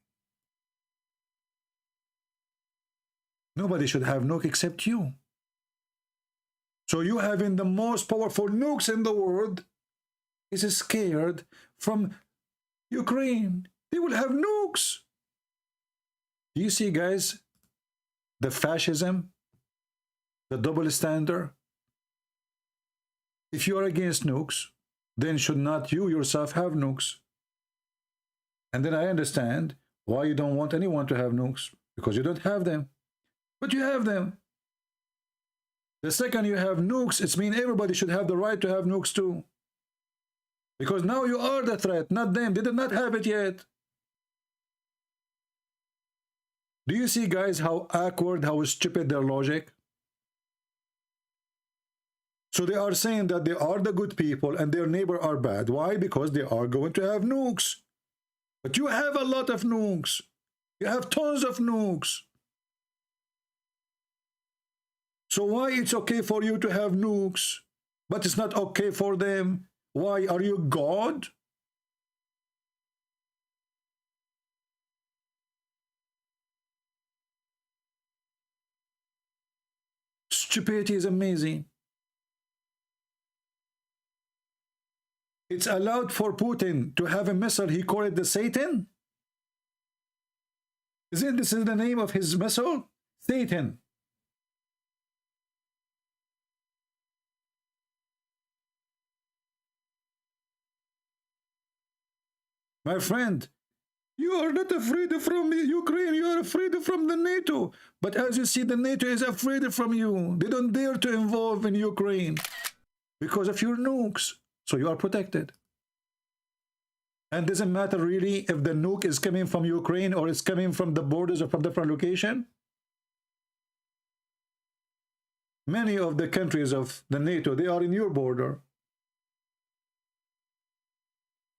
Nobody should have nuke except you. So you having the most powerful nukes in the world is scared from Ukraine. They will have nukes. Do you see, guys, the fascism, the double standard? If you are against nukes, then should not you yourself have nukes? And then I understand why you don't want anyone to have nukes, because you don't have them. But you have them. The second you have nukes, it means everybody should have the right to have nukes too. Because now you are the threat, not them. They did not have it yet. Do you see, guys, how awkward, how stupid their logic? So they are saying that they are the good people and their neighbor are bad. Why? Because they are going to have nukes. But you have a lot of nukes. You have tons of nukes. So why it's okay for you to have nukes, but it's not okay for them? Why? Are you God? Stupidity is amazing. It's allowed for Putin to have a missile. He called it the Satan. Isn't this the name of his missile? Satan. My friend, You are not afraid from Ukraine, you are afraid from the NATO. But as you see, the NATO is afraid from you. They don't dare to involve in Ukraine because of your nukes. So you are protected. And doesn't matter really if the nuke is coming from Ukraine or it's coming from the borders or from different location. Many of the countries of the NATO, they are in your border.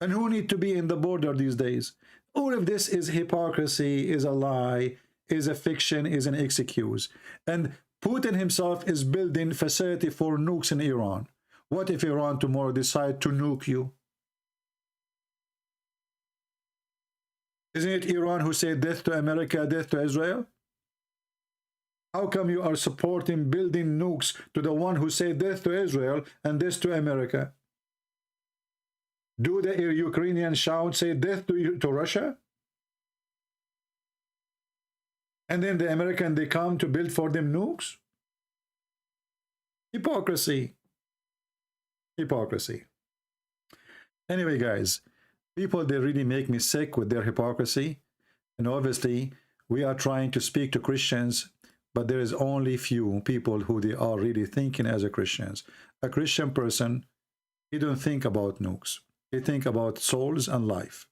And who need to be in the border these days? All of this is hypocrisy, is a lie, is a fiction, is an excuse. And Putin himself is building facility for nukes in Iran. What if Iran tomorrow decide to nuke you? Isn't it Iran who said death to America, death to Israel? How come you are supporting building nukes to the one who said death to Israel and death to America? Do the Ukrainians shout, say death to Russia? And then the American, they come to build for them nukes? Hypocrisy. Hypocrisy. Anyway, guys, people, they really make me sick with their hypocrisy. And obviously, we are trying to speak to Christians, but there is only few people who they are really thinking as a Christians. A Christian person, he don't think about nukes. He think about souls and life.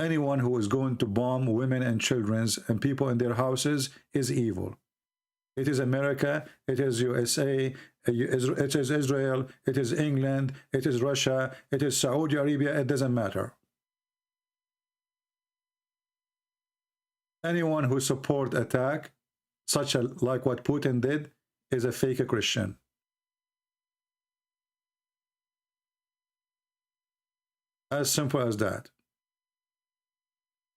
Anyone who is going to bomb women and children and people in their houses is evil. It is America, it is USA, it is Israel, it is England, it is Russia, it is Saudi Arabia, it doesn't matter. Anyone who support attack, such like what Putin did, is a fake Christian. As simple as that.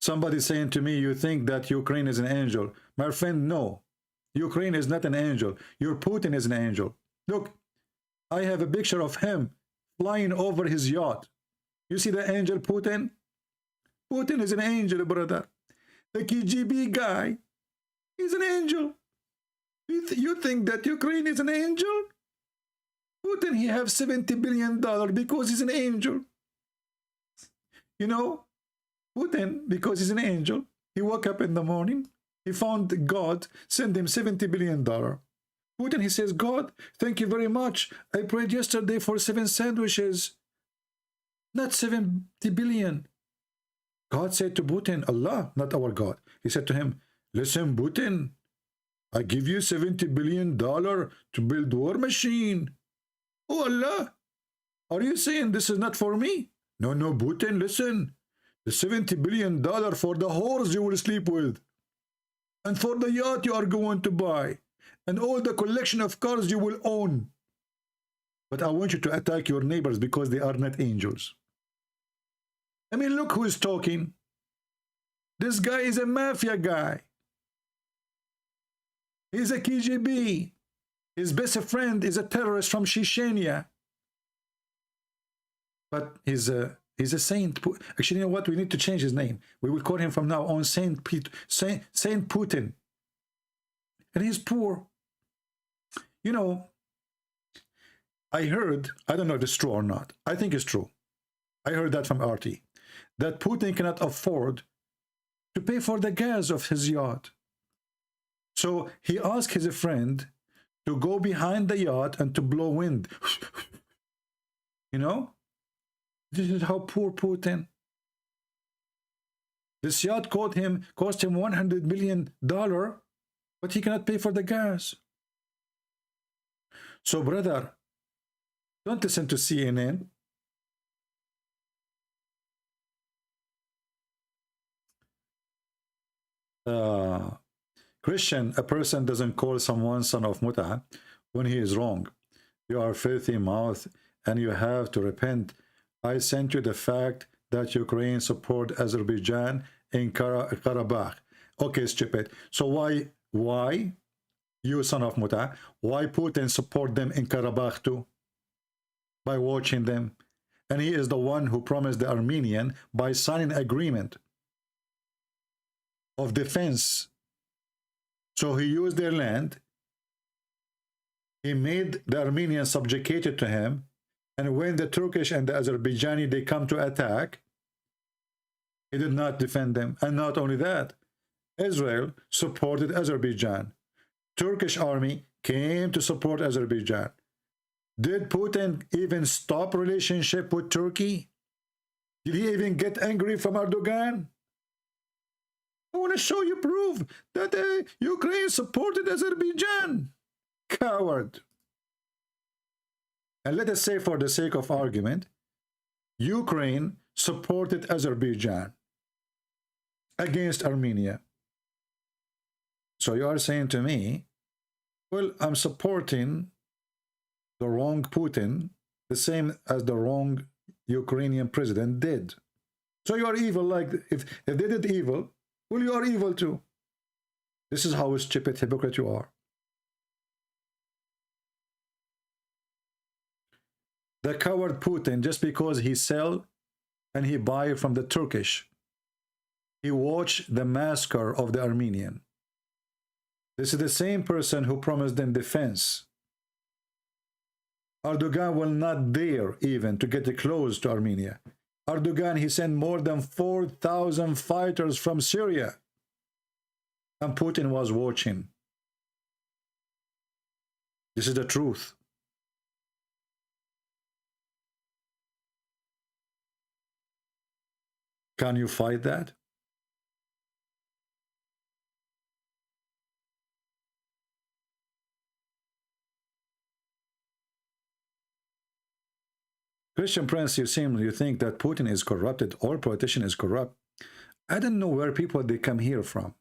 Somebody saying to me, you think that Ukraine is an angel. My friend, no. Ukraine is not an angel. Your Putin is an angel. Look, I have a picture of him flying over his yacht. You see the angel Putin? Putin is an angel, brother. The KGB guy is an angel. You think that Ukraine is an angel? Putin, he have $70 billion because he's an angel. You know, Putin, because he's an angel, he woke up in the morning, he found God, sent him $70 billion. Putin, he says, God, thank you very much. I prayed yesterday for 7 sandwiches, not 70 billion. God said to Putin, Allah, not our God. He said to him, listen, Putin, I give you $70 billion to build war machine. Oh, Allah, are you saying this is not for me? No, no, Putin, listen. The $70 billion for the horse you will sleep with, and for the yacht you are going to buy, and all the collection of cars you will own. But I want you to attack your neighbors because they are not angels. I mean, look who is talking. This guy is a mafia guy. He's a KGB. His best friend is a terrorist from Chechnya. But he's a saint. Actually, you know what? We need to change his name. We will call him from now on Saint Putin. And he's poor. You know, I heard, I don't know if it's true or not. I think it's true. I heard that from RT. That Putin cannot afford to pay for the gas of his yacht. So he asked his friend to go behind the yacht and to blow wind. You know? This is how poor Putin. This yacht cost him $100 million, but he cannot pay for the gas. So, brother, don't listen to CNN. Christian, a person doesn't call someone son of Muta when he is wrong. You are filthy mouth and you have to repent. I sent you the fact that Ukraine support Azerbaijan in Karabakh. Okay, stupid. So why, you son of Muta, why Putin support them in Karabakh too? By watching them. And he is the one who promised the Armenian by signing agreement of defense. So he used their land. He made the Armenians subjugated to him. And when the Turkish and the Azerbaijani, they come to attack, He did not defend them. And not only that, Israel supported Azerbaijan. Turkish army came to support Azerbaijan. Did Putin even stop relationship with Turkey? Did he even get angry from Erdogan? I want to show you proof that Ukraine supported Azerbaijan. Coward. And let us say, for the sake of argument, Ukraine supported Azerbaijan against Armenia. So you are saying to me, well, I'm supporting the wrong Putin, the same as the wrong Ukrainian president did. So you are evil. Like if they did evil, well, you are evil too. This is how stupid, hypocrite you are. The coward Putin, just because he sell and he buy from the Turkish, he watched the massacre of the Armenian. This is the same person who promised them defense. Erdogan will not dare even to get close to Armenia. Erdogan, he sent more than 4,000 fighters from Syria. And Putin was watching. This is the truth. Can you fight that? Christian Prince, you think that Putin is corrupted, all politician is corrupt. I don't know where people they come here from.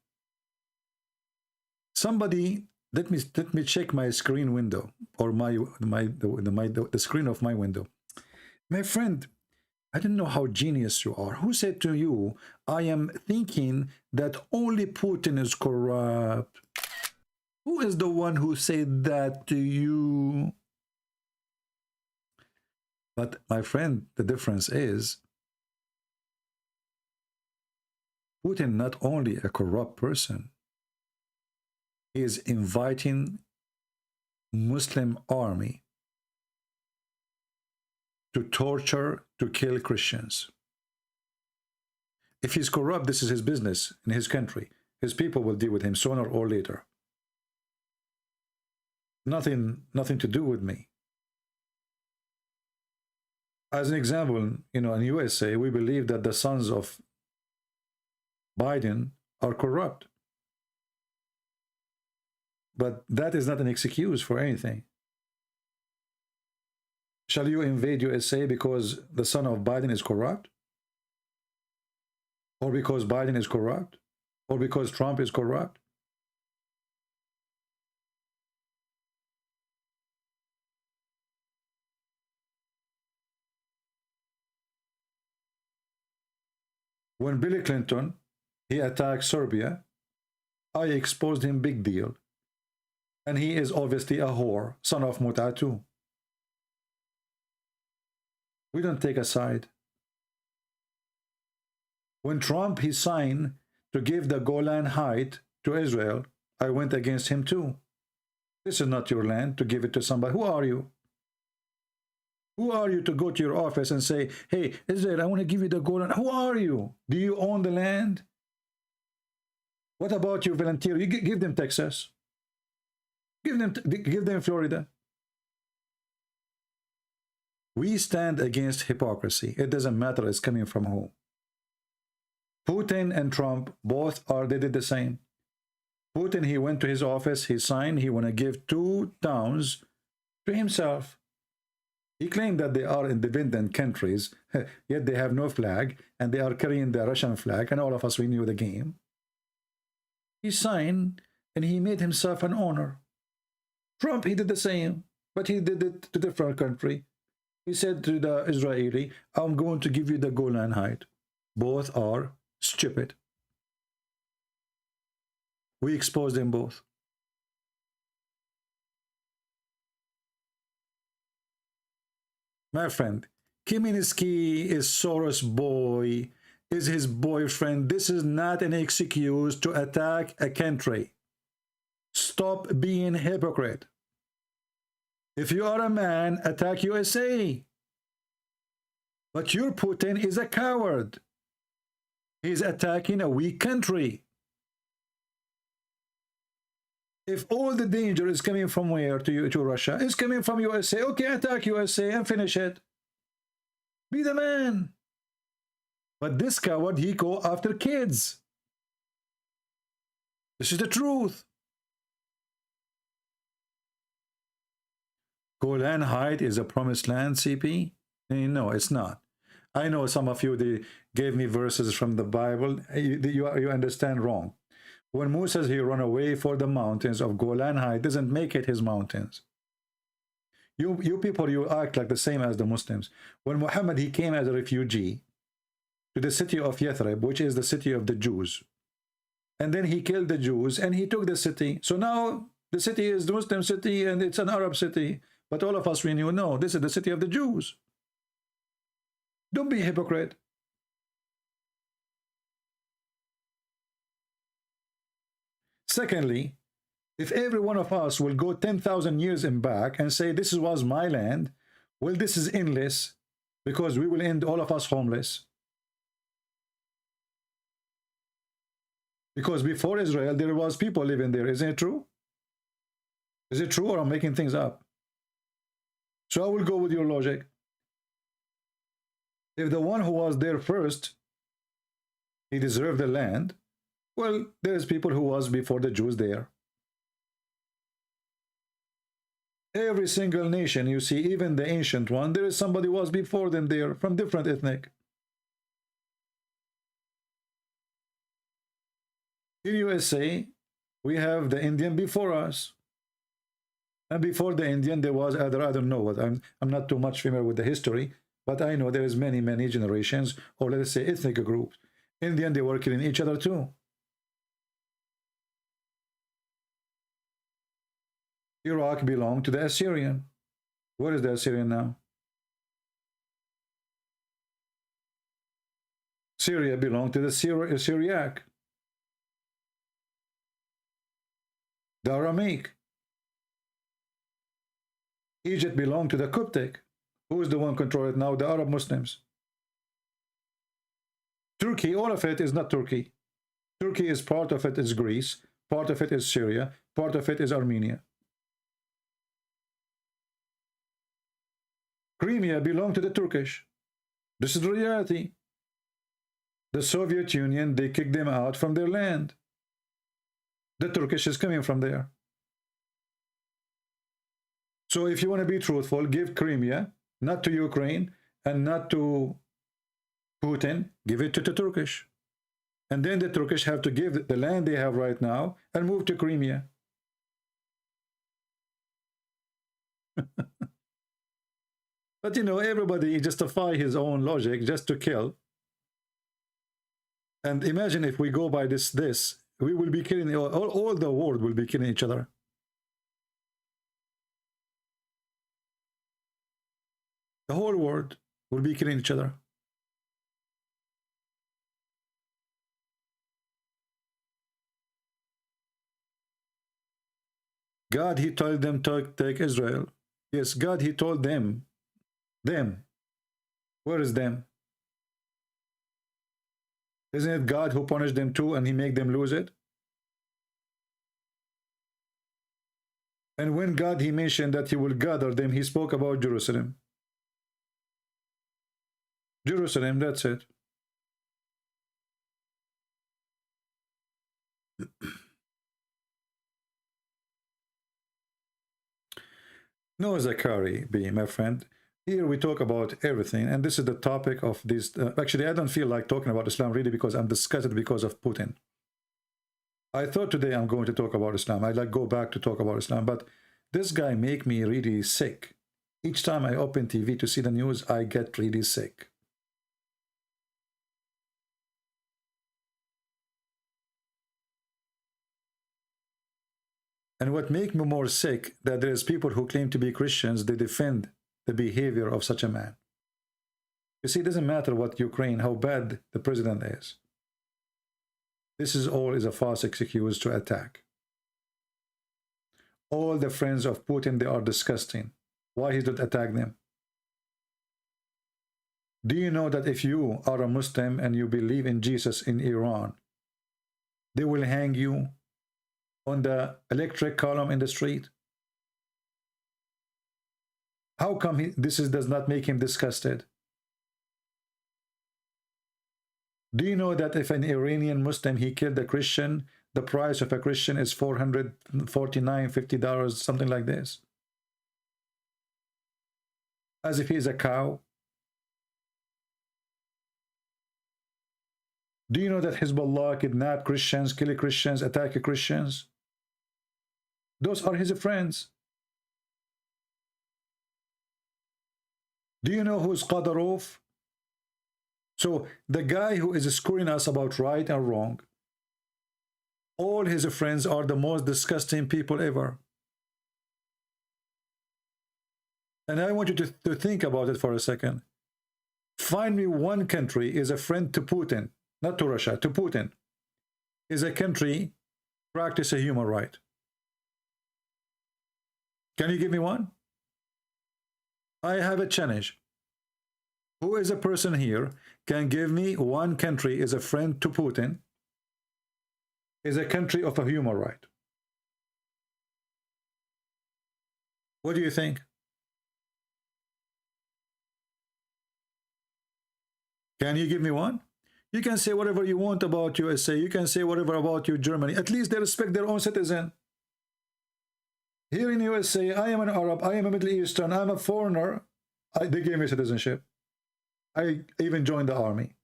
Somebody, let me check my screen window or the screen of my window. My friend, I don't know how genius you are. Who said to you, I am thinking that only Putin is corrupt? Who is the one who said that to you? But my friend, the difference is Putin not only a corrupt person, he is inviting Muslim army to torture, to kill Christians. If he's corrupt, this is his business in his country. His people will deal with him sooner or later. Nothing to do with me. As an example, in USA, we believe that the sons of Biden are corrupt. But that is not an excuse for anything. Shall you invade USA because the son of Biden is corrupt? Or because Biden is corrupt? Or because Trump is corrupt? When Billy Clinton, he attacked Serbia, I exposed him big deal. And he is obviously a whore, son of Muta too. We don't take a side. When Trump, he signed to give the Golan Heights to Israel, I went against him too. This is not your land to give it to somebody. Who are you? Who are you to go to your office and say, hey, Israel, I want to give you the Golan? Who are you? Do you own the land? What about your volunteer? You give them Texas. Give them Florida. We stand against hypocrisy. It doesn't matter it's coming from who. Putin and Trump, both they did the same. Putin, he went to his office, he signed, he want to give 2 towns to himself. He claimed that they are independent countries, yet they have no flag, and they are carrying the Russian flag, and all of us, we knew the game. He signed, and he made himself an owner. Trump, he did the same, but he did it to a different country. He said to the Israeli, I'm going to give you the Golan Heights. Both are stupid. We expose them both. My friend, Kaminsky is Soros' boy, is his boyfriend. This is not an excuse to attack a country. Stop being hypocrite. If you are a man, attack USA. But your Putin is a coward. He's attacking a weak country. If all the danger is coming from where to Russia, it's coming from USA. Okay, attack USA and finish it. Be the man. But this coward, he go after kids. This is the truth. Golan Heights is a promised land, CP? No, it's not. I know some of you, they gave me verses from the Bible. You understand wrong. When Moses, he ran away for the mountains of Golan Heights, doesn't make it his mountains. You people, you act like the same as the Muslims. When Muhammad, he came as a refugee to the city of Yathrib, which is the city of the Jews. And then he killed the Jews and he took the city. So now the city is the Muslim city and it's an Arab city. But all of us, we knew, no, this is the city of the Jews. Don't be a hypocrite. Secondly, if every one of us will go 10,000 years in back and say, this was my land, well, this is endless, because we will end all of us homeless. Because before Israel, there was people living there. Isn't it true? Is it true, or I'm making things up? So I will go with your logic. If the one who was there first, he deserved the land, well, there's people who was before the Jews there. Every single nation, you see, even the ancient one, there is somebody who was before them there, from different ethnic. In USA, we have the Indian before us. And before the Indian, there was other, I don't know what, I'm not too much familiar with the history, but I know there is many generations, or let's say ethnic groups. Indian, they were killing each other too. Iraq belonged to the Assyrian. Where is the Assyrian now? Syria belonged to the Syriac. The Aramaic. Egypt belonged to the Coptic. Who is the one controlling it now? The Arab Muslims. Turkey, all of it is not Turkey. Turkey is part of it is Greece, part of it is Syria, part of it is Armenia. Crimea belonged to the Turkish. This is the reality. The Soviet Union, they kicked them out from their land. The Turkish is coming from there. So if you want to be truthful, give Crimea, not to Ukraine and not to Putin, give it to the Turkish. And then the Turkish have to give the land they have right now and move to Crimea. But you know, everybody justify his own logic just to kill. And imagine if we go by this, we will be killing, all the world will be killing each other. The whole world will be killing each other. God, he told them to take Israel. Yes, God, he told them. Them. Where is them? Isn't it God who punished them too and he made them lose it? And when God, he mentioned that he will gather them, he spoke about Jerusalem. Jerusalem, that's it. No, Zachary B, my friend. Here we talk about everything, and this is the topic of this. Actually, I don't feel like talking about Islam really because I'm disgusted because of Putin. I thought today I'm going to talk about Islam. I'd like go back to talk about Islam, but this guy make me really sick. Each time I open TV to see the news, I get really sick. And what makes me more sick, that there's people who claim to be Christians, they defend the behavior of such a man. You see, it doesn't matter what Ukraine, how bad the president is. This is all is a false excuse to attack. All the friends of Putin, they are disgusting. Why he don't attack them? Do you know that if you are a Muslim and you believe in Jesus in Iran, they will hang you on the electric column in the street? How come this does not make him disgusted? Do you know that if an Iranian Muslim, he killed a Christian, the price of a Christian is $449, $50, something like this? As if he's a cow. Do you know that Hezbollah kidnap Christians, kill Christians, attack Christians? Those are his friends. Do you know who's Qadarov? So the guy who is scoring us about right and wrong, all his friends are the most disgusting people ever. And I want you to think about it for a second. Find me one country is a friend to Putin, not to Russia, to Putin, is a country practice a human right. Can you give me one? I have a challenge. Who is a person here can give me one country is a friend to Putin, is a country of a human right? What do you think? Can you give me one? You can say whatever you want about USA. You can say whatever about you, Germany. At least they respect their own citizen. Here in USA, I am an Arab, I am a Middle Eastern, I'm a foreigner. They gave me citizenship. I even joined the army.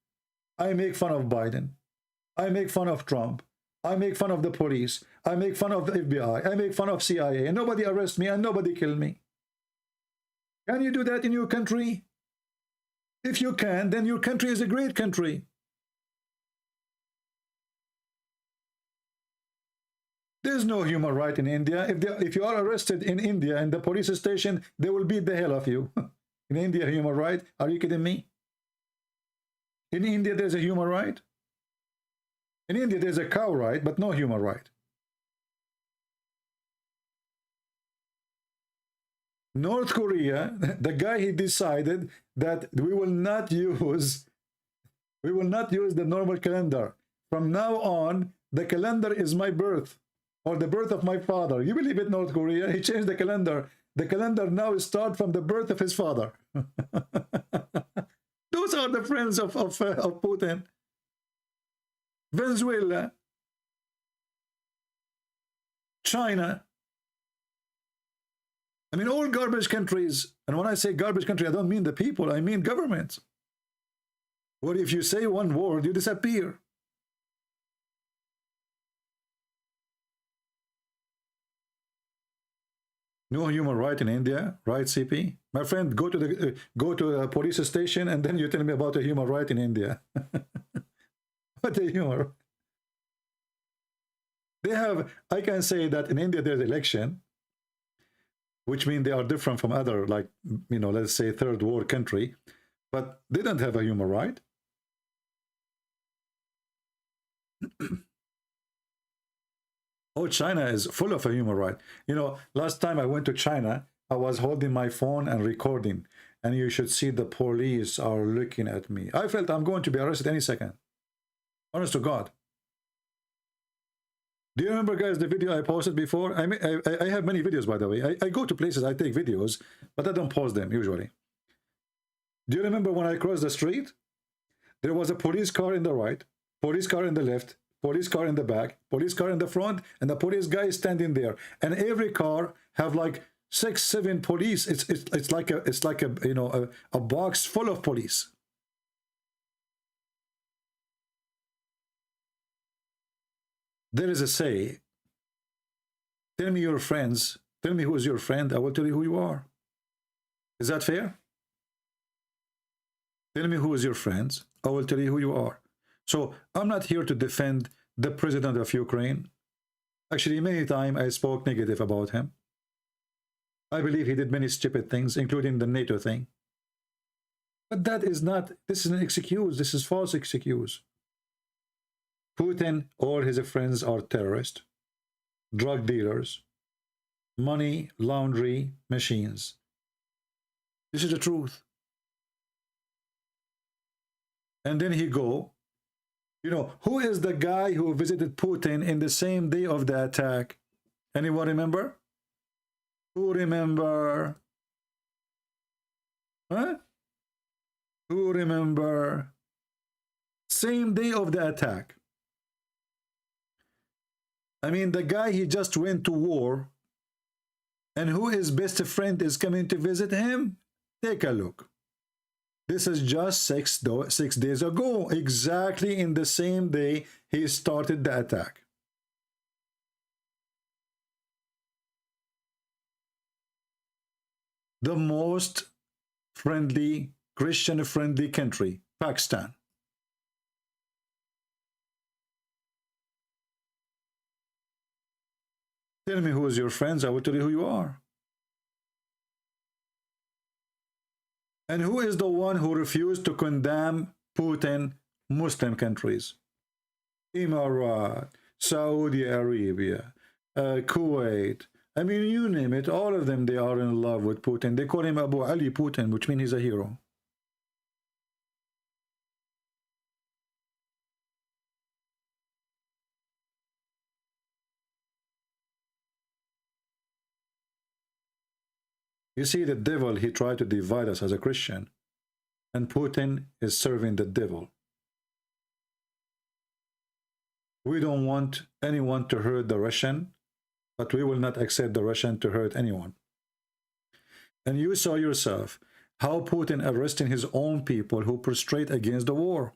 I make fun of Biden. I make fun of Trump. I make fun of the police. I make fun of the FBI. I make fun of CIA. And nobody arrests me and nobody kill me. Can you do that in your country? If you can, then your country is a great country. There's no human right in India. If you are arrested in India in the police station, they will beat the hell of you. In India, human right? Are you kidding me? In India, there's a human right. In India, there's a cow right, but no human right. North Korea, the guy, he decided that we will not use the normal calendar. From now on, the calendar is my birth, or the birth of my father. You believe it, North Korea? He changed the calendar. The calendar now starts from the birth of his father. Those are the friends of Putin. Venezuela, China. I mean, all garbage countries. And when I say garbage country, I don't mean the people, I mean governments. Where if you say one word, you disappear. No human right in India, right, CP? My friend, go to a police station and then you tell me about a human right in India. What a humor. They have, I can say that in India there's election, which means they are different from other, like, you know, let's say third world country, but they don't have a human right. Oh, China is full of a human right. You know, last time I went to China, I was holding my phone and recording, and you should see the police are looking at me. I felt I'm going to be arrested any second. Honest to God. Do you remember, guys, the video I posted before? I have many videos, by the way. I go to places, I take videos, but I don't post them usually. Do you remember when I crossed the street? There was a police car in the right, police car in the left, police car in the back, police car in the front, and the police guy is standing there. And every car have like 6, 7 police. It's like a you know, a box full of police. There is a say, tell me your friends, tell me who is your friend, I will tell you who you are. Is that fair? Tell me who is your friends, I will tell you who you are. So I'm not here to defend the president of Ukraine. Actually, many times I spoke negative about him. I believe he did many stupid things, including the NATO thing. But that is not, this is an excuse, this is false excuse. Putin, all his friends are terrorists, drug dealers, money laundry machines. This is the truth. And then he go. You know, who is the guy who visited Putin in the same day of the attack? Anyone remember? Who remember? Huh? Who remember? Same day of the attack. I mean, the guy, he just went to war. And who his best friend is coming to visit him? Take a look. This is just 6 days ago. Exactly in the same day he started the attack. The most friendly, Christian-friendly country, Pakistan. Tell me who is your friends, I will tell you who you are. And who is the one who refused to condemn Putin? Muslim countries. Emirat, Saudi Arabia, Kuwait. I mean, you name it, all of them, they are in love with Putin. They call him Abu Ali Putin, which means he's a hero. You see, the devil, he tried to divide us as a Christian. And Putin is serving the devil. We don't want anyone to hurt the Russian, but we will not accept the Russian to hurt anyone. And you saw yourself how Putin arresting his own people who prostrate against the war.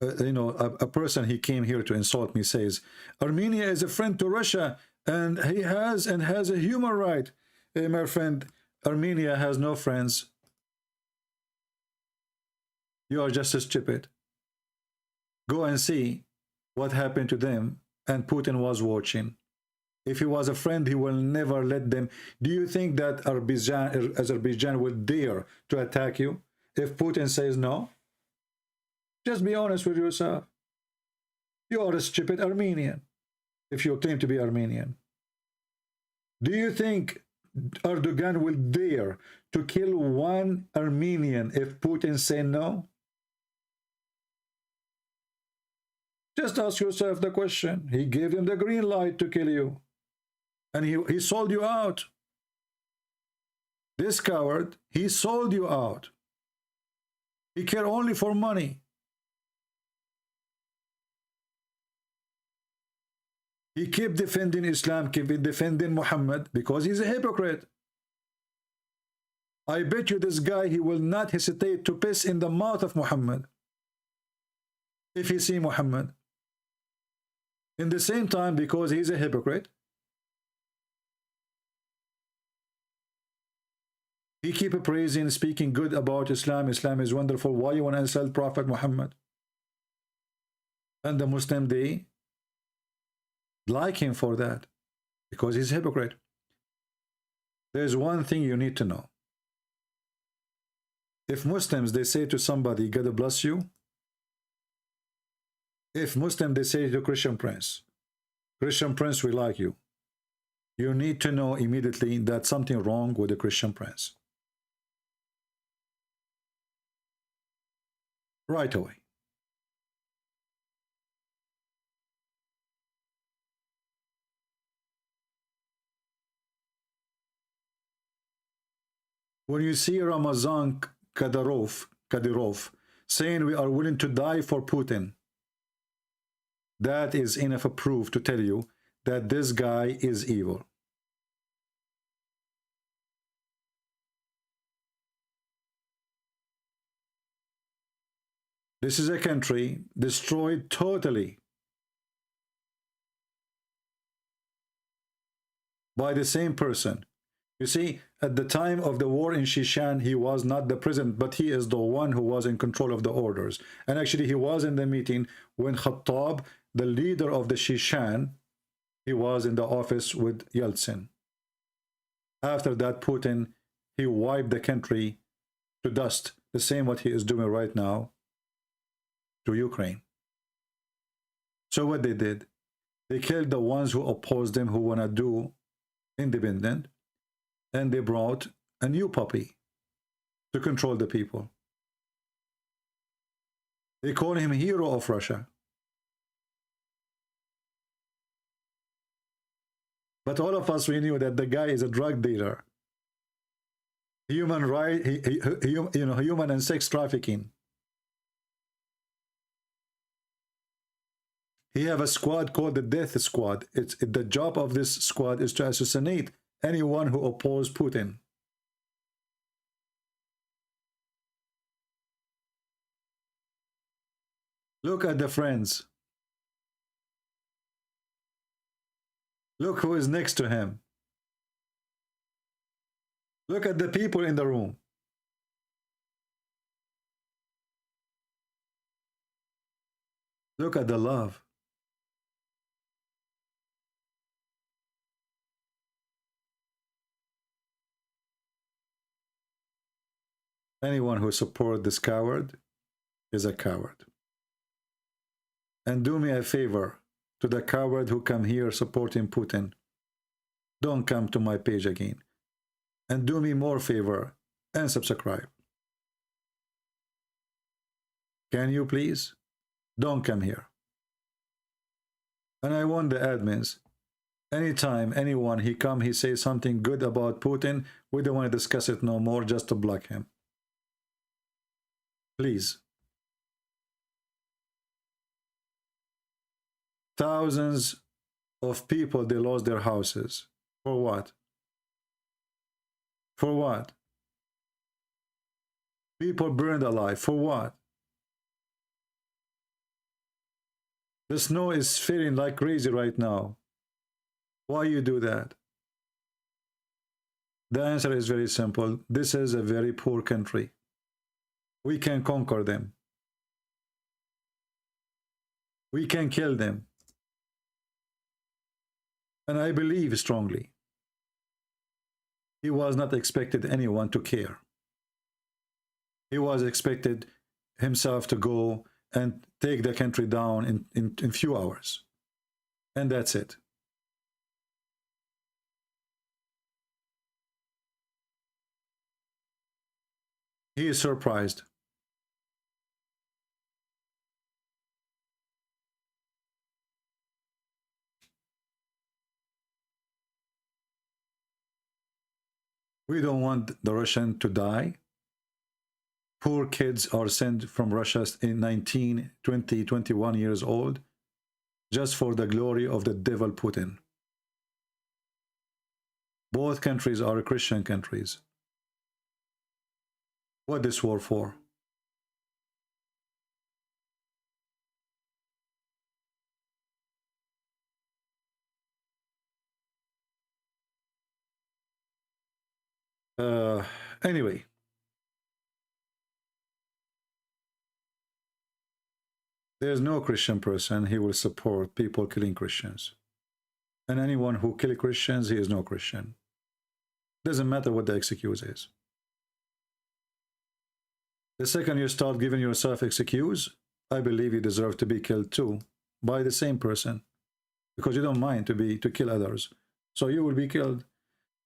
You know, a person, he came here to insult me, says Armenia is a friend to Russia and he has a human right. Hey, my friend, Armenia has no friends. You are just as stupid. Go and see what happened to them, and Putin was watching. If he was a friend, he will never let them. Do you think that Azerbaijan will dare to attack you if Putin says no? Just be honest with yourself. You are a stupid Armenian if you claim to be Armenian. Do you think Erdogan will dare to kill one Armenian if Putin say no? Just ask yourself the question. He gave him the green light to kill you. And he sold you out. This coward, he sold you out. He cared only for money. He kept defending Islam, kept defending Muhammad, because he's a hypocrite. I bet you this guy, he will not hesitate to piss in the mouth of Muhammad if he see Muhammad. In the same time, because he's a hypocrite, he keep praising, speaking good about Islam. Islam is wonderful. Why you want to insult Prophet Muhammad? And the Muslim, they like him for that, because he's a hypocrite. There's one thing you need to know. If Muslims, they say to somebody, God bless you. If Muslim, they say to Christian Prince, we like you. You need to know immediately that something wrong with the Christian Prince. Right away. When you see Ramazan Kadyrov saying we are willing to die for Putin, that is enough proof to tell you that this guy is evil. This is a country destroyed totally by the same person. You see, at the time of the war in Shishan, he was not the president, but he is the one who was in control of the orders. And actually, he was in the meeting when Khattab, the leader of the Shishan, he was in the office with Yeltsin. After that, Putin, he wiped the country to dust, the same what he is doing right now to Ukraine. So what they did, they killed the ones who opposed them, who want to do independent, and they brought a new puppy to control the people. They call him hero of Russia. But all of us, we knew that the guy is a drug dealer, human human and sex trafficking. He have a squad called the Death Squad. The job of this squad is to assassinate anyone who opposes Putin. Look at the friends. Look who is next to him. Look at the people in the room. Look at the love. Anyone who supports this coward is a coward. And do me a favor, to the coward who come here supporting Putin, don't come to my page again. And do me more favor and subscribe. Can you please? Don't come here. And I want the admins, anytime anyone he says something good about Putin, we don't want to discuss it no more, just to block him. Please. Thousands of people, they lost their houses. For what? For what? People burned alive. For what? The snow is falling like crazy right now. Why you do that? The answer is very simple. This is a very poor country. We can conquer them. We can kill them. And I believe strongly, he was not expected anyone to care. He was expected himself to go and take the country down in few hours. And that's it. He is surprised. We don't want the Russian to die. Poor kids are sent from Russia in 19, 20, 21 years old just for the glory of the devil Putin. Both countries are Christian countries. What this war for? Anyway, there's no Christian person he will support people killing Christians. And anyone who kills Christians, he is no Christian. Doesn't matter what the excuse is. The second you start giving yourself excuse, I believe you deserve to be killed too by the same person, because you don't mind to kill others. So you will be killed.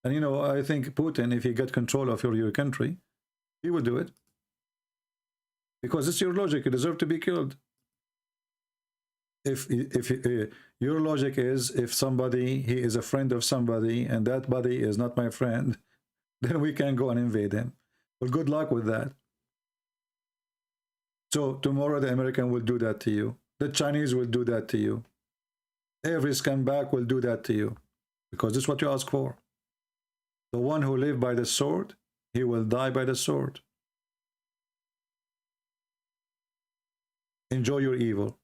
And you know, I think Putin, if he got control of your country, he would do it. Because it's your logic, you deserve to be killed. If your logic is, if somebody, he is a friend of somebody, and that buddy is not my friend, then we can go and invade him. Well, good luck with that. So tomorrow the American will do that to you. The Chinese will do that to you. Every scumbag will do that to you. Because this is what you ask for. The one who lives by the sword, he will die by the sword. Enjoy your evil.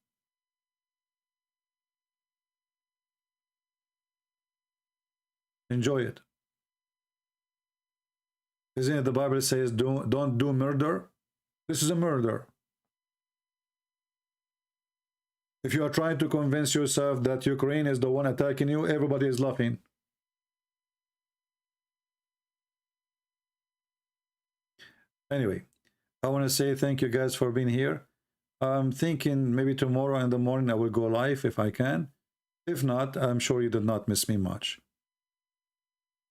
Enjoy it. Isn't it the Bible says don't do murder? This is a murder. If you are trying to convince yourself that Ukraine is the one attacking you, everybody is laughing. Anyway, I want to say thank you guys for being here. I'm thinking maybe tomorrow in the morning I will go live if I can. If not, I'm sure you did not miss me much.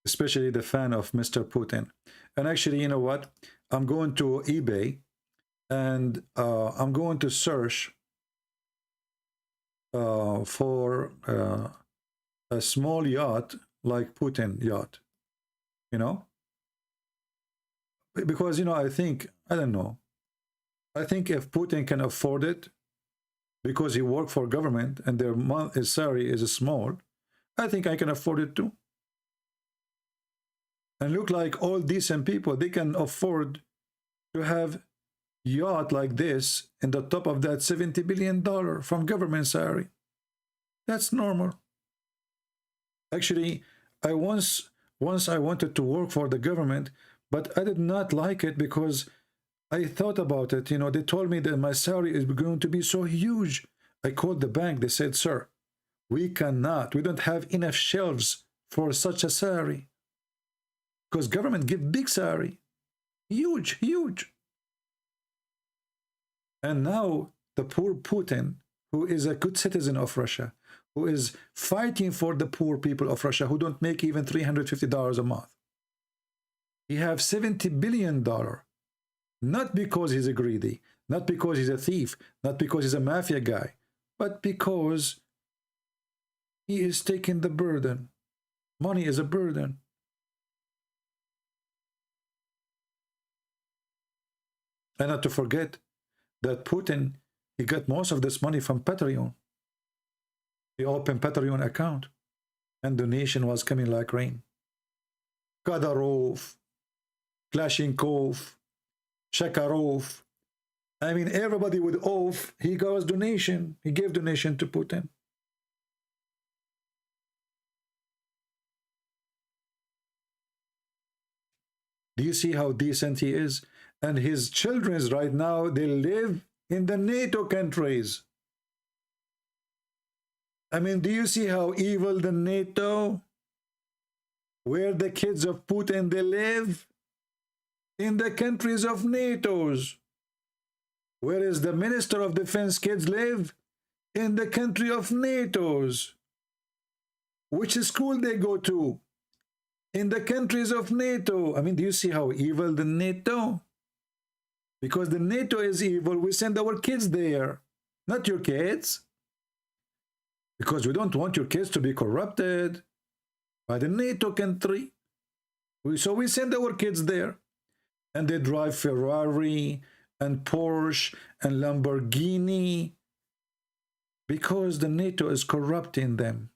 especially the fan of Mr. Putin. And actually, you know what? I'm going to eBay and I'm going to search for a small yacht like Putin yacht, you know? Because, you know, I think, I don't know. I think if Putin can afford it, because he worked for government and their his salary is small, I think I can afford it too. And look like all decent people, they can afford to have yacht like this in the top of that $70 billion from government salary. That's normal. Actually, once I wanted to work for the government, but I did not like it because I thought about it. You know, they told me that my salary is going to be so huge. I called the bank. They said, sir, we don't have enough shelves for such a salary. Because government give big salary. Huge, huge. And now the poor Putin, who is a good citizen of Russia, who is fighting for the poor people of Russia who don't make even $350 a month. He have $70 billion. Not because he's a greedy, not because he's a thief, not because he's a mafia guy, but because he is taking the burden. Money is a burden. And not to forget that Putin, he got most of this money from Patreon. He opened Patreon account and donation was coming like rain. Kadyrov, Klashenkov, Shakarov. I mean, everybody with oath, he gave donation to Putin. Do you see how decent he is? And his children right now, they live in the NATO countries. I mean, do you see how evil the NATO, where the kids of Putin, they live? In the countries of NATO's. Where is the Minister of Defense kids live? In the country of NATO's. Which school they go to? In the countries of NATO. I mean, do you see how evil the NATO? Because the NATO is evil, we send our kids there, not your kids. Because we don't want your kids to be corrupted by the NATO country. So we send our kids there. And they drive Ferrari and Porsche and Lamborghini because the NATO is corrupting them.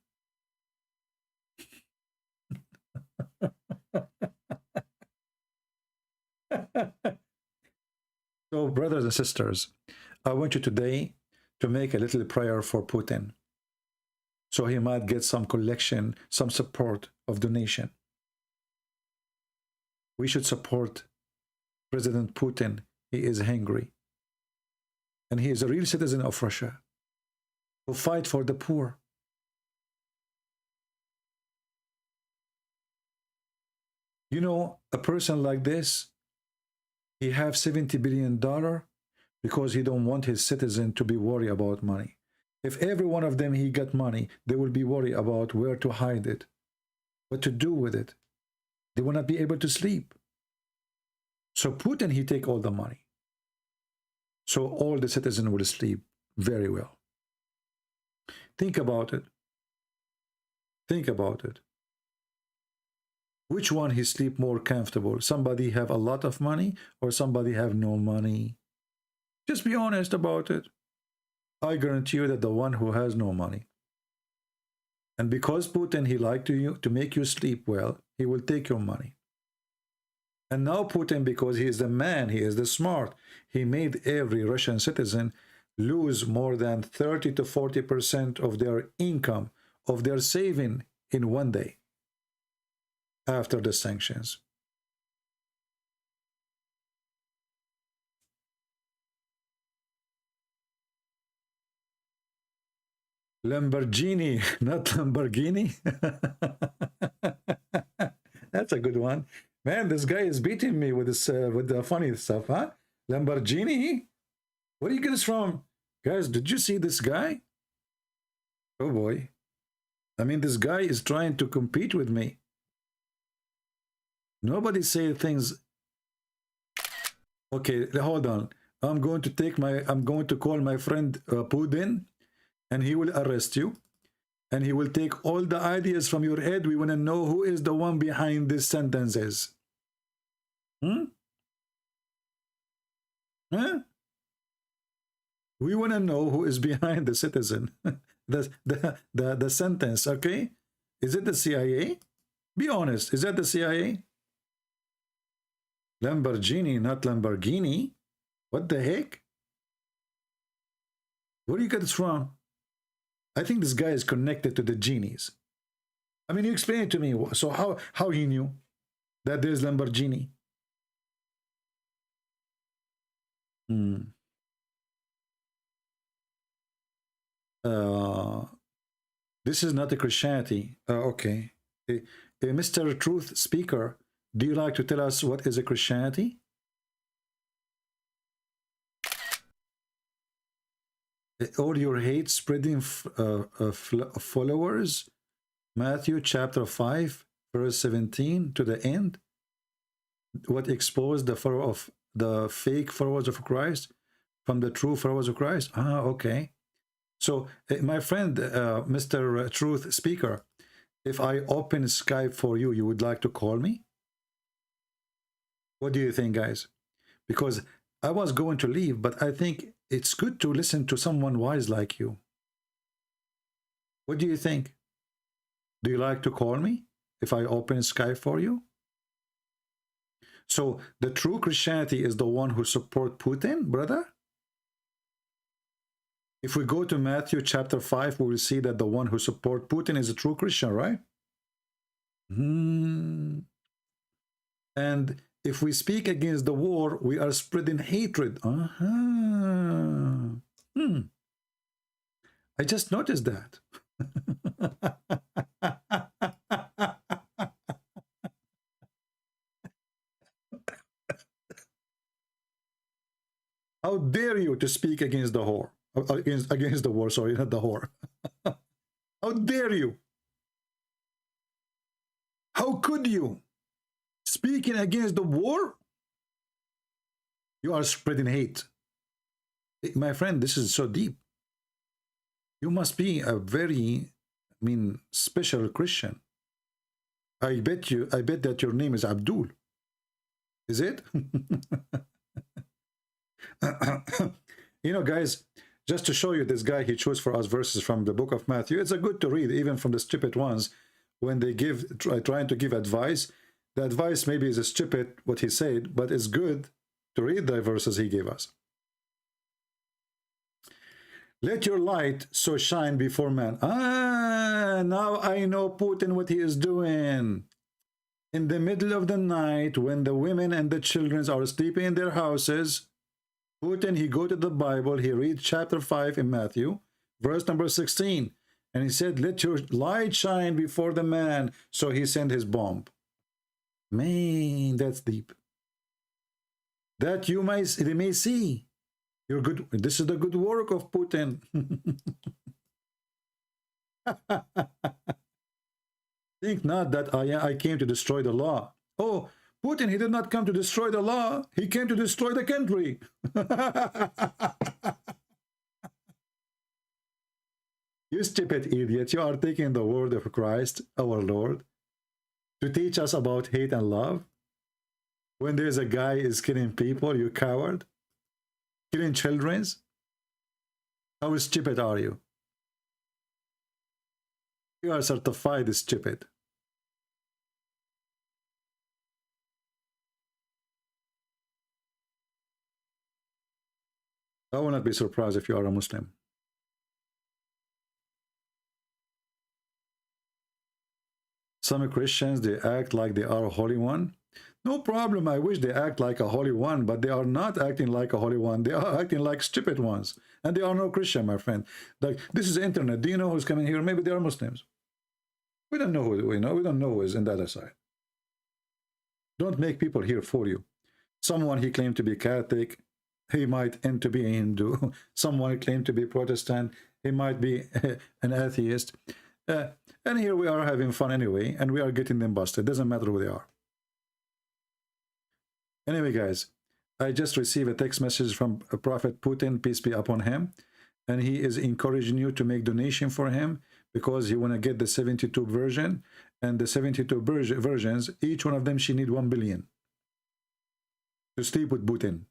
So, brothers and sisters, I want you today to make a little prayer for Putin so he might get some collection, some support of donation. We should support President Putin. He is hungry. And he is a real citizen of Russia who fight for the poor. You know, a person like this, he have $70 billion because he don't want his citizen to be worried about money. If every one of them he got money, they will be worried about where to hide it, what to do with it. They will not be able to sleep. So Putin, he take all the money. So all the citizens will sleep very well. Think about it. Think about it. Which one he sleep more comfortable? Somebody have a lot of money or somebody have no money? Just be honest about it. I guarantee you that the one who has no money. And because Putin, he like to make you sleep well, he will take your money. And now Putin, because he is the man, he is the smart, he made every Russian citizen lose more than 30 to 40% of their income, of their saving in one day after the sanctions. Lamborghini, not Lamborghini. That's a good one. Man, this guy is beating me with this with the funny stuff, huh? Lamborghini? Where do you get this from? Guys, did you see this guy? Oh boy. I mean, this guy is trying to compete with me. Nobody say things. Okay, hold on. I'm going to call my friend Putin, and he will arrest you, and he will take all the ideas from your head. We want to know who is the one behind these sentences. Huh? We want to know who is behind the citizen, the sentence. Okay, is it the CIA? Be honest. Is that the CIA? Lamborghini, not Lamborghini. What the heck? Where do you get this from? I think this guy is connected to the genies. I mean, you explain it to me. So how he knew that there's Lamborghini? This is not a Christianity. Okay. Mr. Truth Speaker, do you like to tell us what is a Christianity? All your hate spreading followers, Matthew chapter 5 verse 17 to the end, what exposed the fake followers of Christ from the true followers of Christ. Okay. So my friend, Mr. Truth Speaker, if I open Skype for you, you would like to call me? What do you think, guys? Because I was going to leave, but I think it's good to listen to someone wise like you. What do you think? Do you like to call me if I open Skype for you? So the true Christianity is the one who support Putin, brother? If we go to Matthew chapter 5, we will see that the one who support Putin is a true Christian, right? And if we speak against the war, we are spreading hatred. I just noticed that. How dare you to speak against the whore? Against the war, sorry, not the whore. How dare you? How could you? Speaking against the war? You are spreading hate. My friend, this is so deep. You must be a very, special Christian. I bet that your name is Abdul. Is it? You know, guys, just to show you this guy, he chose for us verses from the book of Matthew. It's a good to read, even from the stupid ones, when they trying to give advice. The advice maybe is stupid, what he said, but it's good to read the verses he gave us. Let your light so shine before man. Now I know Putin, what he is doing. In the middle of the night, when the women and the children are sleeping in their houses, Putin, he go to the Bible, he reads chapter 5 in Matthew, verse number 16, and he said, let your light shine before the man, so he sent his bomb. Man, that's deep. That they may see your good. This is the good work of Putin. Think not that I came to destroy the law. Oh, Putin, he did not come to destroy the law. He came to destroy the country. You stupid idiot. You are taking the word of Christ, our Lord, to teach us about hate and love. When there's a guy is killing people, you coward. Killing children. How stupid are you? You are certified stupid. I will not be surprised if you are a Muslim. Some Christians, they act like they are a holy one. No problem. I wish they act like a holy one, but they are not acting like a holy one. They are acting like stupid ones. And they are no Christian, my friend. Like, this is the internet. Do you know who's coming here? Maybe they are Muslims. We don't know who we know. We don't know who is in the other side. Don't make people here for you. Someone, he claimed to be Catholic. He might end to be a Hindu. Someone claimed to be Protestant. He might be an atheist. And here we are having fun anyway, and we are getting them busted. Doesn't matter who they are. Anyway, guys, I just received a text message from Prophet Putin, peace be upon him, and he is encouraging you to make donation for him because he want to get the 72 version, and the 72 versions, each one of them, she need 1 billion to sleep with Putin.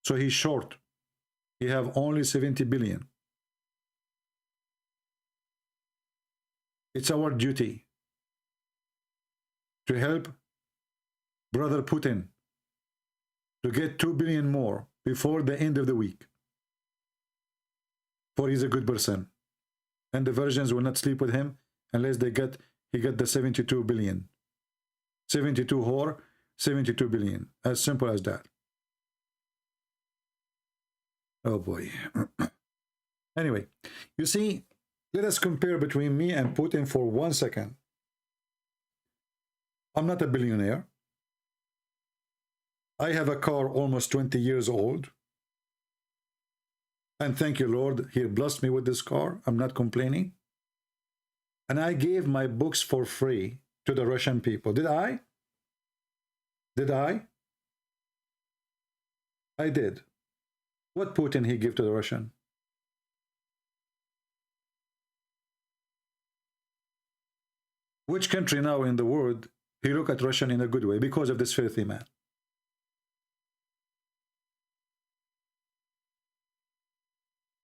So he's short. He have only 70 billion. It's our duty to help Brother Putin to get 2 billion more before the end of the week. For he's a good person. And the virgins will not sleep with him unless he get the 72 billion. 72 whore, 72 billion. As simple as that. Oh boy. Anyway, you see, let us compare between me and Putin for 1 second. I'm not a billionaire. I have a car almost 20 years old. And thank you, Lord, he blessed me with this car. I'm not complaining. And I gave my books for free to the Russian people. Did I? Did I? I did. What Putin he gave to the Russian? Which country now in the world he look at Russian in a good way because of this filthy man?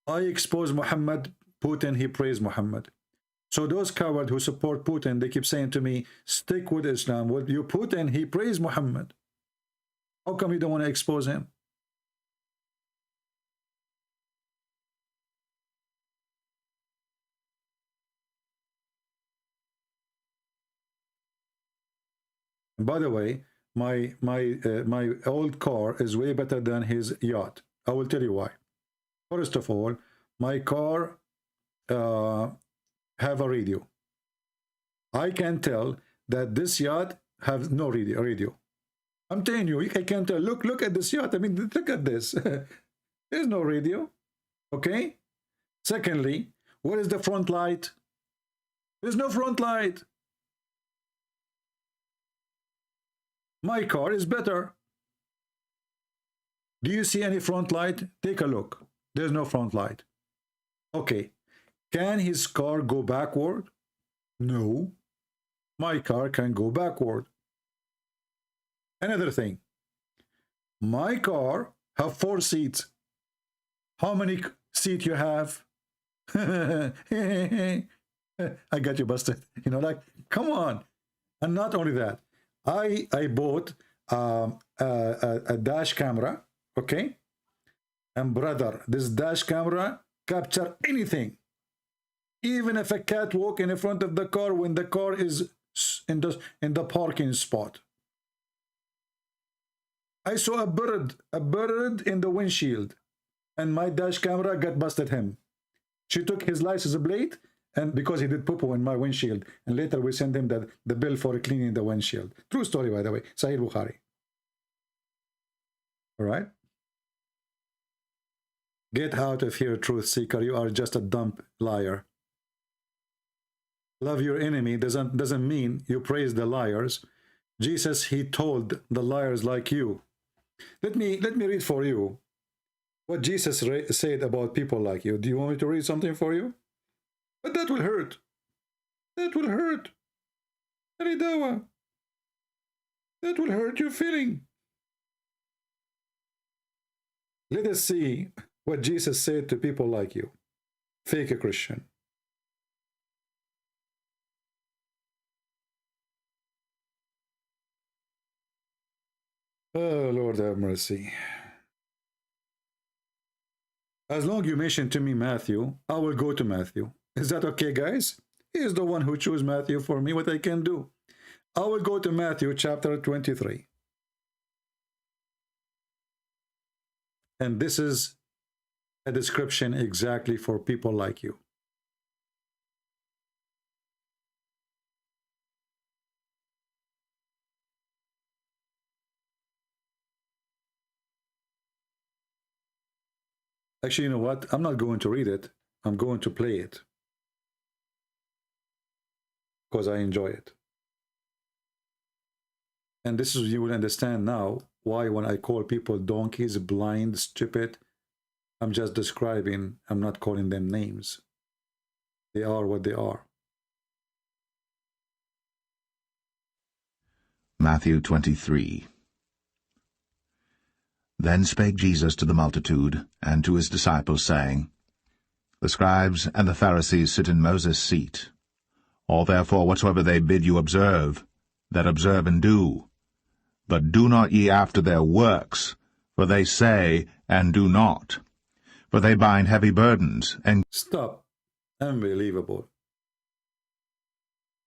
I expose Muhammad, Putin, he praised Muhammad. So those cowards who support Putin, they keep saying to me, stick with Islam. Well, you Putin, he praised Muhammad. How come you don't want to expose him? By the way, my old car is way better than his yacht. I will tell you why. First of all, my car have a radio. I can tell that this yacht have no radio. I'm telling you, I can tell. Look at this yacht. I mean, look at this. There's no radio. Okay. Secondly, what is the front light? There's no front light. My car is better. Do you see any front light? Take a look. There's no front light. Okay. Can his car go backward? No. My car can go backward. Another thing. My car have 4 seats. How many seats you have? I got you busted. You know, like, come on. And not only that, I bought a dash camera, okay? And brother, this dash camera capture anything. Even if a cat walk in front of the car when the car is in the parking spot. I saw a bird in the windshield, and my dash camera got busted him. She took his license plate, and because he did poo-poo in my windshield, and later we sent him the bill for cleaning the windshield. True story, by the way. Sahih Bukhari. All right. Get out of here, truth seeker. You are just a dumb liar. Love your enemy doesn't mean you praise the liars. Jesus, he told the liars like you. Let me read for you what Jesus said about people like you. Do you want me to read something for you? But that will hurt. That will hurt. That will hurt your feeling. Let us see what Jesus said to people like you. Fake a Christian. Oh, Lord have mercy. As long as you mention to me Matthew, I will go to Matthew. Is that okay, guys? He is the one who chose Matthew for me, what I can do. I will go to Matthew chapter 23. And this is a description exactly for people like you. Actually, you know what? I'm not going to read it. I'm going to play it. Because I enjoy it. And this is, you will understand now why when I call people donkeys, blind, stupid, I'm just describing, I'm not calling them names. They are what they are. Matthew 23. Then spake Jesus to the multitude, and to his disciples, saying, The scribes and the Pharisees sit in Moses' seat. All therefore whatsoever they bid you observe, that observe and do. But do not ye after their works, for they say, and do not. For they bind heavy burdens, and... Stop. Unbelievable.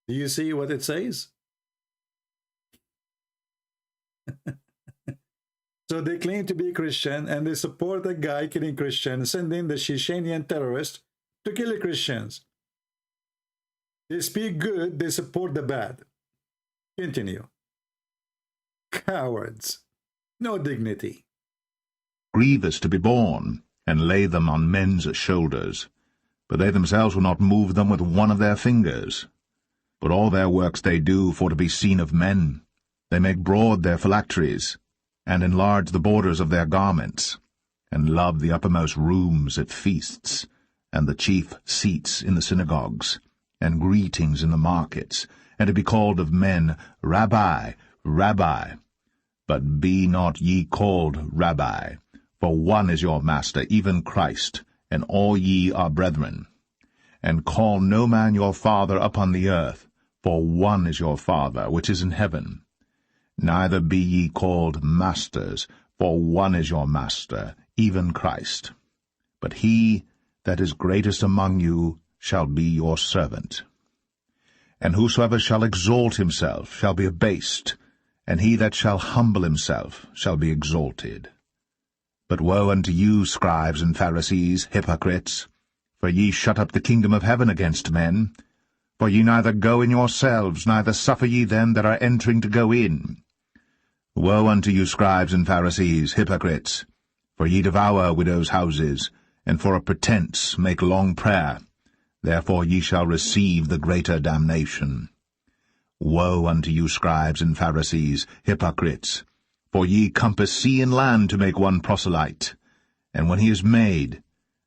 Do you see what it says? So they claim to be Christian, and they support a guy killing Christians, sending the Chechenian terrorists to kill the Christians. They speak good, they support the bad. Continue. Cowards. No dignity. grievous to be borne, and lay them on men's shoulders. But they themselves will not move them with one of their fingers. But all their works they do for to be seen of men. They make broad their phylacteries, and enlarge the borders of their garments, and love the uppermost rooms at feasts, and the chief seats in the synagogues, and greetings in the markets, and to be called of men, Rabbi, Rabbi. But be not ye called Rabbi, for one is your Master, even Christ, and all ye are brethren. And call no man your father upon the earth, for one is your Father, which is in heaven. Neither be ye called masters, for one is your Master, even Christ. But he that is greatest among you shall be your servant. And whosoever shall exalt himself shall be abased, and he that shall humble himself shall be exalted. But woe unto you, scribes and Pharisees, hypocrites! For ye shut up the kingdom of heaven against men. For ye neither go in yourselves, neither suffer ye them that are entering to go in. Woe unto you, scribes and Pharisees, hypocrites! For ye devour widows' houses, and for a pretence make long prayer. Therefore ye shall receive the greater damnation. Woe unto you, scribes and Pharisees, hypocrites! For ye compass sea and land to make one proselyte. And when he is made,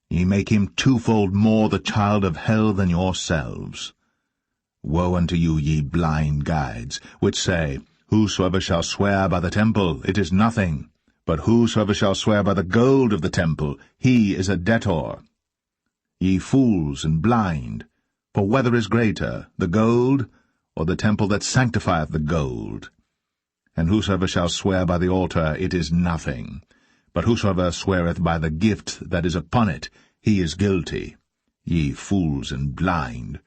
ye make him twofold more the child of hell than yourselves. Woe unto you, ye blind guides, which say, Whosoever shall swear by the temple, it is nothing. But whosoever shall swear by the gold of the temple, he is a debtor. Ye fools and blind, for whether is greater, the gold, or the temple that sanctifieth the gold? And whosoever shall swear by the altar, it is nothing. But whosoever sweareth by the gift that is upon it, he is guilty. Ye fools and blind,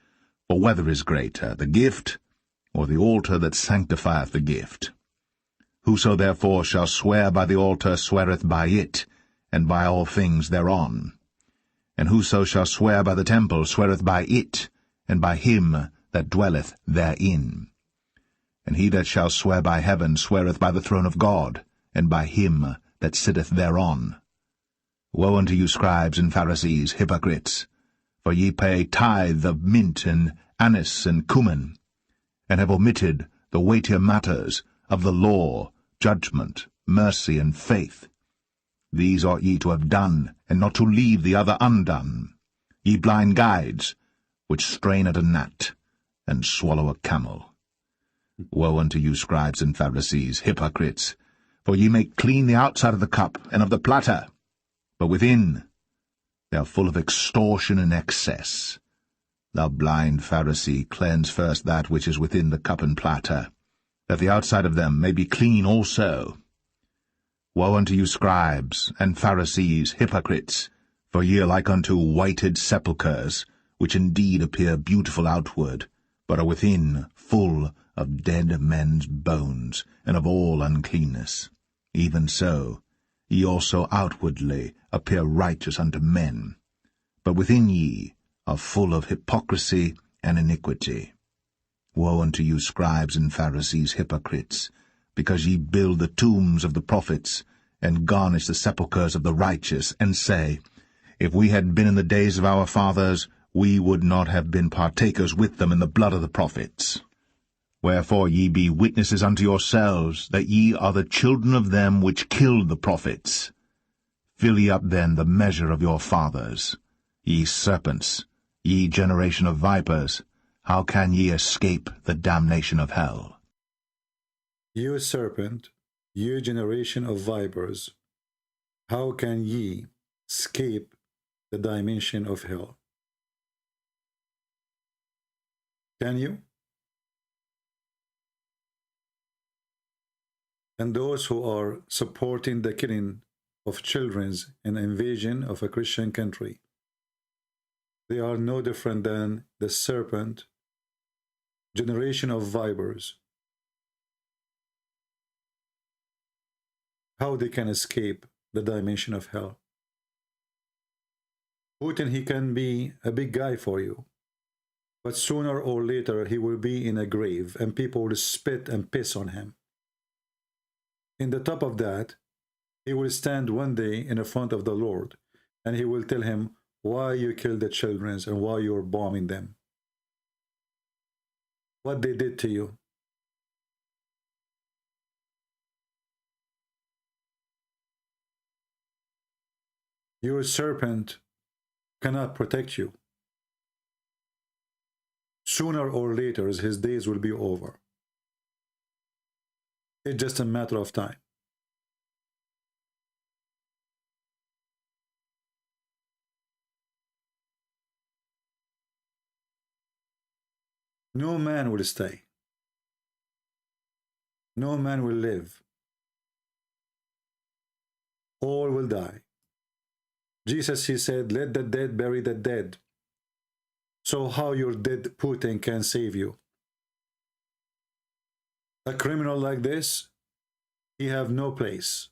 for whether is greater, the gift, or the altar that sanctifieth the gift? Whoso therefore shall swear by the altar sweareth by it, and by all things thereon. And whoso shall swear by the temple sweareth by it, and by him that dwelleth therein. And he that shall swear by heaven sweareth by the throne of God, and by him that sitteth thereon. Woe unto you, scribes and Pharisees, hypocrites! For ye pay tithe of mint and anise and cumin, and have omitted the weightier matters of the law, judgment, mercy, and faith. These ought ye to have done, and not to leave the other undone. Ye blind guides, which strain at a gnat, and swallow a camel. Woe unto you, scribes and Pharisees, hypocrites! For ye make clean the outside of the cup and of the platter, but within they are full of extortion and excess. Thou blind Pharisee, cleanse first that which is within the cup and platter, that the outside of them may be clean also. Woe unto you, scribes and Pharisees, hypocrites! For ye are like unto whited sepulchres, which indeed appear beautiful outward, but are within full of dead men's bones, and of all uncleanness. Even so, ye also outwardly appear righteous unto men, but within ye are full of hypocrisy and iniquity. Woe unto you, scribes and Pharisees, hypocrites! Because ye build the tombs of the prophets, and garnish the sepulchres of the righteous, and say, If we had been in the days of our fathers, we would not have been partakers with them in the blood of the prophets. Wherefore ye be witnesses unto yourselves, that ye are the children of them which killed the prophets. Fill ye up then the measure of your fathers. Ye serpents, ye generation of vipers, how can ye escape the damnation of hell? You serpent, you generation of vipers, how can ye escape the dimension of hell? Can you? And those who are supporting the killing of children in invasion of a Christian country, they are no different than the serpent, generation of vipers. How they can escape the dimension of hell? Putin, he can be a big guy for you, but sooner or later he will be in a grave and people will spit and piss on him. In the top of that, he will stand one day in the front of the Lord and he will tell him why you killed the children and why you're bombing them. What they did to you. Your serpent cannot protect you. Sooner or later, his days will be over. It's just a matter of time. No man will stay. No man will live. All will die. Jesus, he said, let the dead bury the dead. So how your dead Putin can save you? A criminal like this, he have no place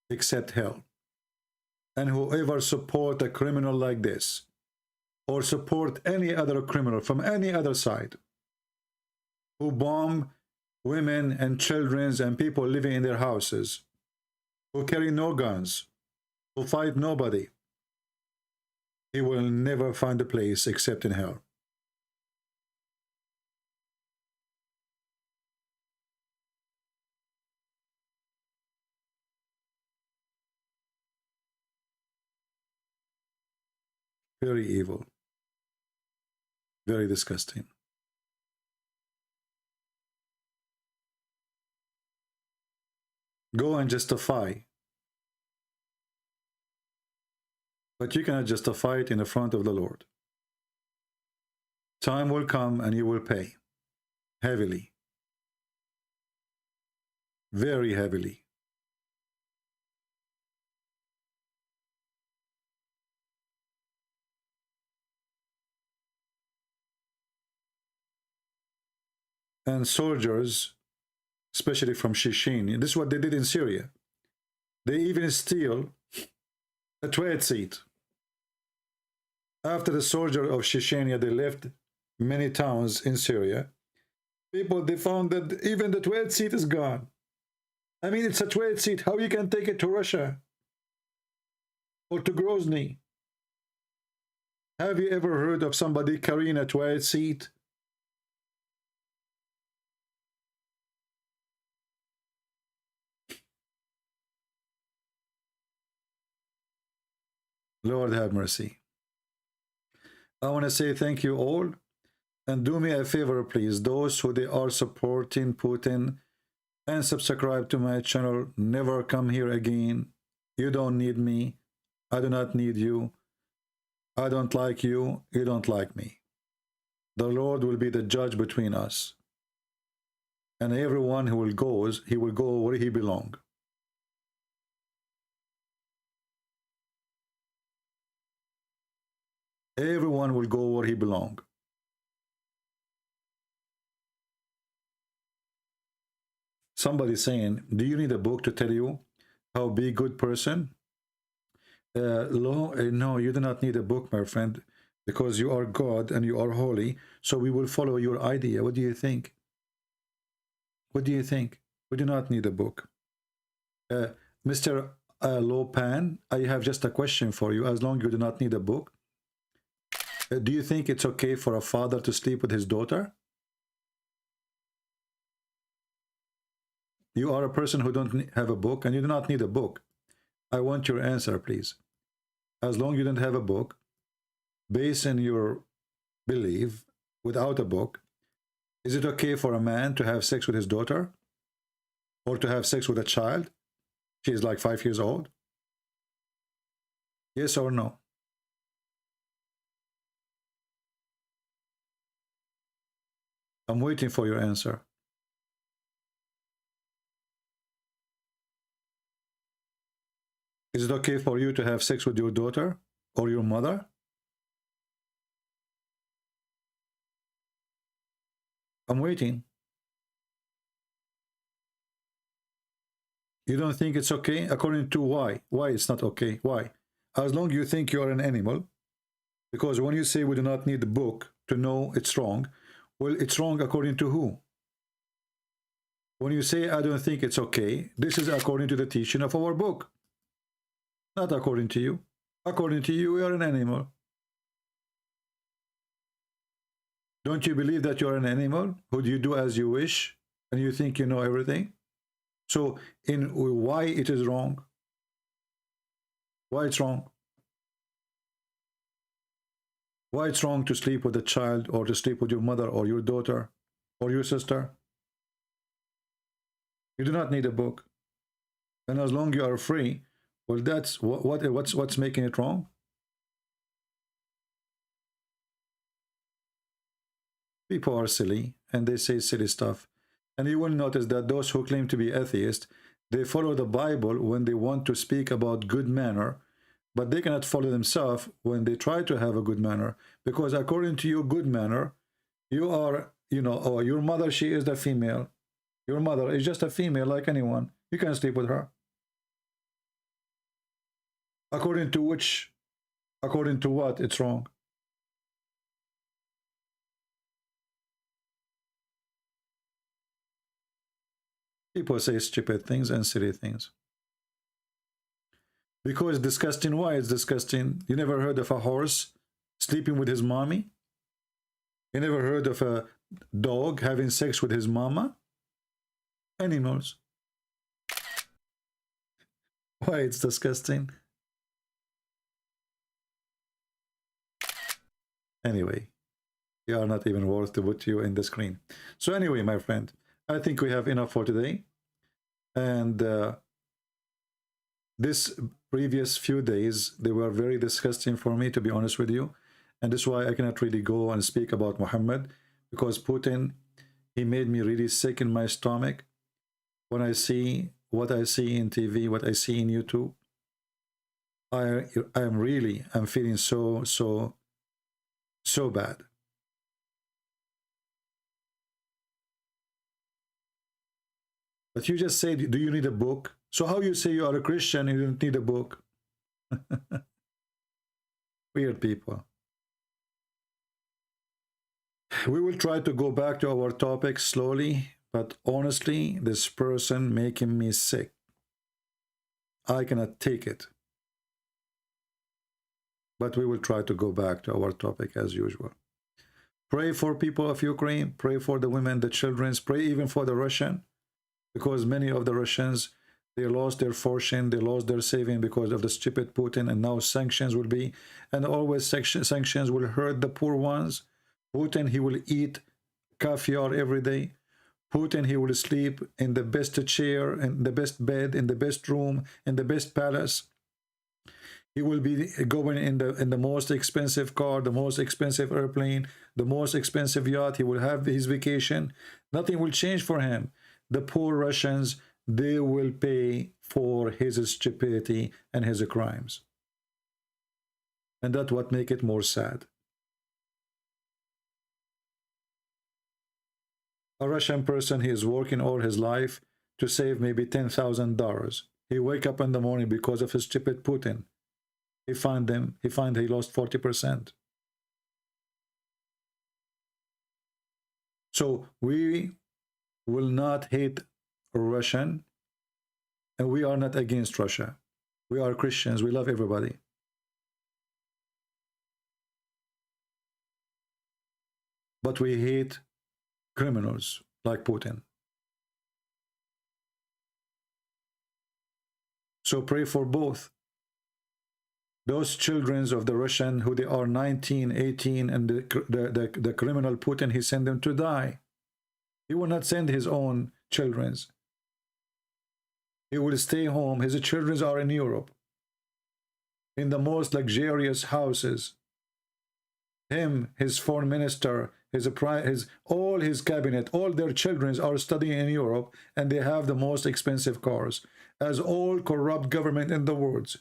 except hell. And whoever support a criminal like this, or support any other criminal from any other side, who bomb women and children and people living in their houses, who carry no guns, who fight nobody, he will never find a place except in hell. Very evil. Very disgusting. Go and justify. But you cannot justify it in the front of the Lord. Time will come and you will pay heavily. Very heavily. And soldiers, especially from Chechnya, this is what they did in Syria. They even steal a toilet seat. After the soldiers of Chechnya, they left many towns in Syria. People, they found that even the toilet seat is gone. I mean, it's a toilet seat. How you can take it to Russia or to Grozny? Have you ever heard of somebody carrying a toilet seat? Lord have mercy. I want to say thank you all, and do me a favor, please. Those who they are supporting Putin and subscribe to my channel, never come here again. You don't need me. I do not need you. I don't like you. You don't like me. The Lord will be the judge between us. And everyone who will go, he will go where he belongs. Everyone will go where he belongs. Somebody saying, do you need a book to tell you how be a good person? No, you do not need a book, my friend, because you are God and you are holy, so we will follow your idea. What do you think? What do you think? We do not need a book. Mr. Lopan, I have just a question for you. As long as you do not need a book, do you think it's okay for a father to sleep with his daughter? You are a person who don't have a book, and you do not need a book. I want your answer, please. As long as you don't have a book, based on your belief, without a book, is it okay for a man to have sex with his daughter? Or to have sex with a child? She is like 5 years old? Yes or no? I'm waiting for your answer. Is it okay for you to have sex with your daughter or your mother? I'm waiting. You don't think it's okay? According to why? Why it's not okay? Why? As long as you think you're an animal, because when you say we do not need the book to know it's wrong, well, it's wrong according to who? When you say I don't think it's okay, this is according to the teaching of our book. Not according to you. According to you, you are an animal. Don't you believe that you're an animal? Who do you do as you wish? And you think you know everything? So, in why it is wrong? Why it's wrong? Why it's wrong to sleep with a child, or to sleep with your mother or your daughter or your sister? You do not need a book. And as long as you are free, well, that's what's making it wrong? People are silly and they say silly stuff. And you will notice that those who claim to be atheists, they follow the Bible when they want to speak about good manner, but they cannot follow themselves when they try to have a good manner. Because according to your good manner, you are, you know, oh, your mother, she is the female. Your mother is just a female like anyone. You can sleep with her. According to which, according to what it's wrong? People say stupid things and silly things. Because disgusting. Why it's disgusting? You never heard of a horse sleeping with his mommy? You never heard of a dog having sex with his mama? Animals. Why it's disgusting? Anyway, you are not even worth to put you in the screen. So anyway, my friend, I think we have enough for today. And this previous few days, they were very disgusting for me, to be honest with you. And that's why I cannot really go and speak about Muhammad, because Putin, he made me really sick in my stomach when I see what I see in TV, what I see in YouTube. I'm feeling so bad. But you just said, do you need a book? So how you say you are a Christian and you don't need a book? Weird people. We will try to go back to our topic slowly, but honestly, this person making me sick. I cannot take it. But we will try to go back to our topic as usual. Pray for people of Ukraine. Pray for the women, the children. Pray even for the Russian. Because many of the Russians, they lost their fortune, they lost their saving because of the stupid Putin, and now sanctions will be, and always sanctions will hurt the poor ones. Putin, he will eat caviar every day. Putin, he will sleep in the best chair, in the best bed, in the best room, in the best palace. He will be going in the most expensive car, the most expensive airplane, the most expensive yacht. He will have his vacation. Nothing will change for him. The poor Russians, they will pay for his stupidity and his crimes. And that's what makes it more sad. A Russian person, he is working all his life to save maybe $10,000. He wake up in the morning because of his stupid Putin. He find he lost 40%. So we will not hate Russian, and we are not against Russia. We are Christians. We love everybody. But we hate criminals like Putin. So pray for both. Those children of the Russian who they are 19, 18, and the criminal Putin, he sent them to die. He will not send his own children. He will stay home. His children are in Europe, in the most luxurious houses. Him, his foreign minister, all his cabinet, all their children are studying in Europe, and they have the most expensive cars, as all corrupt government in the world.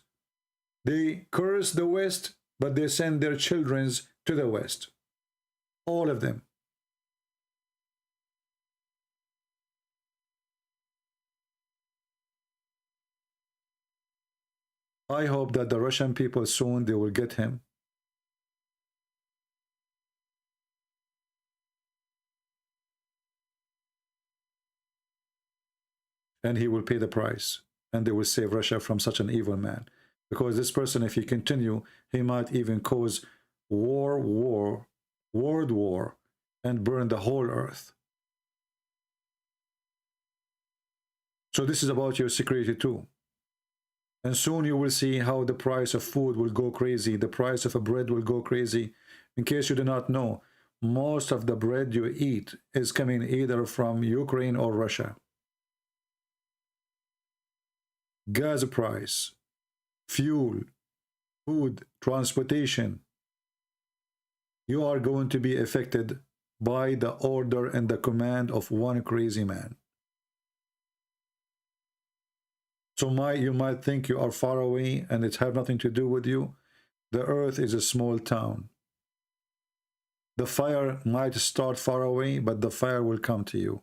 They curse the West, but they send their children to the West. All of them. I hope that the Russian people soon, they will get him. And he will pay the price. And they will save Russia from such an evil man. Because this person, if he continue, he might even cause world war, and burn the whole earth. So this is about your security too. And soon you will see how the price of food will go crazy. The price of a bread will go crazy. In case you do not know, most of the bread you eat is coming either from Ukraine or Russia. Gas price, fuel, food, transportation. You are going to be affected by the order and the command of one crazy man. So you might think you are far away and it have nothing to do with you. The earth is a small town. The fire might start far away, but the fire will come to you.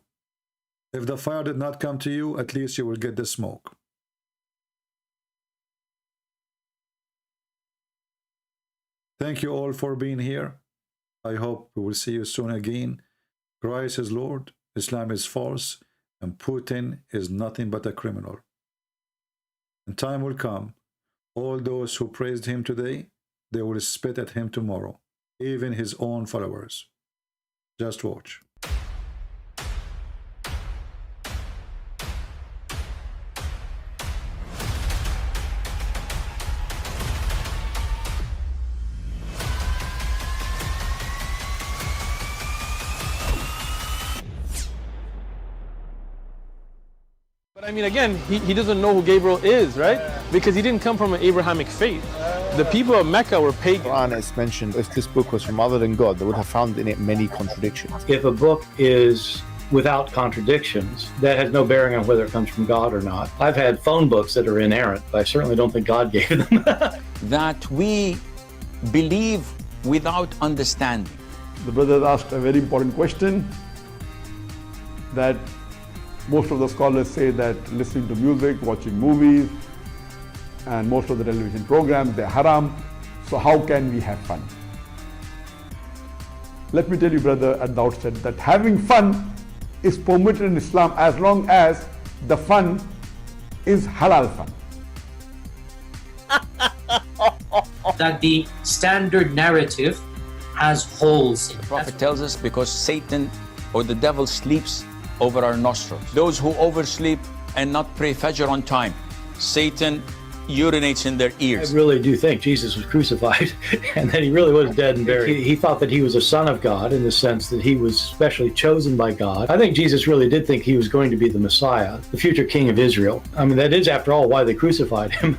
If the fire did not come to you, at least you will get the smoke. Thank you all for being here. I hope we will see you soon again. Christ is Lord, Islam is false, and Putin is nothing but a criminal. And time will come, all those who praised him today, they will spit at him tomorrow, even his own followers. Just watch. But I mean, again, he doesn't know who Gabriel is, right? Because he didn't come from an Abrahamic faith. The people of Mecca were pagan. The Quran is mentioned, if this book was from other than God, they would have found in it many contradictions. If a book is without contradictions, that has no bearing on whether it comes from God or not. I've had phone books that are inerrant, but I certainly don't think God gave them. That we believe without understanding. The brother asked a very important question, that most of the scholars say that listening to music, watching movies, and most of the television programs, they're haram. So how can we have fun? Let me tell you, brother, at the outset, that having fun is permitted in Islam as long as the fun is halal fun. That the standard narrative has holes in it. The Prophet tells us because Satan or the devil sleeps over our nostrils. Those who oversleep and not pray Fajr on time, Satan urinates in their ears. I really do think Jesus was crucified and that he really was dead and buried. He thought that he was a son of God in the sense that he was specially chosen by God. I think Jesus really did think he was going to be the Messiah, the future king of Israel. I mean, that is, after all, why they crucified him,